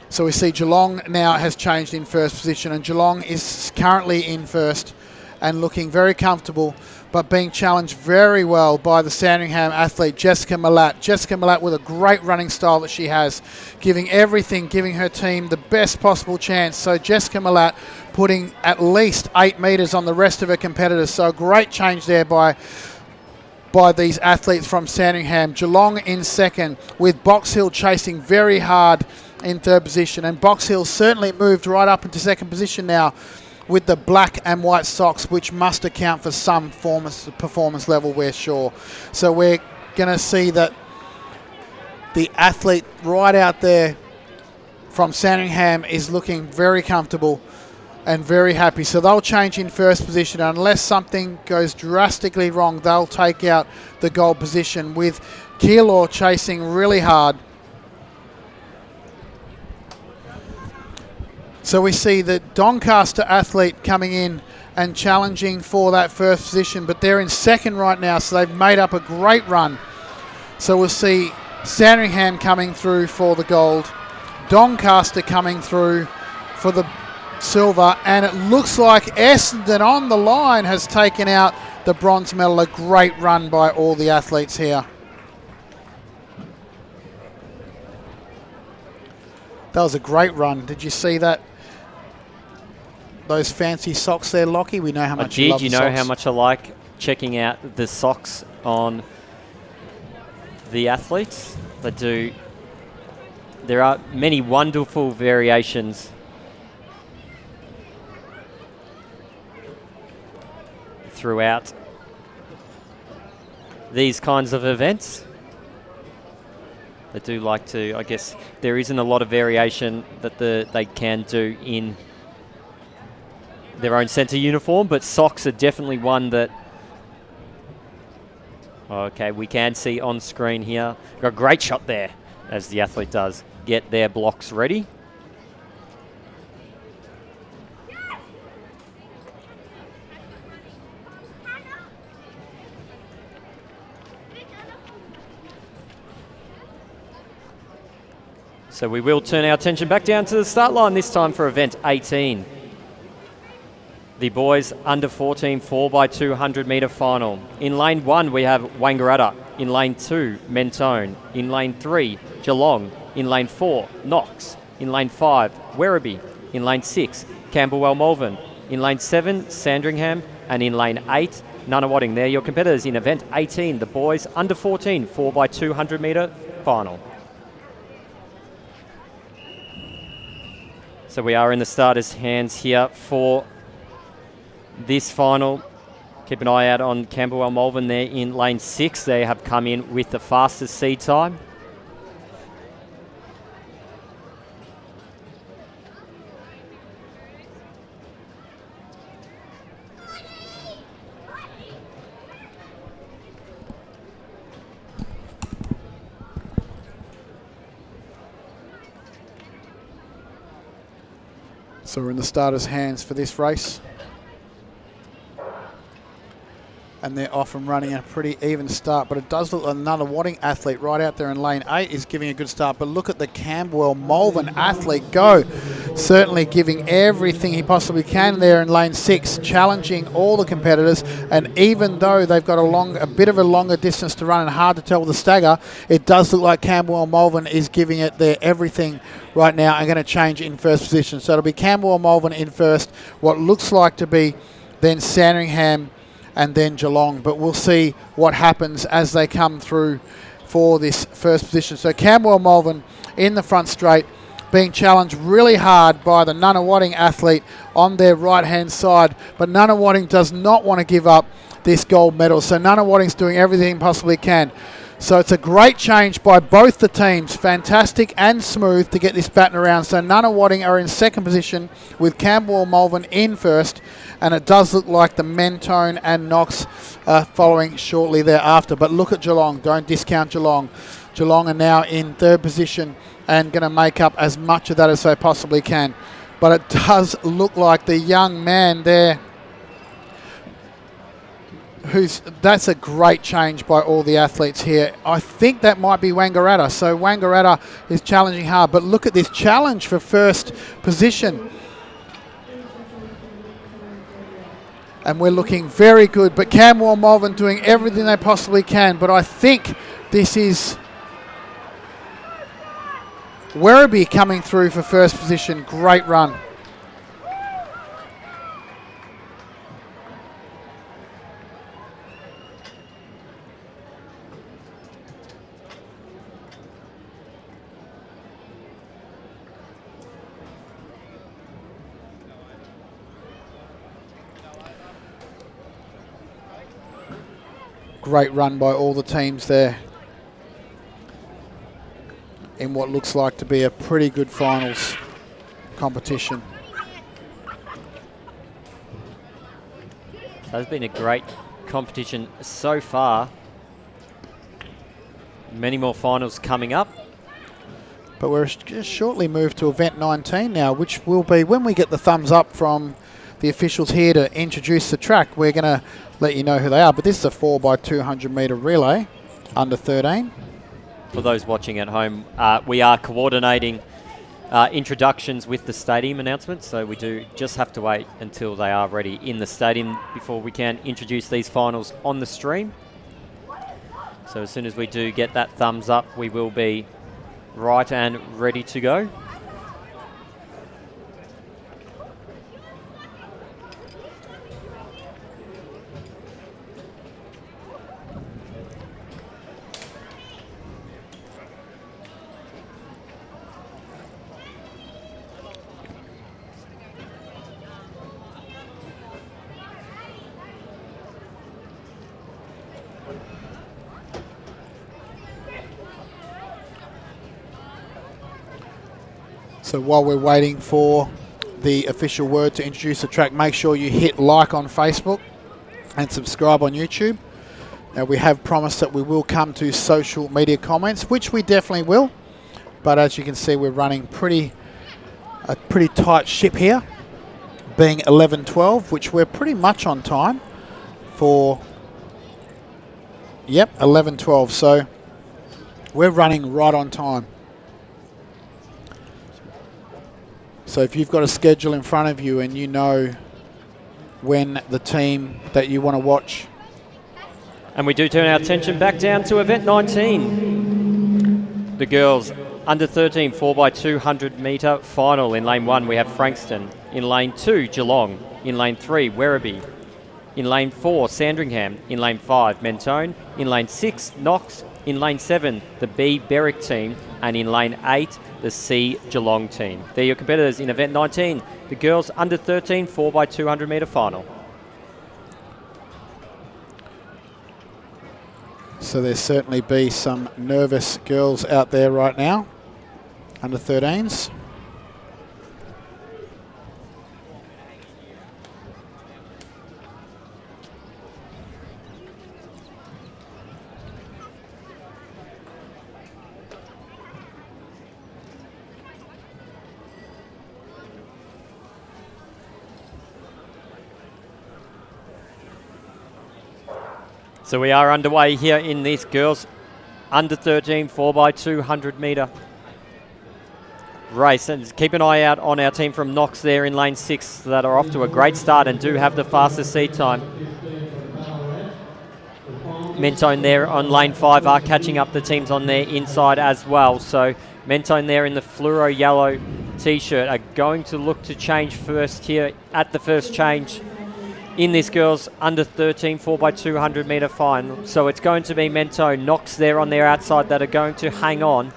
So we see Geelong now has changed in first position, and Geelong is currently in first and looking very comfortable, but being challenged very well by the Sandringham athlete, Jessica Malat. Jessica Malat with a great running style that she has, giving everything, giving her team the best possible chance. So Jessica Malat putting at least 8 metres on the rest of her competitors. So a great change there by these athletes from Sandringham. Geelong in second, with Box Hill chasing very hard in third position. And Box Hill certainly moved right up into second position now with the black and white socks, which must account for some performance level, we're sure. So we're going to see that the athlete right out there from Sandringham is looking very comfortable. and very happy. So they'll change in first position. Unless something goes drastically wrong, they'll take out the gold position with Keilor chasing really hard. So we see the Doncaster athlete coming in and challenging for that first position, but they're in second right now, so they've made up a great run. So we'll see Sandringham coming through for the gold, Doncaster coming through for the silver, and it looks like Essendon on the line has taken out the bronze medal. A great run by all the athletes here. That was a great run. Did you see that? Those fancy socks there, Lockie? We know how much you love the socks. You know how much I like checking out the socks on the athletes. There are many wonderful variations throughout these kinds of events. They do like to, I guess, there isn't a lot of variation that they can do in their own centre uniform, but socks are definitely one that, okay, we can see on screen here. Got a great shot there as the athlete does get their blocks ready. So we will turn our attention back down to the start line, this time for event 18. The boys under 14 4x200 metre final. In lane 1 we have Wangaratta. In lane 2 Mentone. In lane 3 Geelong. In lane 4 Knox. In lane 5 Werribee. In lane 6 Camberwell Malvern. In lane 7 Sandringham. And in lane 8 Nunawading. They're your competitors in event 18, the boys under 14 4x200 metre final. So we are in the starters' hands here for this final. Keep an eye out on Camberwell Malvern there in lane 6. They have come in with the fastest seed time. So we're in the starters' hands for this race. And they're off and running a pretty even start, but it does look like another Wadding athlete right out there in lane 8 is giving a good start. But look at the Camberwell Malvern athlete go. Certainly giving everything he possibly can there in lane 6, challenging all the competitors. And even though they've got a bit of a longer distance to run and hard to tell with the stagger, it does look like Camberwell Malvern is giving it their everything right now and going to change in first position. So it'll be Camberwell Malvern in first, what looks like to be then Sandringham and then Geelong, but we'll see what happens as they come through for this first position. So Camberwell Malvern in the front straight, being challenged really hard by the Nunawading athlete on their right-hand side, but Nunawading does not want to give up this gold medal, so Nunawading's doing everything possibly can. So it's a great change by both the teams, fantastic and smooth to get this baton around. So Nunawading are in second position with Camberwell Malvern in first, and it does look like the Mentone and Knox are following shortly thereafter. But look at Geelong, don't discount Geelong. Geelong are now in third position and going to make up as much of that as they possibly can. But it does look like the young man there, that's a great change by all the athletes here. I think that might be Wangaratta. So Wangaratta is challenging hard, but look at this challenge for first position. And we're looking very good, but Camberwell Malvern doing everything they possibly can. But I think this is Werribee coming through for first position. Great run. Great run by all the teams there in what looks like to be a pretty good finals competition. So it's been a great competition so far. Many more finals coming up. But we're just shortly moved to event 19 now, which will be when we get the thumbs up from the officials here to introduce the track. We're going to let you know who they are. But this is a 4x200 metre relay, under 13. For those watching at home, we are coordinating introductions with the stadium announcements, so we do just have to wait until they are ready in the stadium before we can introduce these finals on the stream. So as soon as we do get that thumbs up, we will be right and ready to go. So while we're waiting for the official word to introduce the track, make sure you hit like on Facebook and subscribe on YouTube. Now, we have promised that we will come to social media comments, which we definitely will. But as you can see, we're running a pretty tight ship here, being 11:12, which we're pretty much on time for. Yep, 11:12. So we're running right on time. So if you've got a schedule in front of you and you know when the team that you want to watch. And we do turn our attention back down to event 19. The girls under 13 4x200 metre final. In lane 1 we have Frankston. In lane 2 Geelong. In lane 3 Werribee. In lane 4 Sandringham. In lane 5 Mentone. In lane 6 Knox. In lane 7 the B Berwick team. And in lane 8 the C Geelong team. They're your competitors in event 19. The girls under 13 4x200 metre final. So there's certainly be some nervous girls out there right now, under 13s. So we are underway here in this girls under 13 4x200 metre race. And keep an eye out on our team from Knox there in lane 6 that are off to a great start and do have the fastest seed time. Mentone there on lane 5 are catching up the teams on their inside as well. So Mentone there in the fluoro yellow t-shirt are going to look to change first here at the first change in this girls under 13 4x200 metre final. So it's going to be Mentone, Knox there on their outside that are going to hang on.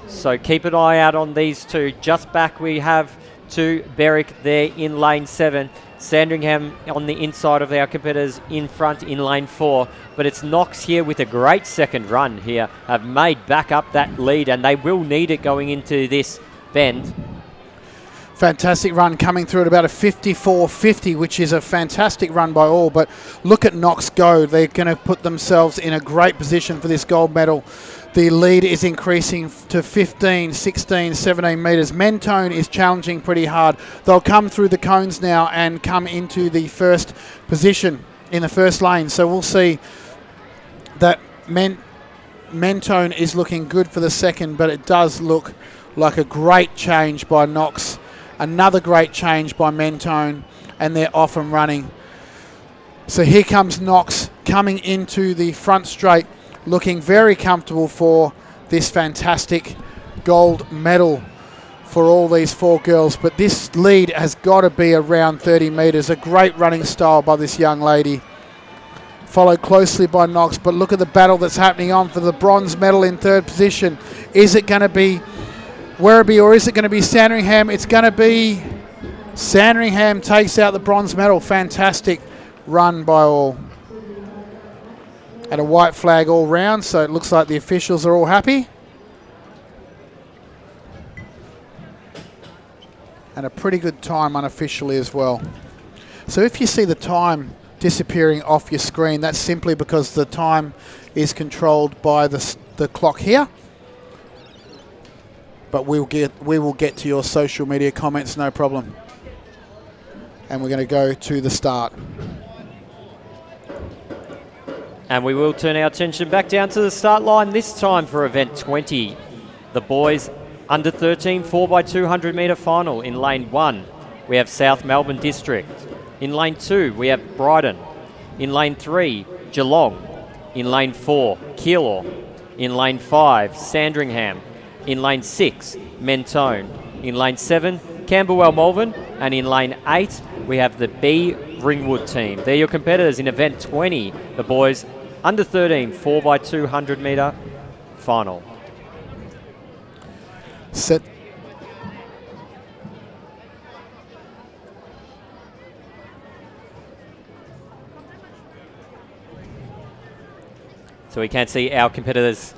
So keep an eye out on these two. Just back we have to Berwick there in lane 7. Sandringham on the inside of our competitors in front in lane 4. But it's Knox here with a great second run here. Have made back up that lead and they will need it going into this bend. Fantastic run coming through at about a 54.50, which is a fantastic run by all. But look at Knox go. They're going to put themselves in a great position for this gold medal. The lead is increasing to 15, 16, 17 metres. Mentone is challenging pretty hard. They'll come through the cones now and come into the first position in the first lane. So we'll see that Mentone is looking good for the second, but it does look like a great change by Knox. Another great change by Mentone, and they're off and running. So here comes Knox coming into the front straight, looking very comfortable for this fantastic gold medal for all these 4 girls. But this lead has got to be around 30 metres. A great running style by this young lady. Followed closely by Knox, but look at the battle that's happening on for the bronze medal in third position. Is it going to be Werribee or is it going to be Sandringham? It's going to be Sandringham takes out the bronze medal. Fantastic run by all. And a white flag all round, so it looks like the officials are all happy. And a pretty good time unofficially as well. So if you see the time disappearing off your screen. That's simply because the time is controlled by the clock here. But we will get to your social media comments, no problem. And we're going to go to the start. And we will turn our attention back down to the start line, this time for event 20. The boys under 13 4x200 metre final. In lane 1, we have South Melbourne District. In lane 2, we have Brighton. In lane 3, Geelong. In lane 4, Keilor. In lane 5, Sandringham. In lane 6, Mentone. In lane 7, Camberwell Malvern. And in lane 8, we have the B Ringwood team. They're your competitors in event 20, the boys under 13 4x200 metre final. Set. So we can see our competitors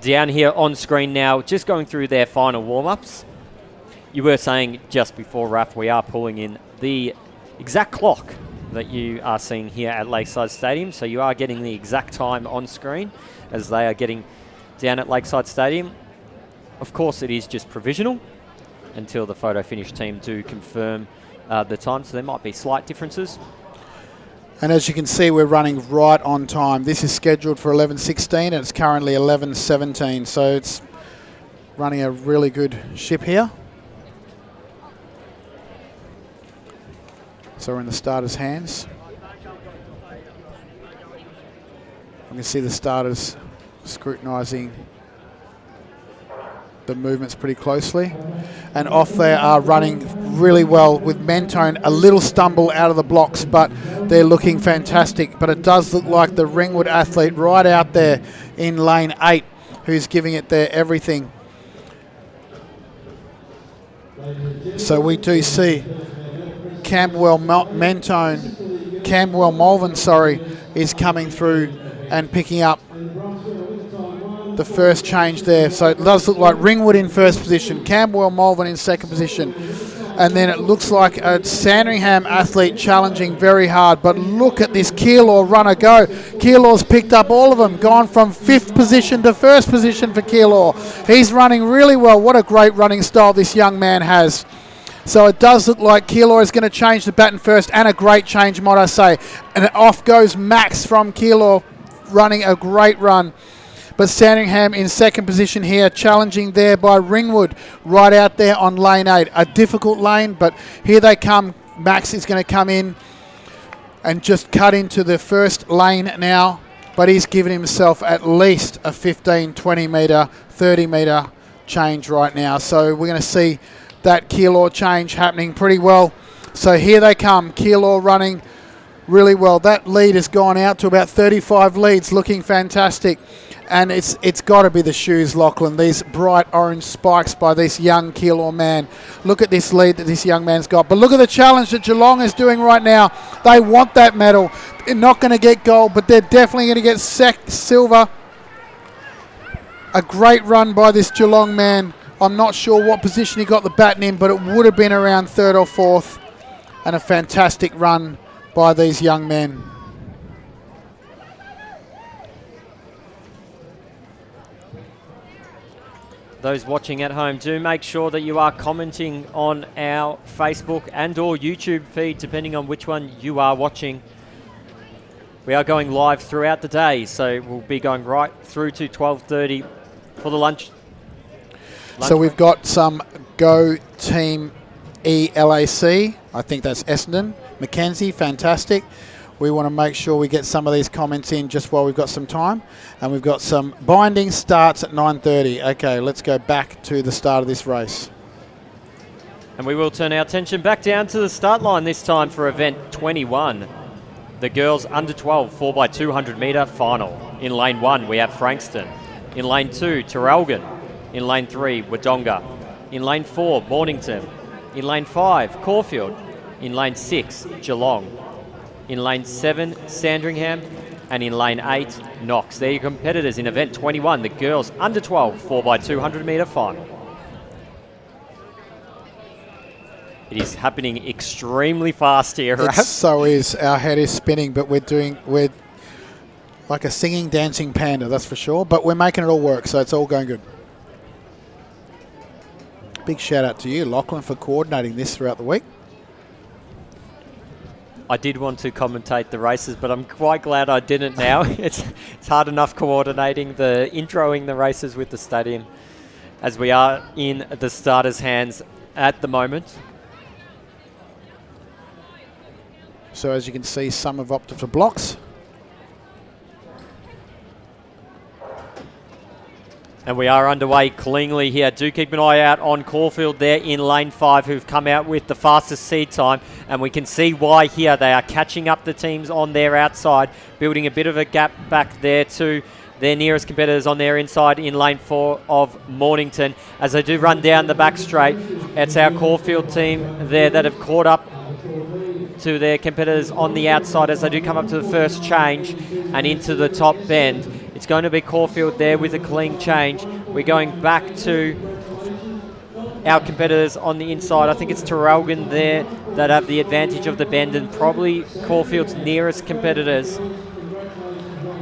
down here on screen now, just going through their final warm-ups. You were saying just before, Raph, we are pulling in the exact clock that you are seeing here at Lakeside Stadium. So you are getting the exact time on screen as they are getting down at Lakeside Stadium. Of course, it is just provisional until the photo finish team do confirm the time. So there might be slight differences. And as you can see, we're running right on time. This is scheduled for 11:16 and it's currently 11:17. So it's running a really good ship here. So we're in the starters' hands. You can see the starters scrutinising the movements pretty closely. And off they are running really well with Mentone. A little stumble out of the blocks, but they're looking fantastic. But it does look like the Ringwood athlete right out there in lane 8 who's giving it their everything. So we do see Camberwell Malvern, is coming through and picking up the first change there. So it does look like Ringwood in first position, Camberwell Malvern in second position, and then it looks like a Sandringham athlete challenging very hard. But look at this Keilor runner go. Keilor's picked up all of them, gone from 5th position to 1st position for Keilor. He's running really well. What a great running style this young man has. So it does look like Keilor is going to change the baton first, and a great change, might I say. And off goes Max from Keilor, running a great run. But Sandringham in second position here, challenging there by Ringwood, right out there on lane 8. A difficult lane, but here they come. Max is going to come in and just cut into the first lane now. But he's given himself at least a 15, 20 metre, 30 metre change right now. So we're going to see that Keilor change happening pretty well. So here they come, Keilor running really well. That lead has gone out to about 35 leads, looking fantastic. And it's got to be the shoes, Lachlan. These bright orange spikes by this young Keilor man. Look at this lead that this young man's got. But look at the challenge that Geelong is doing right now. They want that medal. They're not going to get gold, but they're definitely going to get silver. A great run by this Geelong man. I'm not sure what position he got the baton in, but it would have been around 3rd or 4th. And a fantastic run by these young men. Those watching at home, do make sure that you are commenting on our Facebook and or YouTube feed, depending on which one you are watching. We are going live throughout the day, so we'll be going right through to 12:30 for the lunch. So we've got some Go Team ELAC. I think that's Essendon. Mackenzie, fantastic. We want to make sure we get some of these comments in just while we've got some time. And we've got some binding starts at 9:30. Okay, let's go back to the start of this race. And we will turn our attention back down to the start line this time for event 21. The girls under 12 4x200 metre final. In lane 1, we have Frankston. In lane 2, Terrelgan. In lane 3, Wodonga. In lane 4, Mornington. In lane 5, Caulfield. In lane 6, Geelong. In lane 7, Sandringham. And in lane 8, Knox. They're your competitors in event 21, the girls under 12 4x200 metre final. It is happening extremely fast here, Raph. So is. Our head is spinning, but we're like a singing, dancing panda, that's for sure. But we're making it all work, so it's all going good. Big shout out to you, Lachlan, for coordinating this throughout the week. I did want to commentate the races, but I'm quite glad I didn't now. It's hard enough coordinating introing the races with the stadium, as we are in the starters' hands at the moment. So as you can see, some have opted for blocks. And we are underway cleanly here. Do keep an eye out on Caulfield there in lane 5, who've come out with the fastest seed time. And we can see why here. They are catching up the teams on their outside, building a bit of a gap back there to their nearest competitors on their inside in lane 4 of Mornington. As they do run down the back straight, it's our Caulfield team there that have caught up to their competitors on the outside as they do come up to the first change and into the top bend. It's going to be Caulfield there with a clean change. We're going back to our competitors on the inside. I think it's Terrelgan there that have the advantage of the bend and probably Caulfield's nearest competitors.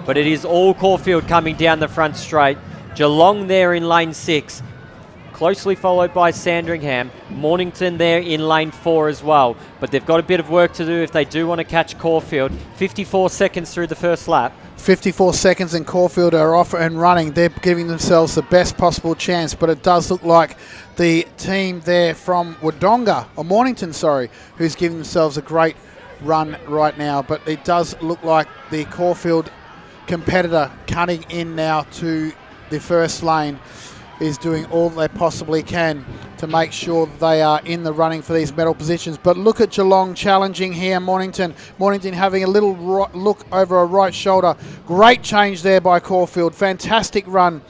But it is all Caulfield coming down the front straight. Geelong there in lane 6. Closely followed by Sandringham. Mornington there in lane 4 as well. But they've got a bit of work to do if they do want to catch Caulfield. 54 seconds through the first lap. 54 seconds and Caulfield are off and running. They're giving themselves the best possible chance, but it does look like the team there from Wodonga, or Mornington, sorry, who's giving themselves a great run right now. But it does look like the Caulfield competitor cutting in now to the first lane is doing all they possibly can to make sure they are in the running for these medal positions. But look at Geelong challenging here. Mornington having a little look over a right shoulder. Great change there by Caulfield. Fantastic run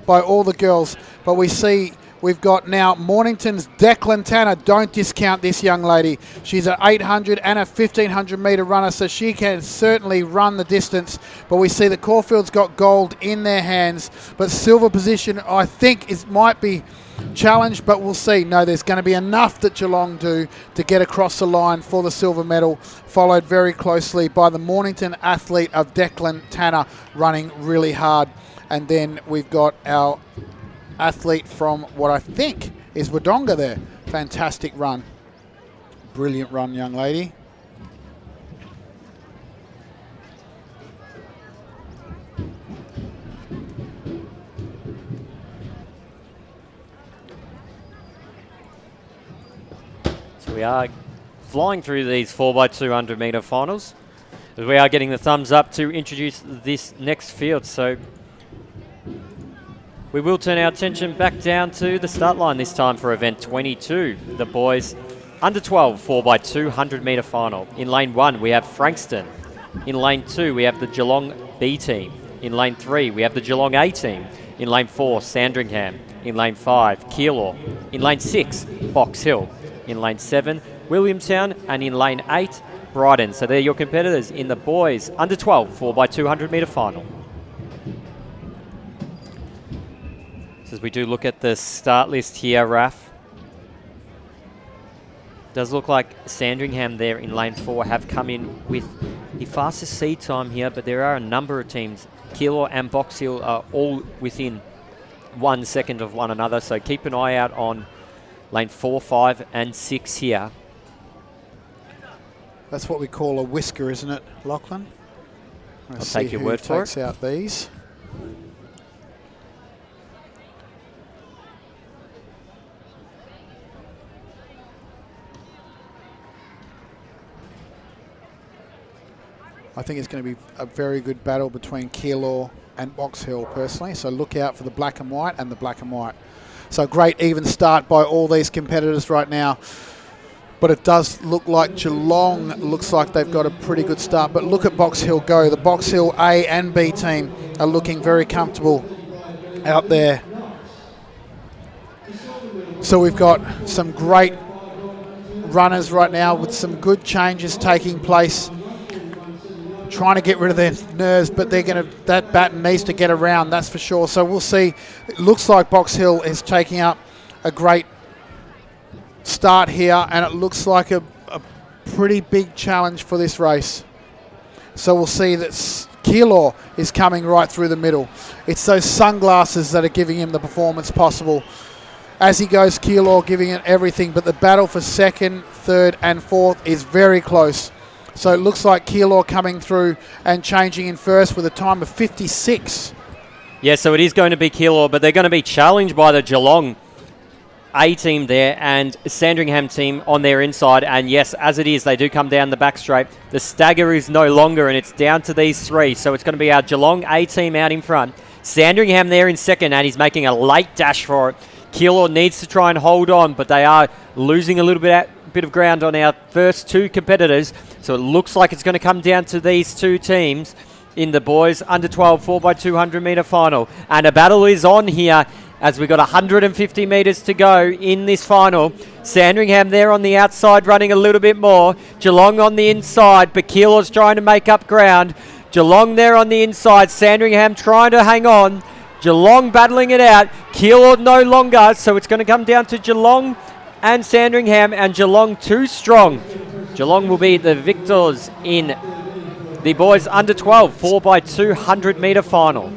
by all the girls. But we see we've got now Mornington's Declan Tanner. Don't discount this young lady. She's an 800 and a 1500 metre runner, so she can certainly run the distance. But we see that Caulfield's got gold in their hands. But silver position, I think, might be challenged, but we'll see. No, there's going to be enough that Geelong do to get across the line for the silver medal, followed very closely by the Mornington athlete of Declan Tanner running really hard. And then we've got our athlete from what I think is Wodonga there. Fantastic run. Brilliant run, young lady. So we are flying through these 4x200 metre finals. As we are getting the thumbs up to introduce this next field. So we will turn our attention back down to the start line this time for event 22, the boys under 12 4x200 metre final. In lane 1, we have Frankston. In lane 2, we have the Geelong B team. In lane 3, we have the Geelong A team. In lane 4, Sandringham. In lane 5, Keilor. In lane 6, Box Hill. In lane 7, Williamstown. And in lane 8, Brighton. So they're your competitors in the boys under 12 4x200 metre final. As we do look at the start list here, Raf, does look like Sandringham there in lane 4 have come in with the fastest seed time here, but there are a number of teams. Keilor and Box Hill are all within 1 second of one another, so keep an eye out on lane 4, 5 and 6 here. That's what we call a whisker, isn't it, Lachlan? I'll take your word for it. Takes out these. I think it's going to be a very good battle between Keilor and Box Hill personally. So look out for the black and white and the black and white. So great even start by all these competitors right now. But it does look like Geelong looks like they've got a pretty good start. But look at Box Hill go. The Box Hill A and B team are looking very comfortable out there. So we've got some great runners right now with some good changes taking place. Trying to get rid of their nerves, but that baton needs to get around, that's for sure. So we'll see. It looks like Box Hill is taking up a great start here, and it looks like a pretty big challenge for this race. So we'll see that Keilor is coming right through the middle. It's those sunglasses that are giving him the performance possible. As he goes, Keilor giving it everything, but the battle for second, third and fourth is very close. So it looks like Keilor coming through and changing in first with a time of 56. Yeah, so it is going to be Keilor, but they're going to be challenged by the Geelong A team there and Sandringham team on their inside. And yes, as it is, they do come down the back straight. The stagger is no longer, and it's down to these three. So it's going to be our Geelong A team out in front. Sandringham there in second, and he's making a late dash for it. Keilor needs to try and hold on, but they are losing a little bit of ground on our first two competitors. So it looks like it's going to come down to these two teams in the boys under 12 4x200 metre final. And a battle is on here as we've got 150 metres to go in this final. Sandringham there on the outside running a little bit more. Geelong on the inside, but Keilor's trying to make up ground. Geelong there on the inside. Sandringham trying to hang on. Geelong battling it out. Keilor no longer, so it's going to come down to Geelong and Sandringham, and Geelong too strong. Geelong will be the victors in the boys under 12 4x200 metre final.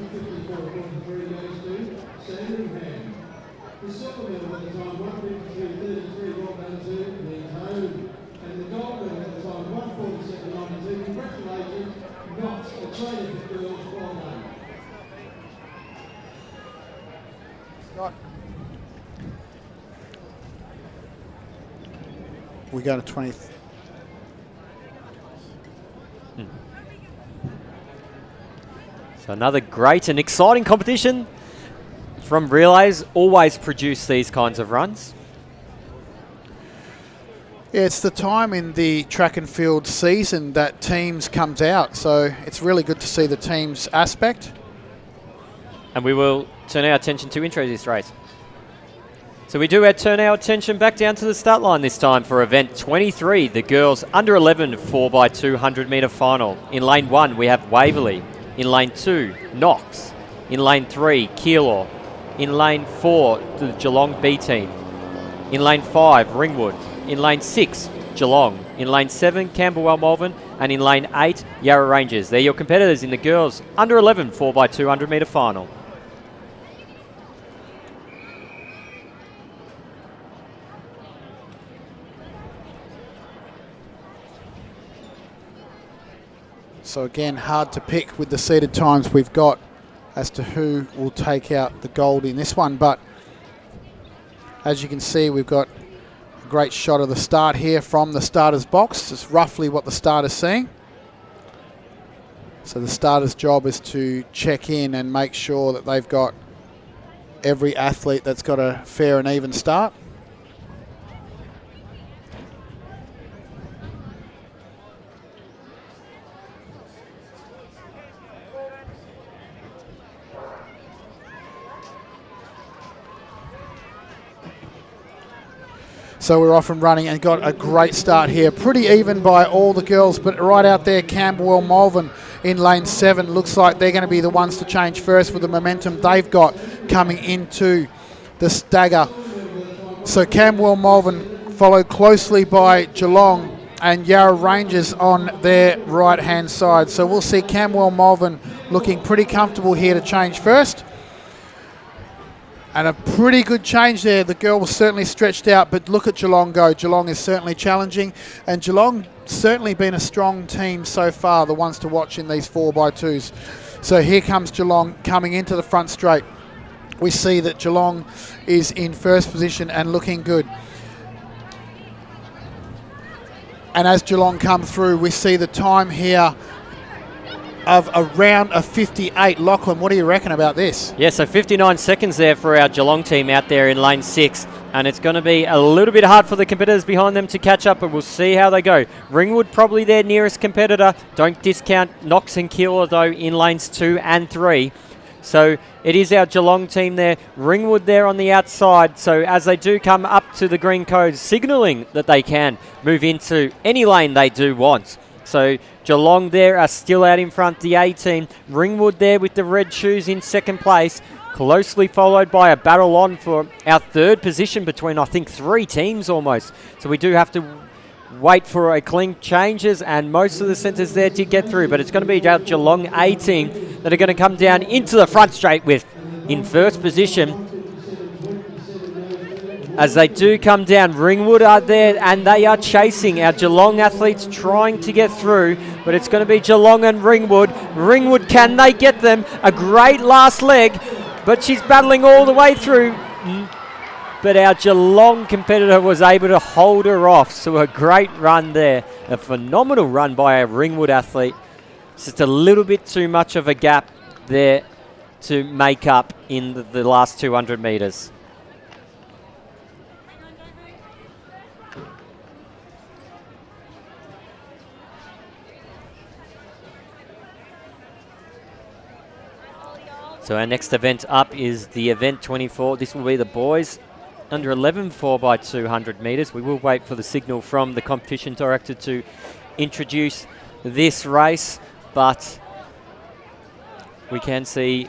We go to 20. So another great and exciting competition from Relays. Always produce these kinds of runs. Yeah, it's the time in the track and field season that teams comes out. So it's really good to see the teams aspect. And we will turn our attention to intro this race. So we do turn our attention back down to the start line this time for event 23, the girls under 11 4x200 metre final. In lane 1 we have Waverley. In lane 2, Knox. In lane 3, Keilor. In lane 4, the Geelong B team. In lane 5, Ringwood. In lane 6, Geelong. In lane 7, Camberwell Malvern. And in lane 8, Yarra Rangers. They're your competitors in the girls under 11 4x200 metre final. So again, hard to pick with the seeded times we've got as to who will take out the gold in this one. But as you can see, we've got a great shot of the start here from the starter's box. It's roughly what the starter's seeing. So the starter's job is to check in and make sure that they've got every athlete that's got a fair and even start. So we're off and running and got a great start here. Pretty even by all the girls, but right out there, Camberwell Malvern in lane 7. Looks like they're going to be the ones to change first with the momentum they've got coming into the stagger. So Camberwell Malvern followed closely by Geelong and Yarra Rangers on their right-hand side. So we'll see Camberwell Malvern looking pretty comfortable here to change first. And a pretty good change there. The girl was certainly stretched out, but look at Geelong go. Geelong is certainly challenging, and Geelong certainly been a strong team so far, the ones to watch in these 4x2s. So here comes Geelong coming into the front straight. We see that Geelong is in first position and looking good. And as Geelong come through, we see the time here of around a 58. Lachlan, what do you reckon about this? Yeah, so 59 seconds there for our Geelong team out there in lane 6. And it's going to be a little bit hard for the competitors behind them to catch up, but we'll see how they go. Ringwood probably their nearest competitor. Don't discount Knox and Keilor, though, in lanes 2 and 3. So it is our Geelong team there. Ringwood there on the outside. So as they do come up to the green codes, signalling that they can move into any lane they do want. So Geelong there are still out in front, the A team. Ringwood there with the red shoes in second place. closely followed by a battle on for our third position between, I think, 3 teams almost. So we do have to wait for a clean changes, and most of the centres there did get through, but it's going to be our Geelong A team that are going to come down into the front straight with in first position. As they do come down, Ringwood are there and they are chasing our Geelong athletes trying to get through, but it's going to be Geelong and Ringwood. Ringwood, can they get them? A great last leg, but she's battling all the way through. But our Geelong competitor was able to hold her off, so a great run there. A phenomenal run by a Ringwood athlete. It's just a little bit too much of a gap there to make up in the last 200 metres. So our next event up is the event 24. This will be the boys under 11 4x200 metres. We will wait for the signal from the competition director to introduce this race, but we can see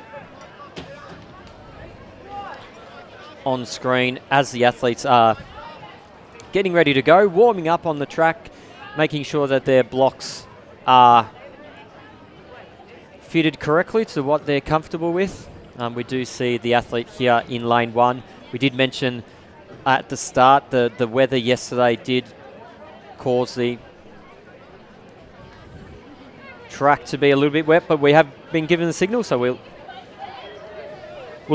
on screen as the athletes are getting ready to go, warming up on the track, making sure that their blocks are fitted correctly to what they're comfortable with. We do see the athlete here in lane 1. We did mention at the start the weather yesterday did cause the track to be a little bit wet, but we have been given the signal, so we'll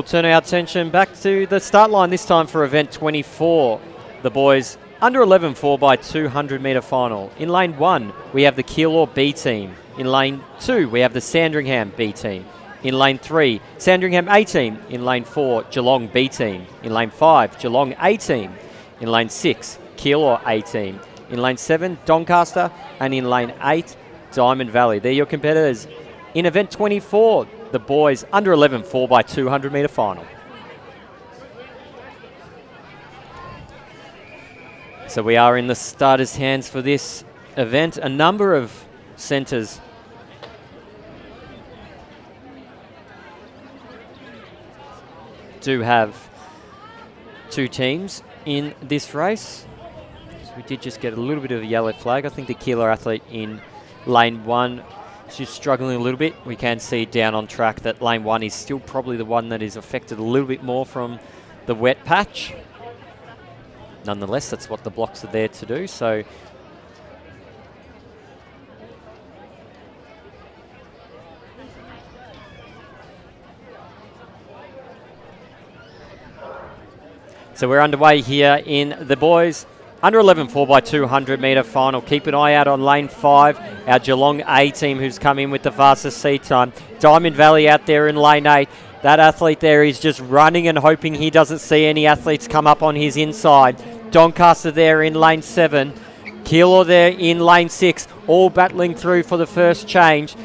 turn our attention back to the start line this time for event 24. The boys under 11 4x200 metre final. In lane 1, we have the Keilor B team. In lane 2, we have the Sandringham B team. In lane 3, Sandringham A team. In lane 4, Geelong B team. In lane 5, Geelong A team. In lane 6, Keilor A team. In lane 7, Doncaster. And in lane 8, Diamond Valley. They're your competitors in event 24, the boys under 11 4x200 metre final. So we are in the starters' hands for this event. A number of centres do have 2 teams in this race. So we did just get a little bit of a yellow flag. I think the Keilor athlete in lane 1 is just struggling a little bit. We can see down on track that lane 1 is still probably the one that is affected a little bit more from the wet patch. Nonetheless, that's what the blocks are there to do. So we're underway here in the boys under 11 4x200 metre final. Keep an eye out on lane 5, our Geelong A team who's come in with the fastest seat time. Diamond Valley out there in lane 8. That athlete there is just running and hoping he doesn't see any athletes come up on his inside. Doncaster there in lane 7. Keilor there in lane 6, all battling through for the first change.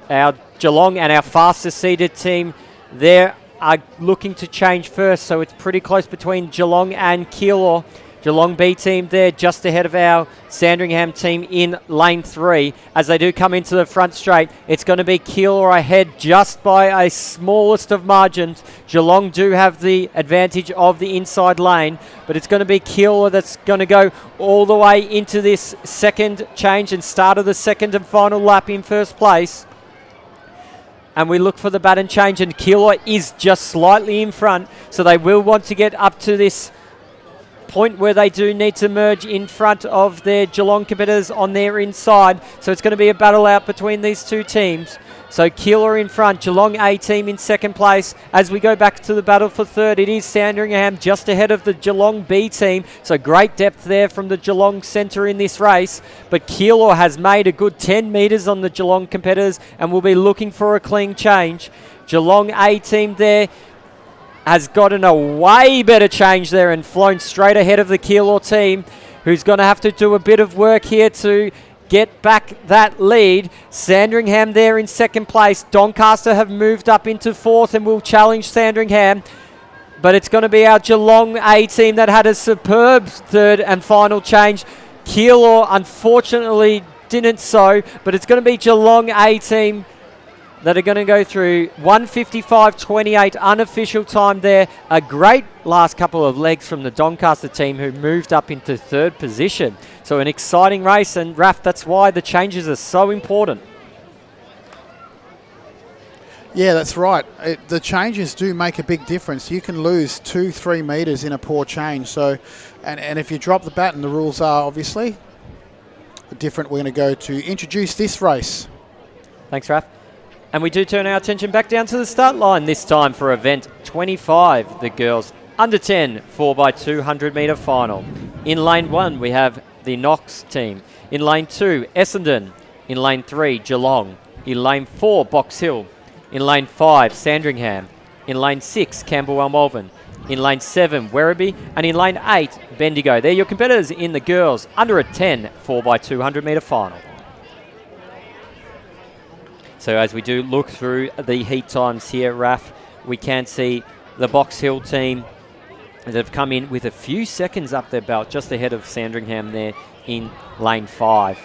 Our Geelong and our fastest seated team there are looking to change first, so it's pretty close between Geelong and Keilor. Geelong B team there just ahead of our Sandringham team in lane 3. As they do come into the front straight, it's going to be Keilor ahead just by a smallest of margins. Geelong do have the advantage of the inside lane, but it's going to be Keilor that's going to go all the way into this second change and start of the second and final lap in first place. And we look for the baton change, and Keilor is just slightly in front, so they will want to get up to this point where they do need to merge in front of their Geelong competitors on their inside. So it's going to be a battle out between these 2 teams. So Keilor in front, Geelong A team in second place. As we go back to the battle for third, it is Sandringham just ahead of the Geelong B team. So great depth there from the Geelong centre in this race. But Keilor has made a good 10 metres on the Geelong competitors and will be looking for a clean change. Geelong A team there has gotten a way better change there and flown straight ahead of the Keilor team, who's going to have to do a bit of work here to get back that lead. Sandringham there in second place. Doncaster have moved up into fourth and will challenge Sandringham. But it's going to be our Geelong A team that had a superb third and final change. Keilor unfortunately didn't so, but it's going to be Geelong A team that are going to go through 1:55.28 unofficial time there. A great last couple of legs from the Doncaster team who moved up into third position. So an exciting race, and Raf, that's why the changes are so important. Yeah, that's right. The changes do make a big difference. You can lose 2-3 metres in a poor change. So, and if you drop the baton, the rules are obviously different. We're going to go to introduce this race. Thanks, Raf. And we do turn our attention back down to the start line, this time for event 25, the girls under 10 4x200 metre final. In lane 1, we have the Knox team. In lane 2, Essendon. In lane 3, Geelong. In lane 4, Box Hill. In lane 5, Sandringham. In lane 6, Camberwell Malvern. In lane 7, Werribee. And in lane 8, Bendigo. They're your competitors in the girls under a 10 4x200 metre final. So as we do look through the heat times here, Raf, we can see the Box Hill team that have come in with a few seconds up their belt, just ahead of Sandringham there in lane 5.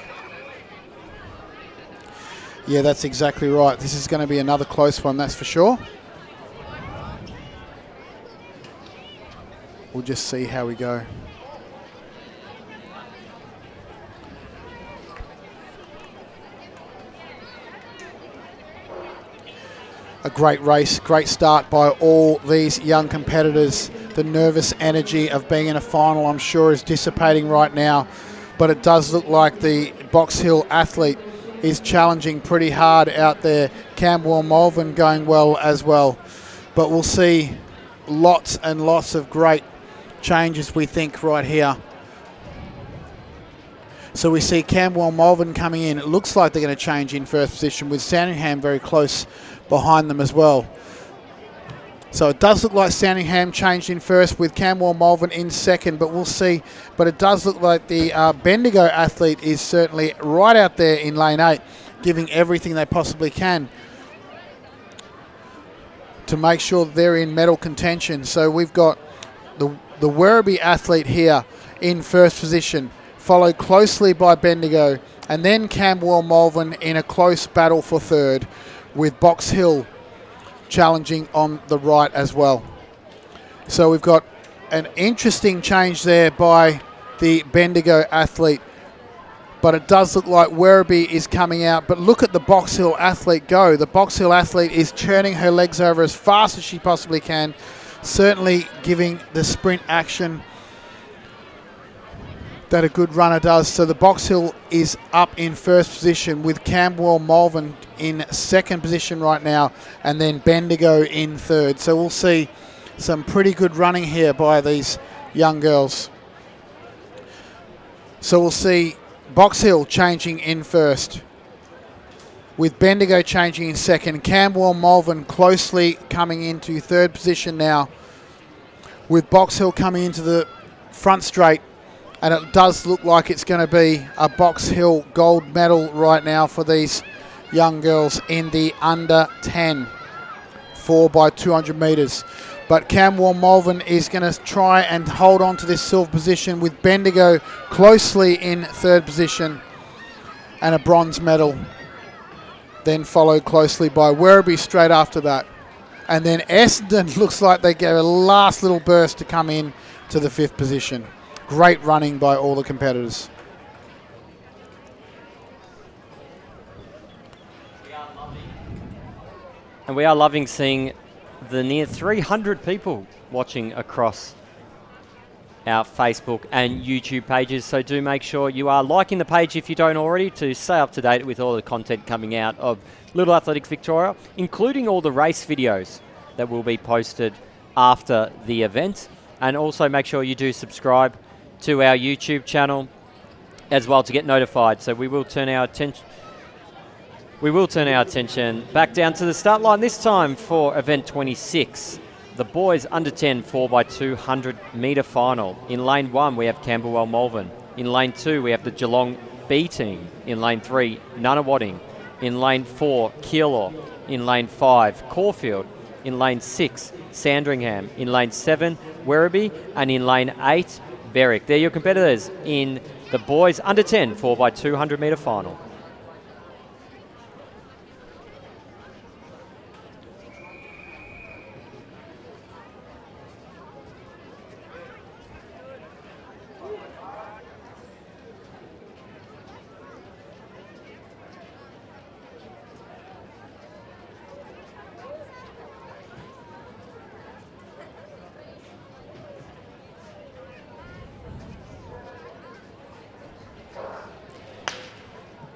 Yeah, that's exactly right. This is going to be another close one, that's for sure. We'll just see how we go. A great race, great start by all these young competitors. The nervous energy of being in a final, I'm sure, is dissipating right now. But it does look like the Box Hill athlete is challenging pretty hard out there. Camberwell Malvern going well as well. But we'll see lots and lots of great changes, we think, right here. So we see Camberwell Malvern coming in. It looks like they're going to change in first position, with Sandringham very close behind them as well. So it does look like Sandringham changed in first, with Camberwell Malvern in second, but we'll see. But it does look like the Bendigo athlete is certainly right out there in lane 8, giving everything they possibly can to make sure they're in medal contention. So we've got the Werribee athlete here in first position, followed closely by Bendigo, and then Camberwell Malvern in a close battle for third, with Box Hill challenging on the right as well. So we've got an interesting change there by the Bendigo athlete, but it does look like Werribee is coming out. But look at the Box Hill athlete go. The Box Hill athlete is churning her legs over as fast as she possibly can, certainly giving the sprint action that a good runner does. So the Box Hill is up in first position, with Camberwell Malvern in second position right now, and then Bendigo in third. So we'll see some pretty good running here by these young girls. So we'll see Box Hill changing in first, with Bendigo changing in second. Camberwell Malvern closely coming into third position now, with Box Hill coming into the front straight. And it does look like it's going to be a Box Hill gold medal right now for these young girls in the under 10 4x200 metres. But Camberwell Malvern is going to try and hold on to this silver position, with Bendigo closely in third position and a bronze medal. Then followed closely by Werribee straight after that. And then Essendon looks like they get a last little burst to come in to the fifth position. Great running by all the competitors. And we are loving seeing the near 300 people watching across our Facebook and YouTube pages. So do make sure you are liking the page if you don't already, to stay up to date with all the content coming out of Little Athletics Victoria, including all the race videos that will be posted after the event. And also make sure you do subscribe to our YouTube channel as well to get notified. So we will turn our attention back down to the start line, this time for event 26, the boys under 10 4x200 metre final. In lane 1 we have Camberwell Malvern. In lane 2 we have the Geelong B team. In lane 3 Nunawading. In lane 4 Keilor. In lane 5 Caulfield. In lane 6 Sandringham. In lane 7 Werribee. And in lane 8 Berwick. They're your competitors in the boys under 10 4x200 metre final.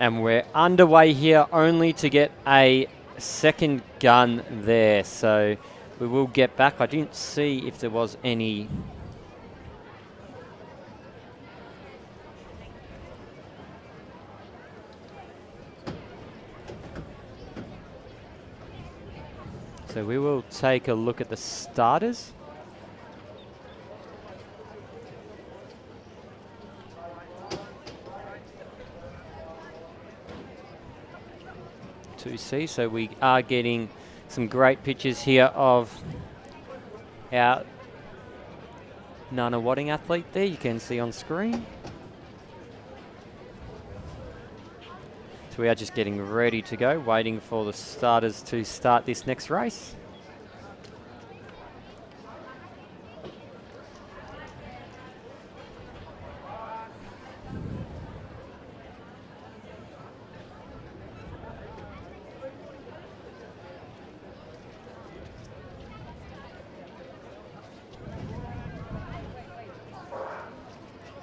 And we're underway here only to get a second gun there. So we will get back. I didn't see if there was any... So we will take a look at the starters. To see, so we are getting some great pictures here of our Nunawading athlete there, you can see on screen. So we are just getting ready to go, waiting for the starters to start this next race.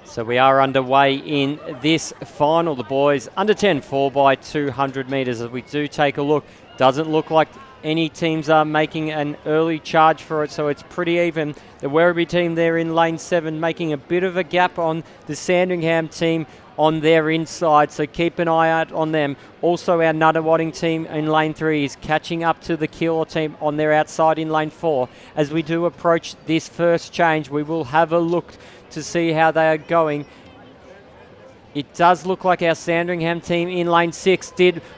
So we are underway in this final. The boys under 10 4x200 metres. As we do take a look, doesn't look like any teams are making an early charge for it, so it's pretty even. The Werribee team there in lane 7 making a bit of a gap on the Sandringham team on their inside, so keep an eye out on them. Also our Nunawading team in lane 3 is catching up to the Keilor team on their outside in lane 4. As we do approach this first change, we will have a look to see how they are going. It does look like our Sandringham team in lane 6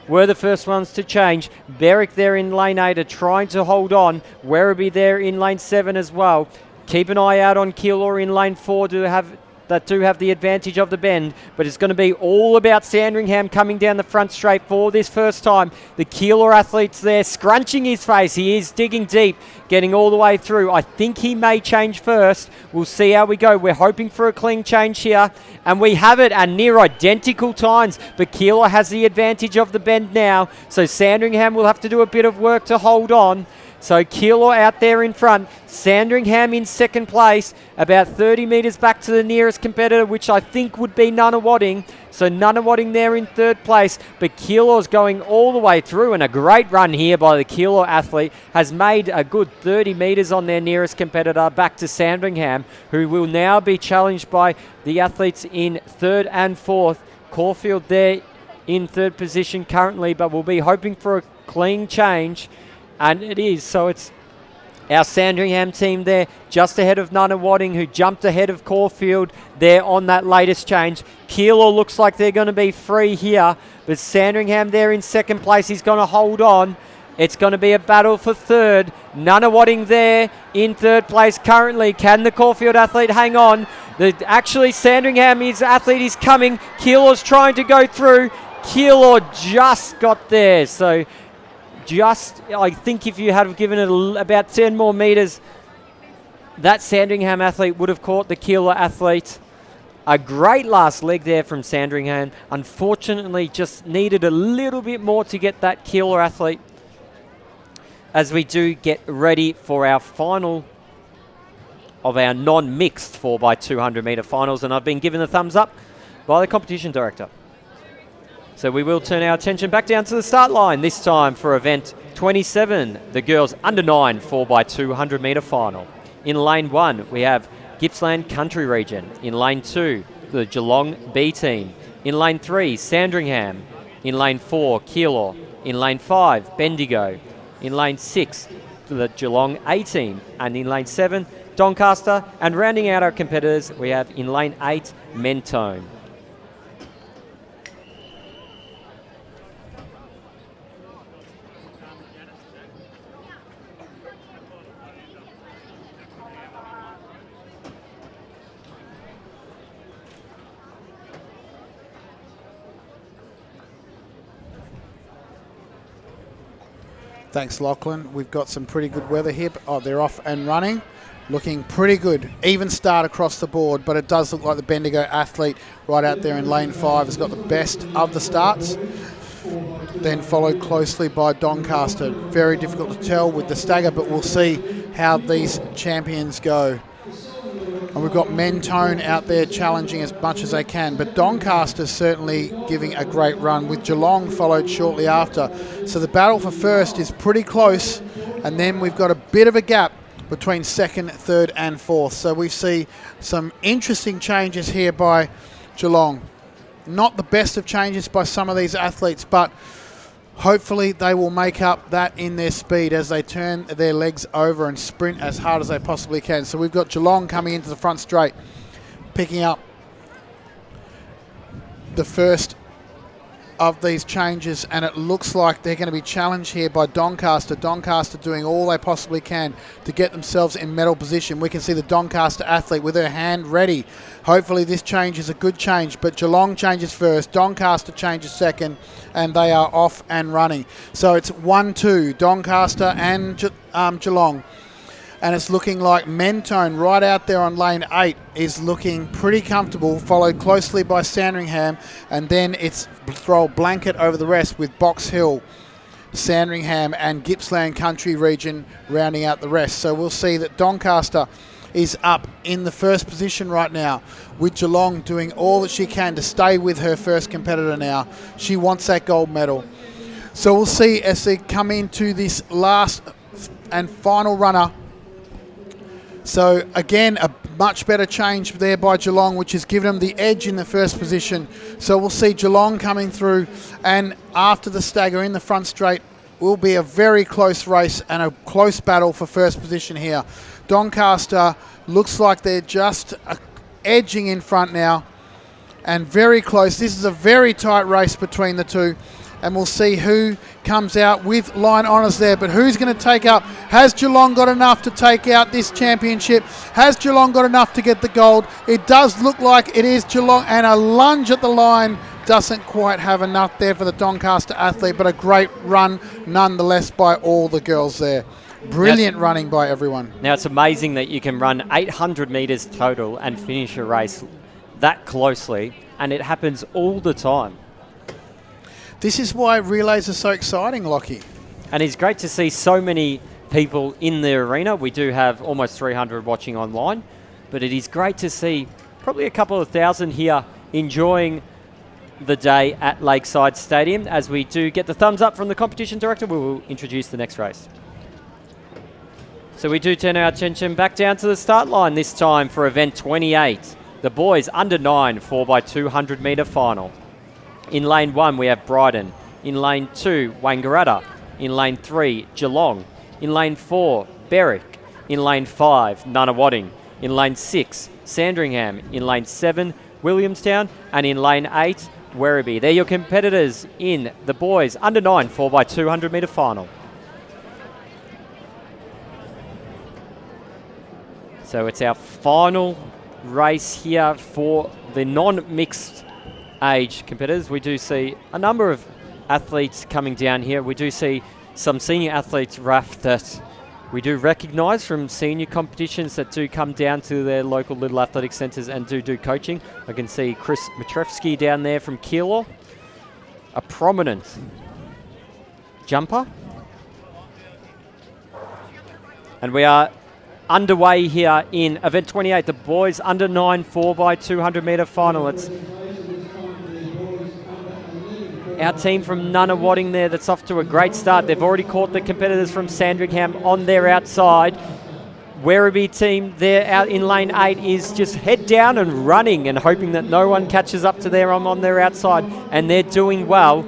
were the first ones to change. Berwick there in lane 8 are trying to hold on. Werribee there in lane 7 as well. Keep an eye out on Keilor in lane 4 that do have the advantage of the bend, but it's going to be all about Sandringham coming down the front straight for this first time. The Keilor athlete's there, scrunching his face. He is digging deep, getting all the way through. I think he may change first. We'll see how we go. We're hoping for a clean change here, and we have it at near identical times, but Keilor has the advantage of the bend now, so Sandringham will have to do a bit of work to hold on. So Keilor out there in front, Sandringham in second place, about 30 metres back to the nearest competitor, which I think would be Nunawading. So Nunawading there in third place, but Keilor's going all the way through, and a great run here by the Keilor athlete has made a good 30 metres on their nearest competitor back to Sandringham, who will now be challenged by the athletes in third and fourth. Caulfield there in third position currently, but we'll be hoping for a clean change. And it is, so it's our Sandringham team there just ahead of Nunawading, who jumped ahead of Caulfield there on that latest change. Keilor looks like they're going to be free here, but Sandringham there in second place is going to hold on. It's going to be a battle for third. Nunawading there in third place currently. Can the Caulfield athlete hang on? Actually, Sandringham's athlete is coming. Keilor's trying to go through. Keilor just got there, so... I think if you had given it about 10 more metres, that Sandringham athlete would have caught the Keilor athlete. A great last leg there from Sandringham. Unfortunately, just needed a little bit more to get that Keilor athlete. As we do get ready for our final of our non-mixed 4x200 metre finals, and I've been given the thumbs up by the competition director. So we will turn our attention back down to the start line, this time for event 27, the girls under 9 4x200 metre final. In lane 1, we have Gippsland Country Region. In lane 2, the Geelong B team. In lane 3, Sandringham. In lane 4, Keilor. In lane 5, Bendigo. In lane 6, the Geelong A team. And in lane 7, Doncaster. And rounding out our competitors, we have in lane 8, Mentone. Thanks, Lachlan. We've got some pretty good weather here. They're off and running. Looking pretty good. Even start across the board, but it does look like the Bendigo athlete right out there in lane 5 has got the best of the starts. Then followed closely by Doncaster. Very difficult to tell with the stagger, but we'll see how these champions go. And we've got Mentone out there challenging as much as they can. But Doncaster's certainly giving a great run, with Geelong followed shortly after. So the battle for first is pretty close. And then we've got a bit of a gap between second, third and fourth. So we see some interesting changes here by Geelong. Not the best of changes by some of these athletes, but hopefully they will make up that in their speed as they turn their legs over and sprint as hard as they possibly can. So we've got Geelong coming into the front straight, picking up the first of these changes, and it looks like they're going to be challenged here by Doncaster. Doncaster doing all they possibly can to get themselves in medal position. We can see the Doncaster athlete with her hand ready. Hopefully this change is a good change, but Geelong changes first, Doncaster changes second, and they are off and running. So it's 1-2, Doncaster and Geelong. And it's looking like Mentone right out there on lane 8 is looking pretty comfortable, followed closely by Sandringham, and then it's throw a blanket over the rest with Box Hill, Sandringham and Gippsland Country region rounding out the rest. So we'll see that Doncaster is up in the first position right now, with Geelong doing all that she can to stay with her first competitor now. She wants that gold medal. So we'll see as they come into this last and final runner. So again, a much better change there by Geelong, which has given them the edge in the first position. So we'll see Geelong coming through, and after the stagger in the front straight will be a very close race and a close battle for first position here. Doncaster looks like they're just edging in front now, and very close. This is a very tight race between the two, and we'll see who comes out with line honours there. But who's going to take up? Has Geelong got enough to take out this championship? Has Geelong got enough to get the gold? It does look like it is Geelong, and a lunge at the line doesn't quite have enough there for the Doncaster athlete, but a great run nonetheless by all the girls there. Brilliant running by everyone. Now, it's amazing that you can run 800 metres total and finish a race that closely, and it happens all the time. This is why relays are so exciting, Lockie. And it's great to see so many people in the arena. We do have almost 300 watching online, but it is great to see probably a couple of thousand here enjoying the day at Lakeside Stadium. As we do get the thumbs up from the competition director, we will introduce the next race. So we do turn our attention back down to the start line this time for event 28, the boys under 9 4x200 metre final. In lane 1 we have Bryden, in lane 2 Wangaratta, in lane 3 Geelong, in lane 4 Berwick, in lane 5 Nunawading, in lane 6 Sandringham, in lane 7 Williamstown, and in lane 8 Werribee. They're your competitors in the boys under 9 4x200 metre final. So it's our final race here for the non-mixed age competitors. We do see a number of athletes coming down here. We do see some senior athletes, Raf, that we do recognise from senior competitions that do come down to their local little athletic centres and do coaching. I can see Chris Matrevsky down there from Keilor, a prominent jumper. And we are underway here in event 28, the boys under 9 4x200 metre final. It's our team from Nunawading there that's off to a great start. They've already caught the competitors from Sandringham on their outside. Werribee team there out in lane 8 is just head down and running and hoping that no one catches up to them on their outside, and they're doing well.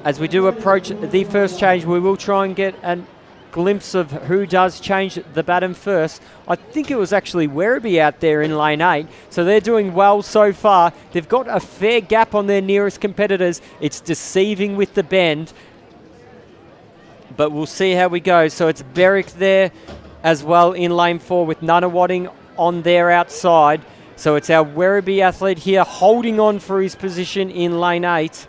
As we do approach the first change, we will try and get a glimpse of who does change the baton first. I think it was actually Werribee out there in lane 8, so they're doing well so far. They've got a fair gap on their nearest competitors. It's deceiving with the bend, but we'll see how we go. So it's Berwick there as well in lane 4 with Nunawading on their outside. So it's our Werribee athlete here holding on for his position in lane 8.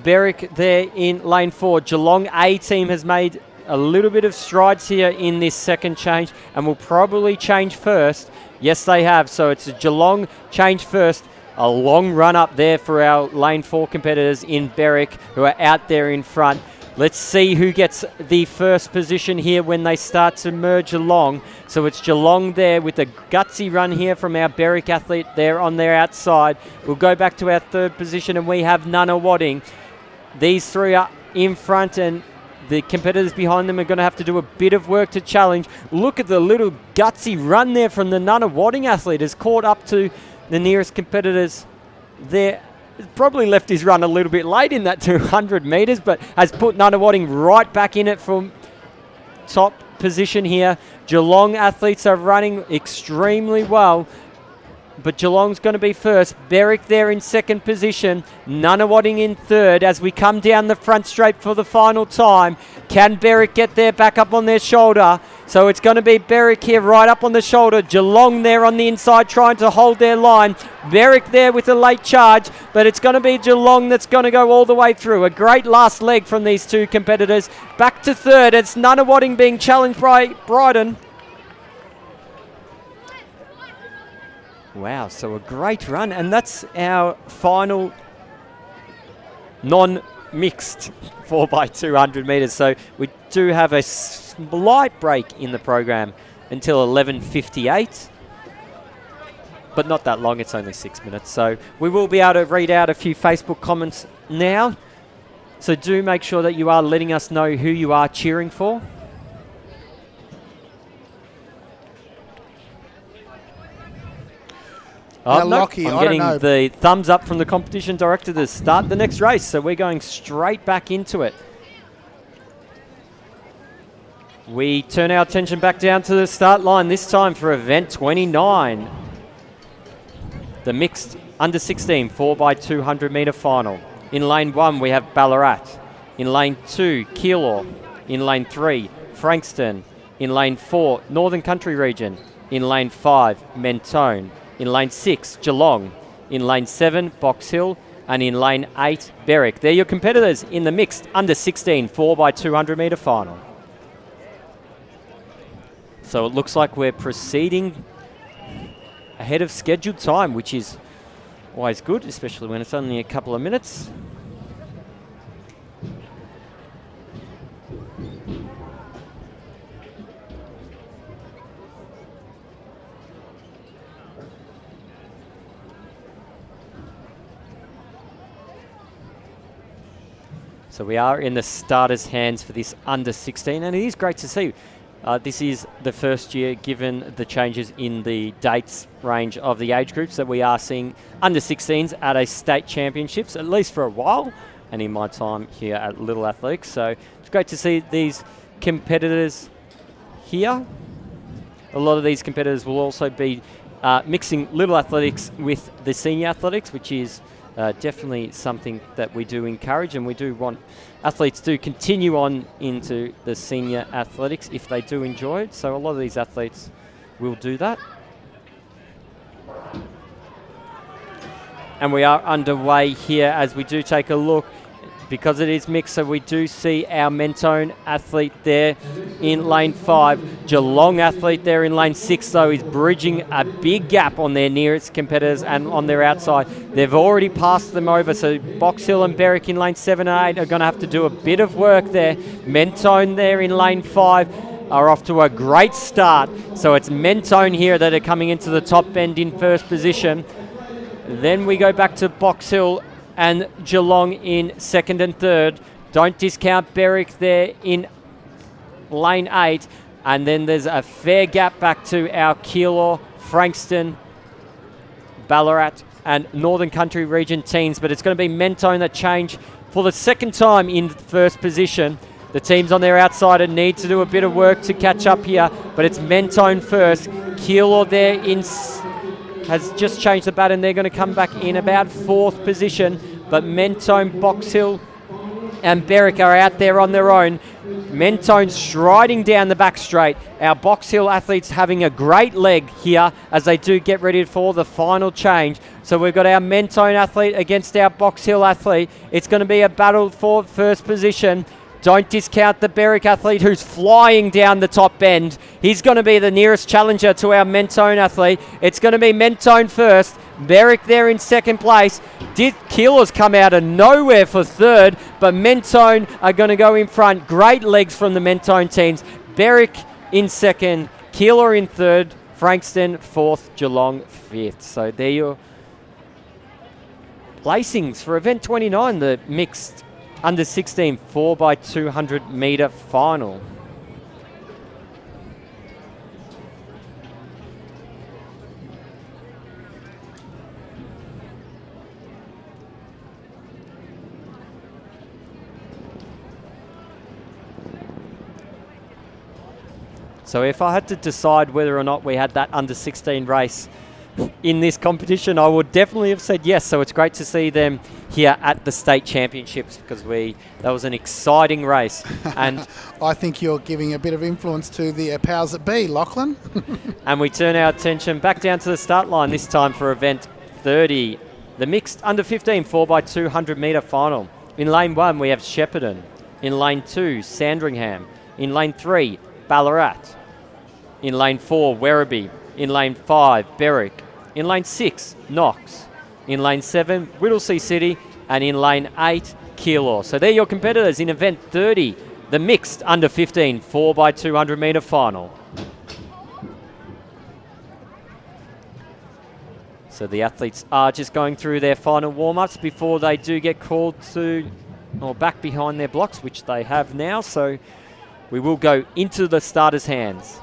Berwick there in lane 4. Geelong A team has made a little bit of strides here in this second change and will probably change first. Yes, they have. So it's a Geelong change first. A long run up there for our lane 4 competitors in Berwick who are out there in front. Let's see who gets the first position here when they start to merge along. So it's Geelong there with a gutsy run here from our Berwick athlete there on their outside. We'll go back to our third position and we have Nunawading. These three are in front and the competitors behind them are going to have to do a bit of work to challenge. Look at the little gutsy run there from the Nunawading athlete. Has caught up to the nearest competitors there. Probably left his run a little bit late in that 200 metres, but has put Nunawading right back in it from top position here. Geelong athletes are running extremely well, but Geelong's going to be first. Berwick there in second position. Nunawading in third as we come down the front straight for the final time. Can Berwick get there back up on their shoulder? So it's going to be Berwick here right up on the shoulder. Geelong there on the inside trying to hold their line. Berwick there with a late charge, but it's going to be Geelong that's going to go all the way through. A great last leg from these two competitors. Back to third. It's Nunawading being challenged by Brighton. Wow, so a great run. And that's our final non-mixed 4x200 metres. So we do have a slight break in the program until 11:58. But not that long, it's only 6 minutes. So we will be able to read out a few Facebook comments now. So do make sure that you are letting us know who you are cheering for. Oh, no, Lockie, I'm I getting don't know. the thumbs up from the competition director to start the next race. So we're going straight back into it. We turn our attention back down to the start line, this time for event 29. The mixed under 16 4x200 metre final. In lane 1 we have Ballarat. In lane 2 Keilor. In lane 3 Frankston. In lane 4 Northern Country Region. In lane 5 Mentone. In lane 6 Geelong. In lane 7 Box Hill. And in lane 8 Berwick. They're your competitors in the mixed under 16 4x200 metre final. So it looks like we're proceeding ahead of scheduled time, which is always good, especially when it's only a couple of minutes. So we are in the starters' hands for this under 16, and it is great to see. This is the first year, given the changes in the dates range of the age groups, that we are seeing under 16s at a state championships, at least for a while, and in my time here at Little Athletics. So it's great to see these competitors here. A lot of these competitors will also be mixing Little Athletics with the senior athletics, which is definitely something that we do encourage, and we do want athletes to continue on into the senior athletics if they do enjoy it. So a lot of these athletes will do that. And we are underway here as we do take a look. Because it is mixed, so we do see our Mentone athlete there in lane 5. Geelong athlete there in lane 6, though, is bridging a big gap on their nearest competitors and on their outside. They've already passed them over, so Box Hill and Berwick in lane 7 and 8 are going to have to do a bit of work there. Mentone there in lane 5 are off to a great start. So it's Mentone here that are coming into the top end in first position. Then we go back to Box Hill and Geelong in second and third. Don't discount Berwick there in lane 8. And then there's a fair gap back to our Keilor, Frankston, Ballarat and Northern Country Region teams. But it's going to be Mentone that change for the second time in first position. The teams on their outside need to do a bit of work to catch up here. But it's Mentone first. Keilor there in has just changed the baton. They're going to come back in about fourth position. But Mentone, Box Hill and Berwick are out there on their own. Mentone striding down the back straight. Our Box Hill athletes having a great leg here as they do get ready for the final change. So we've got our Mentone athlete against our Box Hill athlete. It's going to be a battle for first position. Don't discount the Berwick athlete who's flying down the top end. He's going to be the nearest challenger to our Mentone athlete. It's going to be Mentone first. Berwick there in second place. Keeler's come out of nowhere for third, but Mentone are going to go in front. Great legs from the Mentone teams. Berwick in second, Keeler in third, Frankston fourth, Geelong fifth. So there your placings for event 29, the mixed under 16 4x200 metre final. So if I had to decide whether or not we had that under 16 race in this competition, I would definitely have said yes. So it's great to see them here at the state championships, because that was an exciting race. And I think you're giving a bit of influence to the powers that be, Lachlan. And we turn our attention back down to the start line, this time for event 30, the mixed under 15 4x200 metre final. In lane 1 we have Shepparton. In lane 2 Sandringham. In lane 3 Ballarat. In lane 4 Werribee. In lane 5 Berwick. In lane 6 Knox. In lane 7 Whittlesea City. And in lane 8 Keilor. So they're your competitors in event 30, the mixed under 15 4x200 metre final. So the athletes are just going through their final warm-ups before they do get called to, or back behind their blocks, which they have now. So we will go into the starters' hands.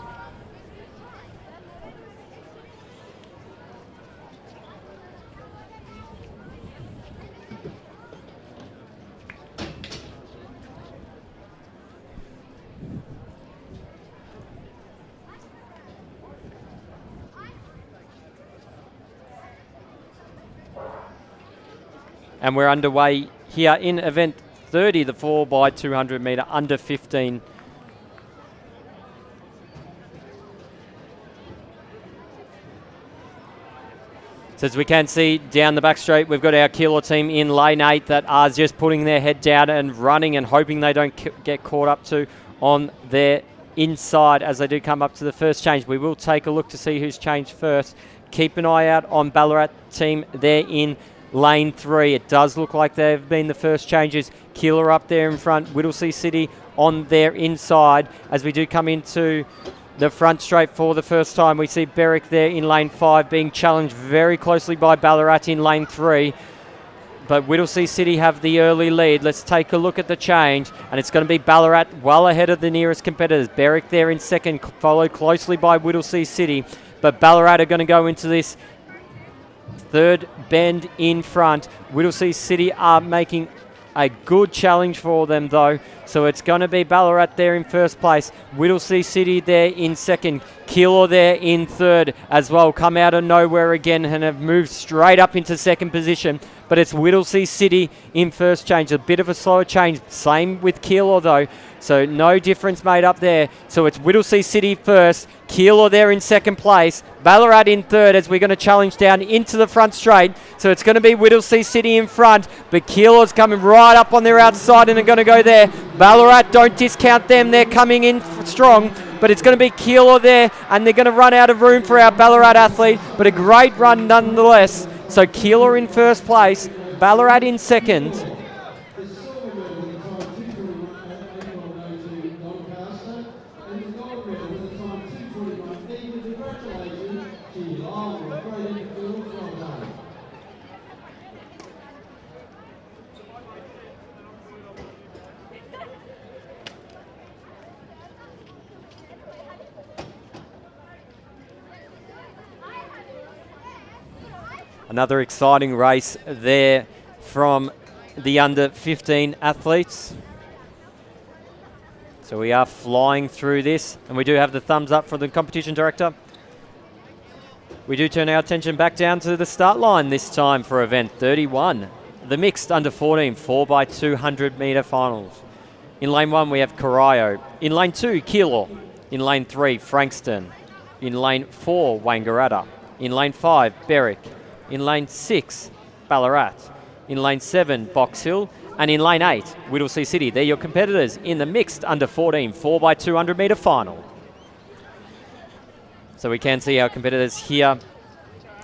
And we're underway here in event 30, the 4x200 metre under 15. So as we can see down the back straight, we've got our Keilor team in lane 8 that are just putting their head down and running and hoping they don't get caught up to on their inside as they do come up to the first change. We will take a look to see who's changed first. Keep an eye out on Ballarat team there in lane 3. It does look like they've been the first changes. Keilor up there in front, Whittlesea City on their inside. As we do come into the front straight for the first time, we see Berwick there in lane 5 being challenged very closely by Ballarat in lane 3. But Whittlesea City have the early lead. Let's take a look at the change, and it's going to be Ballarat well ahead of the nearest competitors. Berwick there in second, followed closely by Whittlesea City. But Ballarat are going to go into this third bend in front. Whittlesea City are making a good challenge for them though. So it's going to be Ballarat there in first place. Whittlesea City there in second. Keilor there in third as well. Come out of nowhere again and have moved straight up into second position. But it's Whittlesea City in first change. A bit of a slower change. Same with Keilor though. So no difference made up there. So it's Whittlesea City first. Keilor there in second place. Ballarat in third as we're going to challenge down into the front straight. So it's going to be Whittlesea City in front. But Keilor's coming right up on their outside and are going to go there. Ballarat, don't discount them. They're coming in strong. But it's going to be Keilor there, and they're going to run out of room for our Ballarat athlete. But a great run nonetheless. So Keilor in first place. Ballarat in second. Another exciting race there from the under 15 athletes. So we are flying through this, and we do have the thumbs up for the competition director. We do turn our attention back down to the start line this time for event 31, the mixed under 14 4x200 metre finals. In lane 1 we have Corio. In lane 2 Keilor. In lane 3 Frankston. In lane 4 Wangaratta. In lane 5 Berwick. In lane 6, Ballarat. In lane 7, Box Hill. And in lane 8, Whittlesea City. They're your competitors in the mixed under 14 4x200 metre final. So we can see our competitors here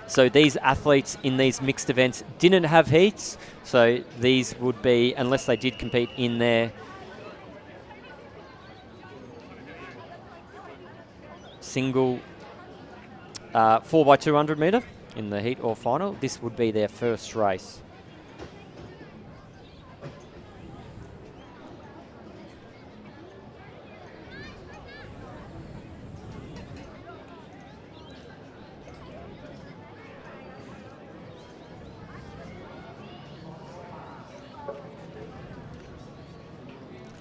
So these athletes in these mixed events didn't have heats. So these would be, unless they did compete in their single 4x200 metre in the heat or final, this would be their first race.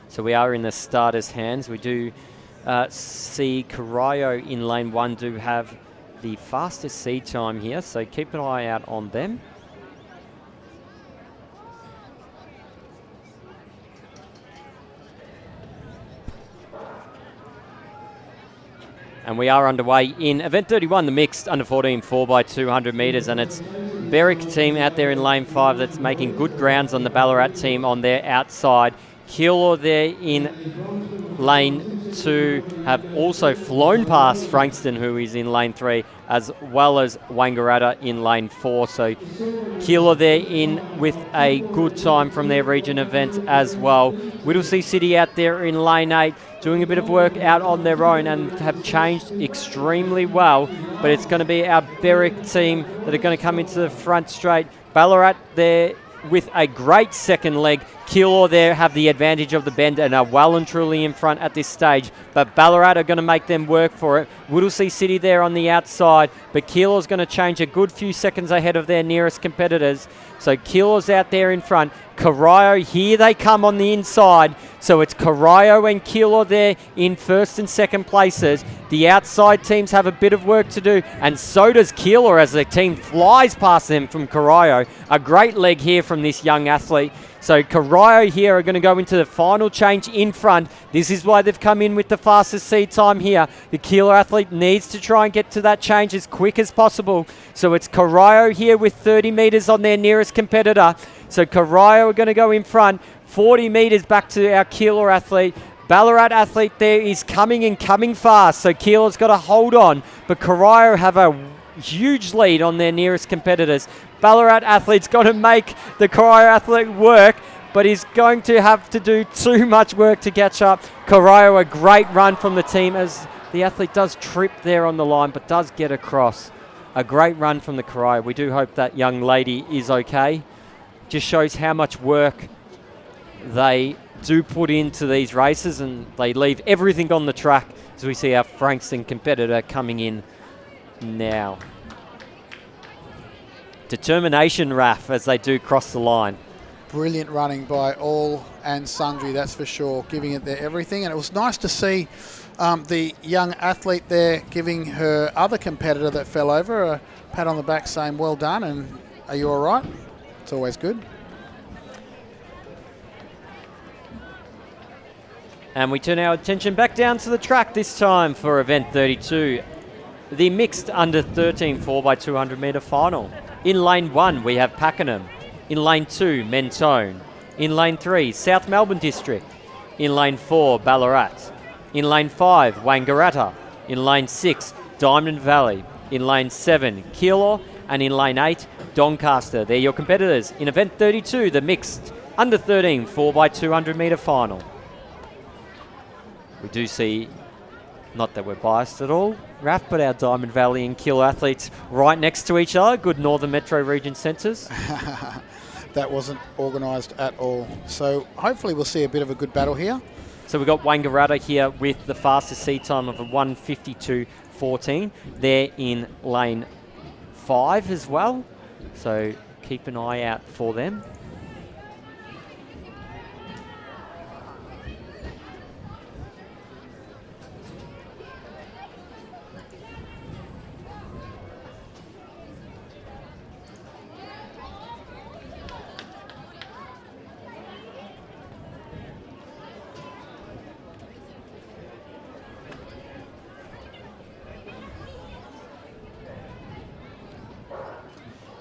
So we are in the starters' hands. We do see Carrillo in lane 1 do have the fastest seed time here, so keep an eye out on them. And we are underway in event 31, the mixed under 14 4x200 metres, and it's LAVic team out there in lane 5 that's making good grounds on the Ballarat team on their outside. Keilor there in lane 2 have also flown past Frankston, who is in lane 3, as well as Wangaratta in lane 4. So Keilor there in with a good time from their region event as well. Whittlesea City out there in lane 8 doing a bit of work out on their own and have changed extremely well, but it's going to be our LAVic team that are going to come into the front straight. Ballarat there with a great second leg. Keilor there have the advantage of the bend and are well and truly in front at this stage, but Ballarat are going to make them work for it. Whittlesea City there on the outside, but Keilor's going to change a good few seconds ahead of their nearest competitors. So Keilor's out there in front. Carrillo, here they come on the inside. So it's Carrillo and Keilor there in first and second places. The outside teams have a bit of work to do, and so does Keilor as the team flies past them from Carrillo. A great leg here from this young athlete. So Carrillo here are going to go into the final change in front. This is why they've come in with the fastest seed time here. The Keilor athlete needs to try and get to that change as quick as possible. So it's Carrillo here with 30 metres on their nearest competitor. So Carrillo are going to go in front. 40 metres back to our Keilor athlete. Ballarat athlete there is coming and coming fast. So Keilor's got to hold on. But Carrillo have a huge lead on their nearest competitors. Ballarat athlete's got to make the Carrillo athlete work, but he's going to have to do too much work to catch up. Carrillo, a great run from the team as the athlete does trip there on the line, but does get across. A great run from the Carrillo. We do hope that young lady is okay. Just shows how much work they do put into these races, and they leave everything on the track as we see our Frankston competitor coming in now. Determination, Raf, as they do cross the line. Brilliant running by all and sundry, that's for sure, giving it their everything. And it was nice to see the young athlete there giving her other competitor that fell over a pat on the back saying, well done, and are you all right? It's always good. And we turn our attention back down to the track this time for event 32, the mixed under 13 4x200 metre final. In lane 1, we have Pakenham. In lane 2, Mentone. In lane 3, South Melbourne District. In lane 4, Ballarat. In lane 5, Wangaratta. In lane 6, Diamond Valley. In lane 7, Keilor. And in lane 8, Doncaster. They're your competitors in event 32, the mixed under 13 4x200 metre final. We do see, not that we're biased at all, Raf, but our Diamond Valley and Keilor athletes right next to each other, good Northern Metro Region centres. That wasn't organised at all. So hopefully we'll see a bit of a good battle here. So we've got Wangaratta here with the fastest seed time of a 1:52.14. They're in lane 5 as well, so keep an eye out for them.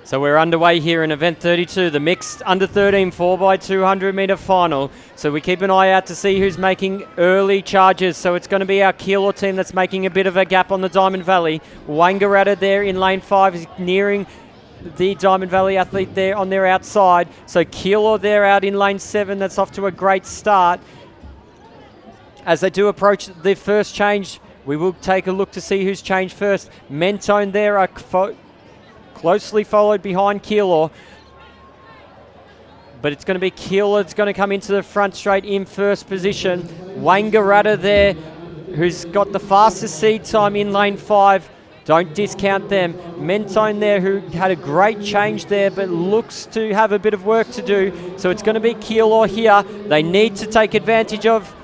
So we're underway here in event 32, the mixed under 13 4x200 metre final. So we keep an eye out to see who's making early charges. So it's going to be our Keilor team that's making a bit of a gap on the Diamond Valley. Wangaratta there in lane 5 is nearing the Diamond Valley athlete there on their outside. So Keilor there out in lane 7. That's off to a great start. As they do approach the first change, we will take a look to see who's changed first. Mentone there are closely followed behind Keilor. But it's going to be Keilor that's going to come into the front straight in first position. Wangaratta there, who's got the fastest seed time in lane 5. Don't discount them. Mentone there, who had a great change there, but looks to have a bit of work to do. So it's going to be Keilor here. They need to take advantage of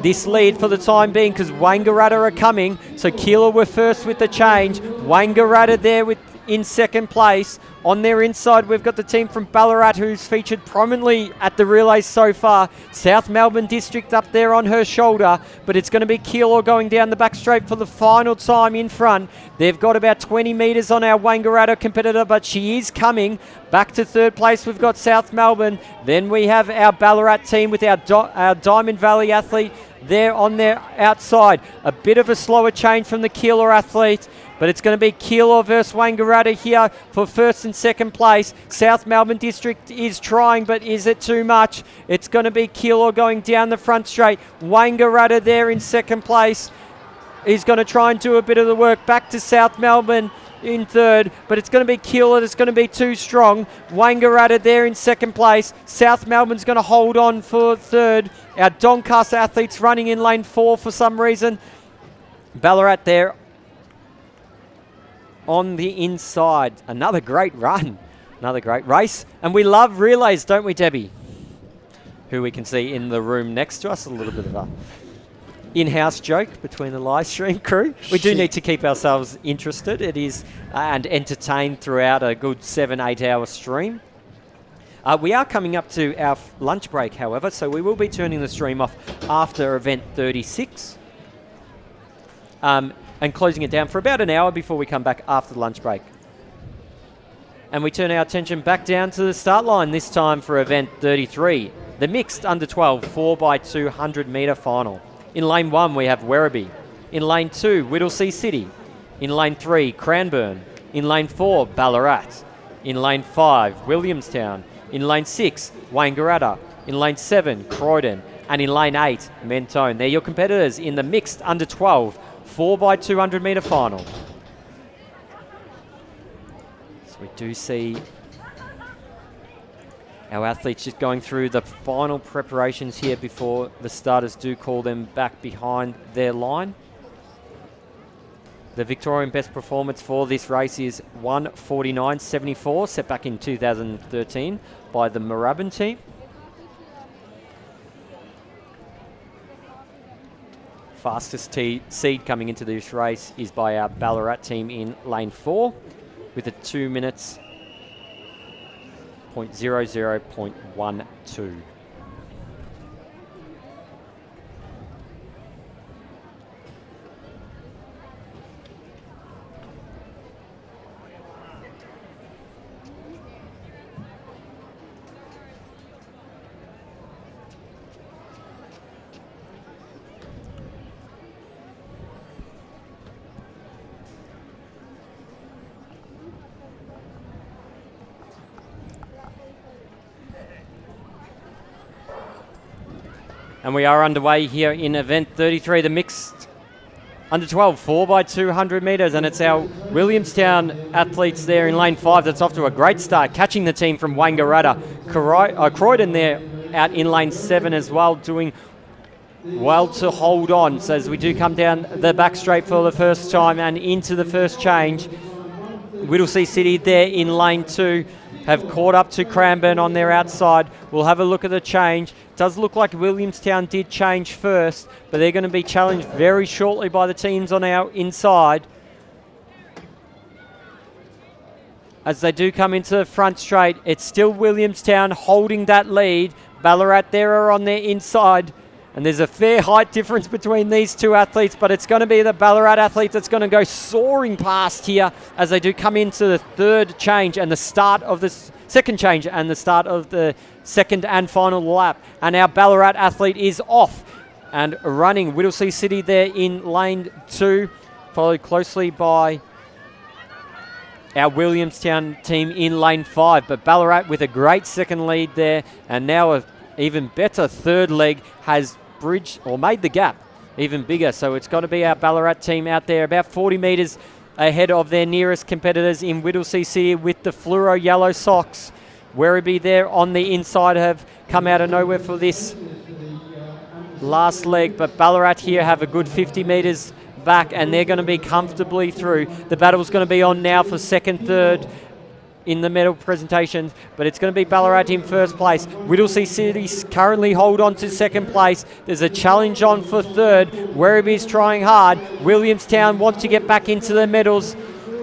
this lead for the time being because Wangaratta are coming. So Keilor were first with the change. Wangaratta there in second place. On their inside, we've got the team from Ballarat who's featured prominently at the relays so far. South Melbourne District up there on her shoulder, but it's going to be Keilor going down the back straight for the final time in front. They've got about 20 metres on our Wangaratta competitor, but she is coming. Back to third place, we've got South Melbourne. Then we have our Ballarat team with our Diamond Valley athlete there on their outside. A bit of a slower change from the Keilor athlete, but it's going to be Keilor versus Wangaratta here for first and second place. South Melbourne District is trying, but is it too much? It's going to be Keilor going down the front straight. Wangaratta there in second place. He's going to try and do a bit of the work. Back to South Melbourne in third, but it's going to be Keilor that's going to be too strong. Wangaratta there in second place. South Melbourne's going to hold on for third. Our Doncaster athletes running in lane 4 for some reason. Ballarat there on the inside. Another great run. Another great race. And we love relays, don't we, Debbie? Who we can see in the room next to us. A little bit of a in-house joke between the live stream crew. We do need to keep ourselves interested. It is and entertained throughout a good 7-8 hour stream. We are coming up to our lunch break, however, so we will be turning the stream off after event 36 and closing it down for about an hour before we come back after the lunch break. And we turn our attention back down to the start line, this time for event 33, the mixed under 12 4x200 metre final. In lane 1, we have Werribee. In lane 2, Whittlesea City. In lane 3, Cranbourne. In lane 4, Ballarat. In lane 5, Williamstown. In lane 6, Wangaratta. In lane 7, Croydon. And in lane 8, Mentone. They're your competitors in the mixed under 12 4x200 metre final. So we do see our athletes just going through the final preparations here before the starters do call them back behind their line. The Victorian best performance for this race is 1:49.74, set back in 2013 by the Moorabbin team. Fastest seed coming into this race is by our Ballarat team in lane 4 with a 2 minutes 0.00.12. And we are underway here in event 33, the mixed under 12 4x200 metres, and it's our Williamstown athletes there in lane 5 that's off to a great start, catching the team from Wangaratta. Croydon there out in lane 7 as well, doing well to hold on. So as we do come down the back straight for the first time and into the first change, Whittlesea City there in lane 2 have caught up to Cranbourne on their outside. We'll have a look at the change. Does look like Williamstown did change first, but they're going to be challenged very shortly by the teams on our inside. As they do come into the front straight, it's still Williamstown holding that lead. Ballarat there are on their inside, And there's a fair height difference between these two athletes, but it's going to be the Ballarat athlete that's going to go soaring past here as they do come into the third change and the start of the second change and the start of the second and final lap. And our Ballarat athlete is off and running. Whittlesea City there in lane 2, followed closely by our Williamstown team in lane 5. But Ballarat with a great second lead there, and now a even better third leg has bridged or made the gap even bigger. So it's got to be our Ballarat team out there about 40 metres ahead of their nearest competitors in Whittlesea City with the fluoro yellow socks. Werribee there on the inside have come out of nowhere for this last leg, but Ballarat here have a good 50 metres back and they're going to be comfortably through. The battle's going to be on now for second, third in the medal presentations, but it's going to be Ballarat in first place. Whittlesea City currently hold on to second place. There's a challenge on for third. Werribee's trying hard. Williamstown want to get back into the medals.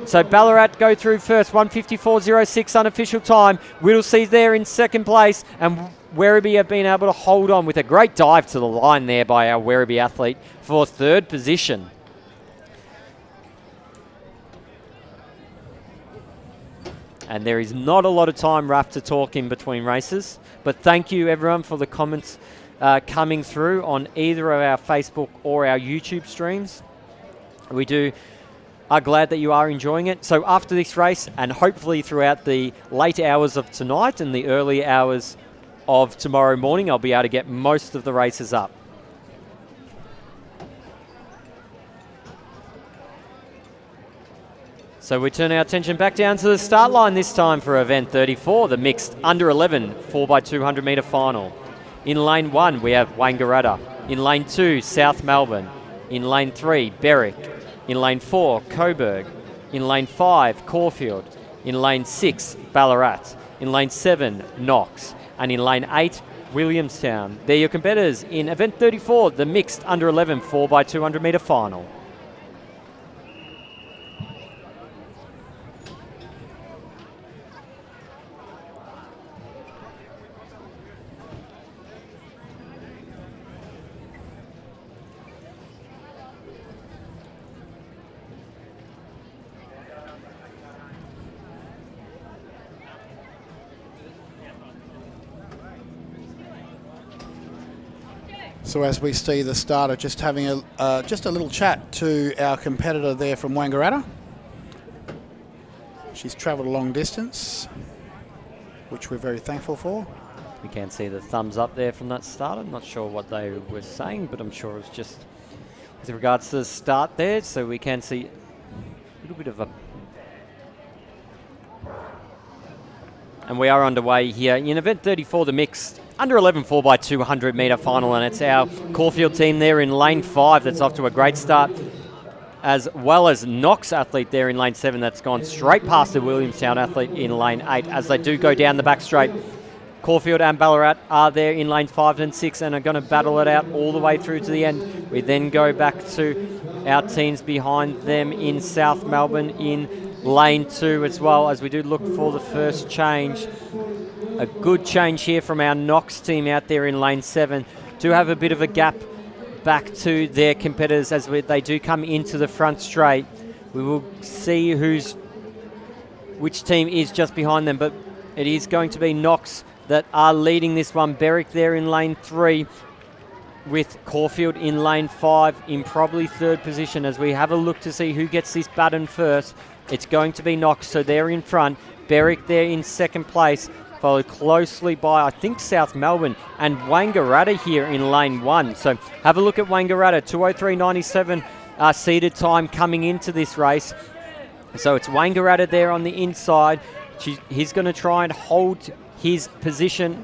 So Ballarat go through first, 1:54.06 unofficial time. Whittlesea's there in second place, and Werribee have been able to hold on with a great dive to the line there by our Werribee athlete for third position. And there is not a lot of time, Raf, to talk in between races. But thank you, everyone, for the comments coming through on either of our Facebook or our YouTube streams. We are glad that you are enjoying it. So after this race, and hopefully throughout the late hours of tonight and the early hours of tomorrow morning, I'll be able to get most of the races up. So we turn our attention back down to the start line this time for event 34, the mixed under 11 4x200 metre final. In lane 1 we have Wangaratta. In lane 2 South Melbourne. In lane 3 Berwick. In lane 4 Coburg. In lane 5 Caulfield. In lane 6 Ballarat. In lane 7 Knox. And in lane 8 Williamstown. They're your competitors in event 34, the mixed under 11 4x200 metre final. So as we see the starter just having just a little chat to our competitor there from Wangaratta. She's travelled a long distance, which we're very thankful for. We can see the thumbs up there from that start. I'm not sure what they were saying, but I'm sure it was just with regards to the start there. So we can see a little bit of a... And we are underway here in event 34, the mixed under 11 4x200 metre final, and it's our Caulfield team there in lane 5 that's off to a great start, as well as Knox athlete there in lane 7 that's gone straight past the Williamstown athlete in lane 8 as they do go down the back straight. Caulfield and Ballarat are there in lane 5 and 6 and are going to battle it out all the way through to the end. We then go back to our teams behind them in South Melbourne in lane 2 as well, as we do look for the first change. A good change here from our Knox team out there in lane 7. Do have a bit of a gap back to their competitors as they do come into the front straight. We will see which team is just behind them, but it is going to be Knox that are leading this one. Berwick there in lane 3 with Caulfield in lane 5 in probably third position. As we have a look to see who gets this baton first, it's going to be Knox, so they're in front. Berwick there in second place, followed closely by, I think, South Melbourne and Wangaratta here in lane 1. So have a look at Wangaratta, 2:03.97 seeded time coming into this race. So it's Wangaratta there on the inside. He's going to try and hold his position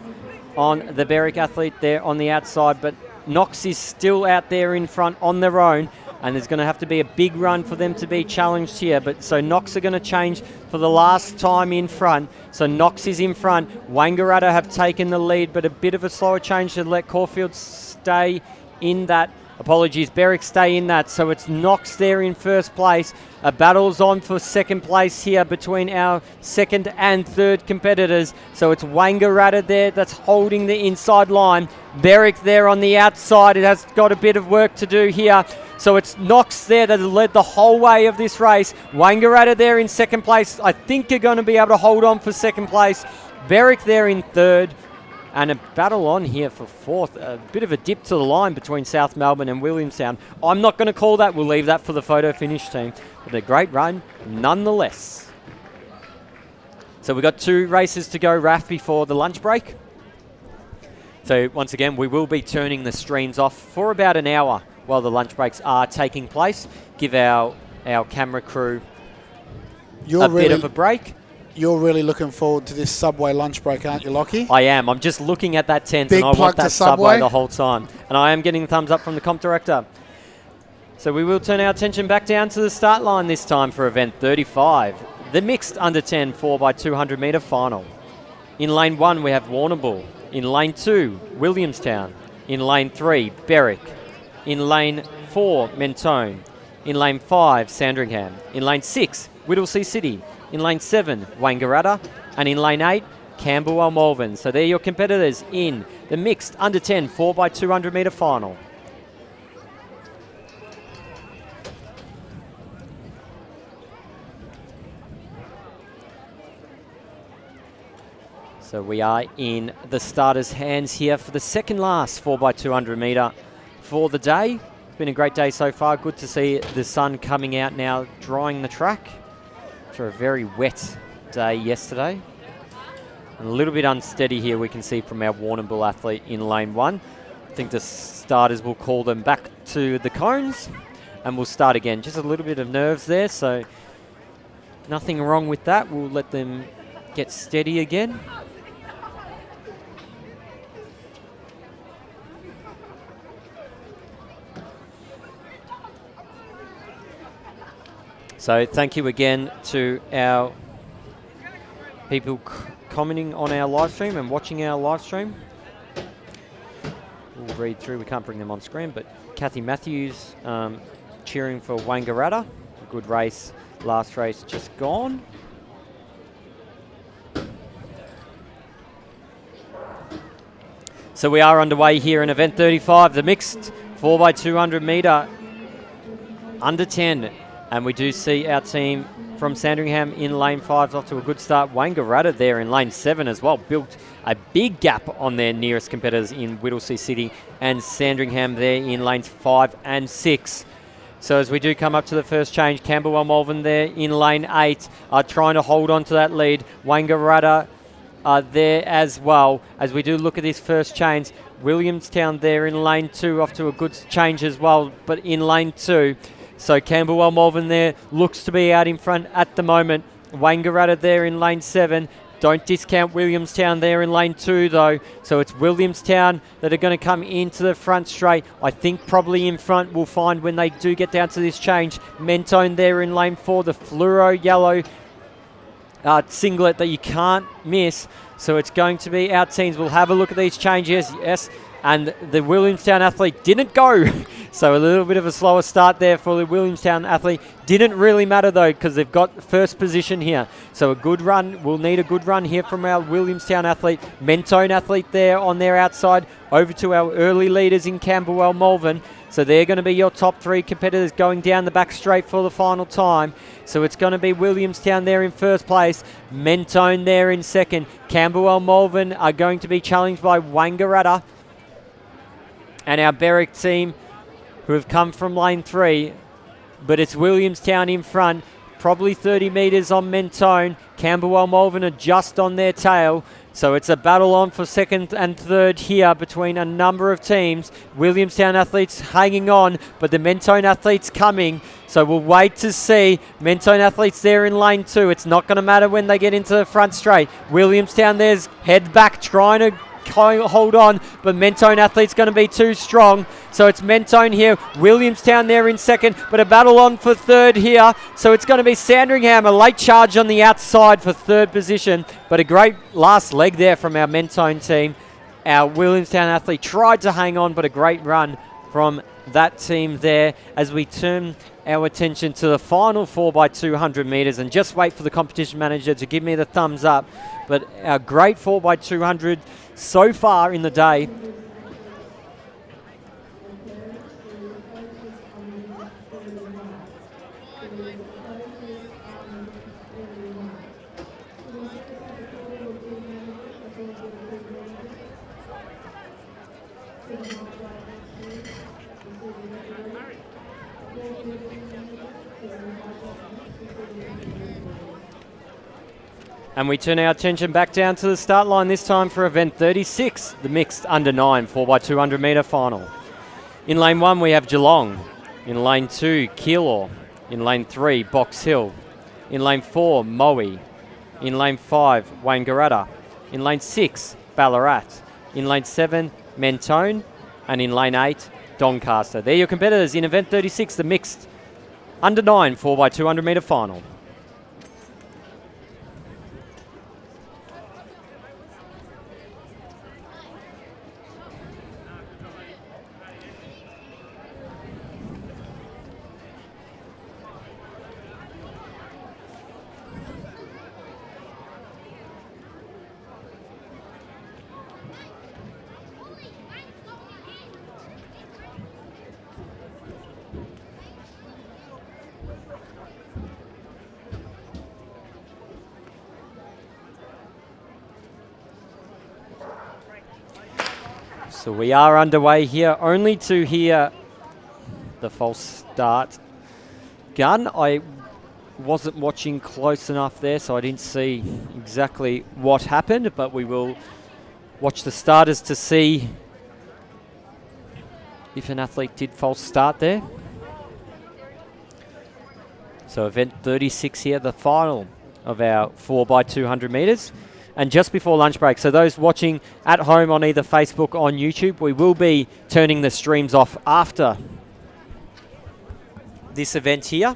on the Berwick athlete there on the outside, but Knox is still out there in front on their own, and there's going to have to be a big run for them to be challenged here. But so Knox are going to change for the last time in front. So Knox is in front. Wangaratta have taken the lead, but a bit of a slower change to let Caulfield stay in that Apologies, Berwick stay in that. So it's Knox there in first place. A battle's on for second place here between our second and third competitors. So it's Wangaratta there that's holding the inside line. Berwick there on the outside. It has got a bit of work to do here. So it's Knox there that led the whole way of this race. Wangaratta there in second place. I think you're going to be able to hold on for second place. Berwick there in third. And a battle on here for fourth. A bit of a dip to the line between South Melbourne and Williamstown. I'm not going to call that. We'll leave that for the photo finish team. But a great run nonetheless. So we've got 2 races to go, Raf, before the lunch break. So once again, we will be turning the streams off for about an hour while the lunch breaks are taking place. Give our camera crew bit of a break. You're really looking forward to this Subway lunch break, aren't you, Lockie? I am. I'm just looking at that tent Big and I want that Subway the whole time. And I am getting thumbs up from the comp director. So we will turn our attention back down to the start line this time for event 35. The mixed under 10 4x200 metre final. In lane 1 we have Warrnambool. In lane 2, Williamstown. In lane 3, Berwick. In lane 4, Mentone. In lane 5, Sandringham. In lane 6, Whittlesea City. In lane 7, Wangaratta. And in lane 8, Camberwell Malvern. So they're your competitors in the mixed under 10 4x200 metre final. So we are in the starters' hands here for the second last 4x200 metre for the day. It's been a great day so far. Good to see the sun coming out now, drying the track after a very wet day yesterday. And a little bit unsteady here we can see from our Warrnambool athlete in lane 1. I think the starters will call them back to the cones and we'll start again. Just a little bit of nerves there, so nothing wrong with that. We'll let them get steady again. So thank you again to our people commenting on our live stream and watching our live stream. We'll read through, we can't bring them on screen, but Kathy Matthews cheering for Wangaratta. A good race, last race just gone. So we are underway here in event 35, the mixed 4x200 metre under 10. And we do see our team from Sandringham in lane 5 off to a good start. Wangaratta there in lane 7 as well. Built a big gap on their nearest competitors in Whittlesea City and Sandringham there in lanes 5 and 6. So as we do come up to the first change, Camberwell Malvern there in lane 8 are trying to hold on to that lead. Wangaratta are there as well. As we do look at this first change, Williamstown there in lane 2 off to a good change as well, but in lane 2. So Camberwell Malvern there looks to be out in front at the moment. Wangaratta there in lane 7. Don't discount Williamstown there in lane 2 though. So it's Williamstown that are going to come into the front straight. I think probably in front we'll find when they do get down to this change. Mentone there in lane 4. The fluoro yellow singlet that you can't miss. So it's going to be our teams. We'll have a look at these changes. Yes. And the Williamstown athlete didn't go. So a little bit of a slower start there for the Williamstown athlete. Didn't really matter though because they've got first position here. So a good run. We'll need a good run here from our Williamstown athlete. Mentone athlete there on their outside. Over to our early leaders in Camberwell Malvern. So they're going to be your top 3 competitors going down the back straight for the final time. So it's going to be Williamstown there in first place. Mentone there in second. Camberwell Malvern are going to be challenged by Wangaratta. And our Berwick team who have come from lane 3, but it's Williamstown in front, probably 30 metres on Mentone. Camberwell Malvern are just on their tail, so it's a battle on for second and third here between a number of teams. Williamstown athletes hanging on, but the Mentone athletes coming, so we'll wait to see. Mentone athletes there in lane 2. It's not going to matter when they get into the front straight. Williamstown there's head back trying to hold on, but Mentone athlete's going to be too strong. So it's Mentone here, Williamstown there in second, but a battle on for third here. So it's going to be Sandringham, a late charge on the outside for third position, but a great last leg there from our Mentone team. Our Williamstown athlete tried to hang on, but a great run from that team there as we turn our attention to the final 4x200 metres, and just wait for the competition manager to give me the thumbs up. But our great 4x200 so far in the day. And we turn our attention back down to the start line, this time for event 36, the mixed under 9 4x200 metre final. In lane 1 we have Geelong. In lane 2, Keilor. In lane 3, Box Hill. In lane 4, Moe. In lane 5, Wangaratta. In lane 6, Ballarat. In lane 7, Mentone. And in lane 8, Doncaster. They're your competitors in event 36, the mixed under 9 4x200 metre final. So we are underway here, only to hear the false start gun. I wasn't watching close enough there, so I didn't see exactly what happened, but we will watch the starters to see if an athlete did false start there. So event 36 here, the final of our 4x200 metres. And just before lunch break, so those watching at home on either Facebook or on YouTube, we will be turning the streams off after this event here,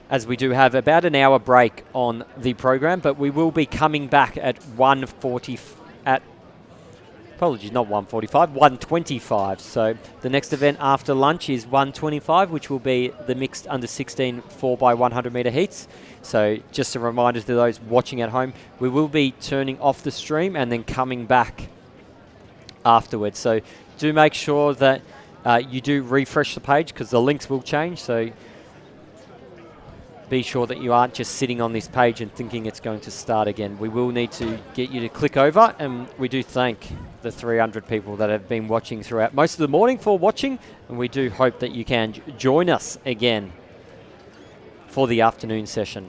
as we do have about an hour break on the program, but we will be coming back at 1:25. So the next event after lunch is 1:25, which will be the mixed under 16 4x100 metre heats. So just a reminder to those watching at home, we will be turning off the stream and then coming back afterwards. So do make sure that you do refresh the page, because the links will change. So be sure that you aren't just sitting on this page and thinking it's going to start again. We will need to get you to click over, and we do thank the 300 people that have been watching throughout most of the morning for watching, and we do hope that you can join us again for the afternoon session.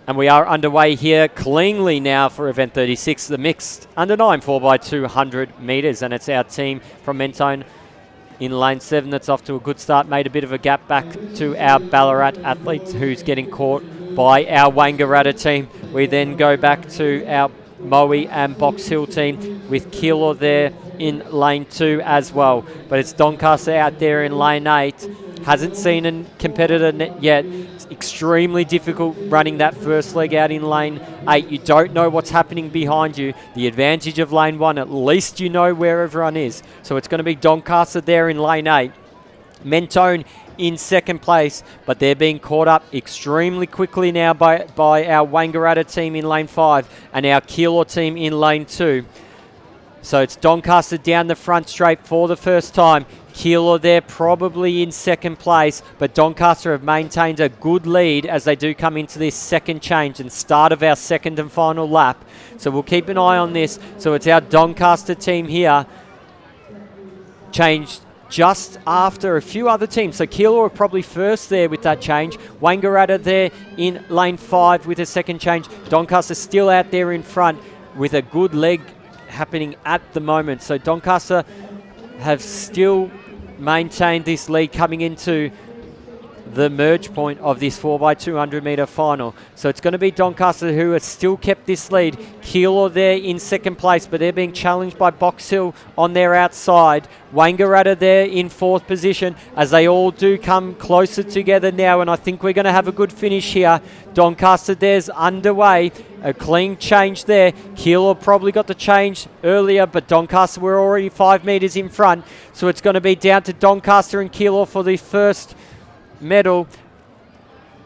And we are underway here cleanly now for event 36, the mixed under 9 4x200 metres, and it's our team from Mentone in lane 7 that's off to a good start. Made a bit of a gap back to our Ballarat athletes, who's getting caught by our Wangaratta team. We then go back to our Moe and Box Hill team with Keilor there in lane 2 as well. But it's Doncaster out there in lane 8. Hasn't seen a competitor yet. It's extremely difficult running that first leg out in lane 8. You don't know what's happening behind you. The advantage of lane 1, at least you know where everyone is. So it's going to be Doncaster there in lane 8. Mentone in second place, but they're being caught up extremely quickly now by our Wangaratta team in lane 5 and our Keilor team in lane 2. So it's Doncaster down the front straight for the first time. Keilor there probably in second place, but Doncaster have maintained a good lead as they do come into this second change and start of our second and final lap. So we'll keep an eye on this. So it's our Doncaster team here, changed just after a few other teams. So Keilor are probably first there with that change. Wangaratta there in lane 5 with a second change. Doncaster still out there in front with a good leg happening at the moment. So Doncaster have still maintained this lead coming into the merge point of this 4x200 metre final. So it's going to be Doncaster who has still kept this lead. Keilor there in second place, but they're being challenged by Box Hill on their outside. Wangaratta there in fourth position as they all do come closer together now, and I think we're going to have a good finish here. Doncaster there's underway. A clean change there. Keilor probably got the change earlier, but Doncaster were already 5 metres in front. So it's going to be down to Doncaster and Keilor for the first medal.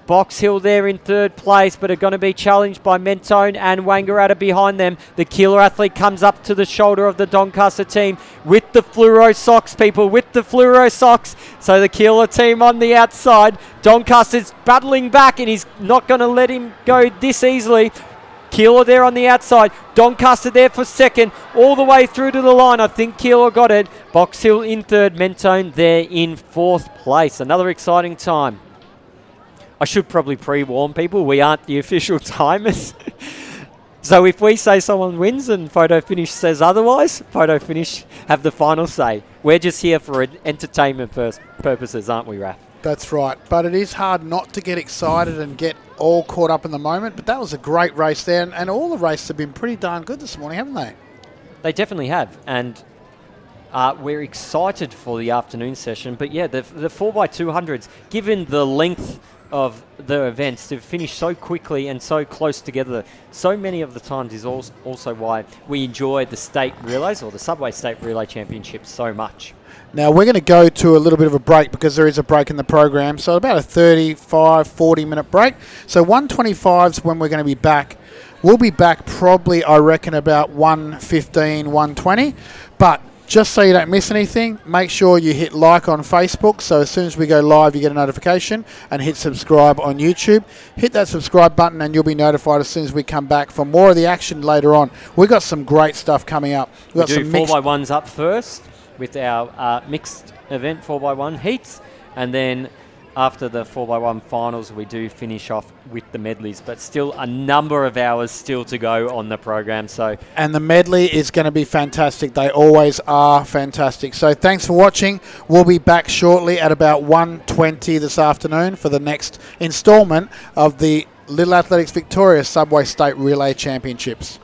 Box Hill there in third place, but are going to be challenged by Mentone and Wangaratta behind them. The Keilor athlete comes up to the shoulder of the Doncaster team with the fluoro socks, people, with the fluoro socks. So the Keilor team on the outside. Doncaster's battling back, and he's not going to let him go this easily. Keilor there on the outside. Doncaster there for second, all the way through to the line. I think Keilor got it. Box Hill in third, Mentone there in fourth place. Another exciting time. I should probably pre-warn people, we aren't the official timers. So if we say someone wins and Photo Finish says otherwise, Photo Finish have the final say. We're just here for entertainment purposes, aren't we, Raph? That's right. But it is hard not to get excited and get all caught up in the moment. But that was a great race there. And all the races have been pretty darn good this morning, haven't they? They definitely have. And we're excited for the afternoon session. But yeah, the 4x200s, given the length of the events to finish so quickly and so close together so many of the times is also why we enjoy the state relays or the Subway State Relay Championships so much. Now we're going to go to a little bit of a break because there is a break in the program, so about a 35-40 minute break. So 1:25 is when we're going to be back. We'll be back probably, I reckon, about 1:15, 1:20. But just so you don't miss anything, make sure you hit like on Facebook. So as soon as we go live, you get a notification, and hit subscribe on YouTube. Hit that subscribe button and you'll be notified as soon as we come back for more of the action later on. We've got some great stuff coming up. We've got some 4x1s up first with our mixed event 4x1 heats, and then after the 4x1 finals, we do finish off with the medleys, but still a number of hours still to go on the program. And the medley is going to be fantastic. They always are fantastic. So thanks for watching. We'll be back shortly at about 1:20 this afternoon for the next instalment of the Little Athletics Victoria Subway State Relay Championships.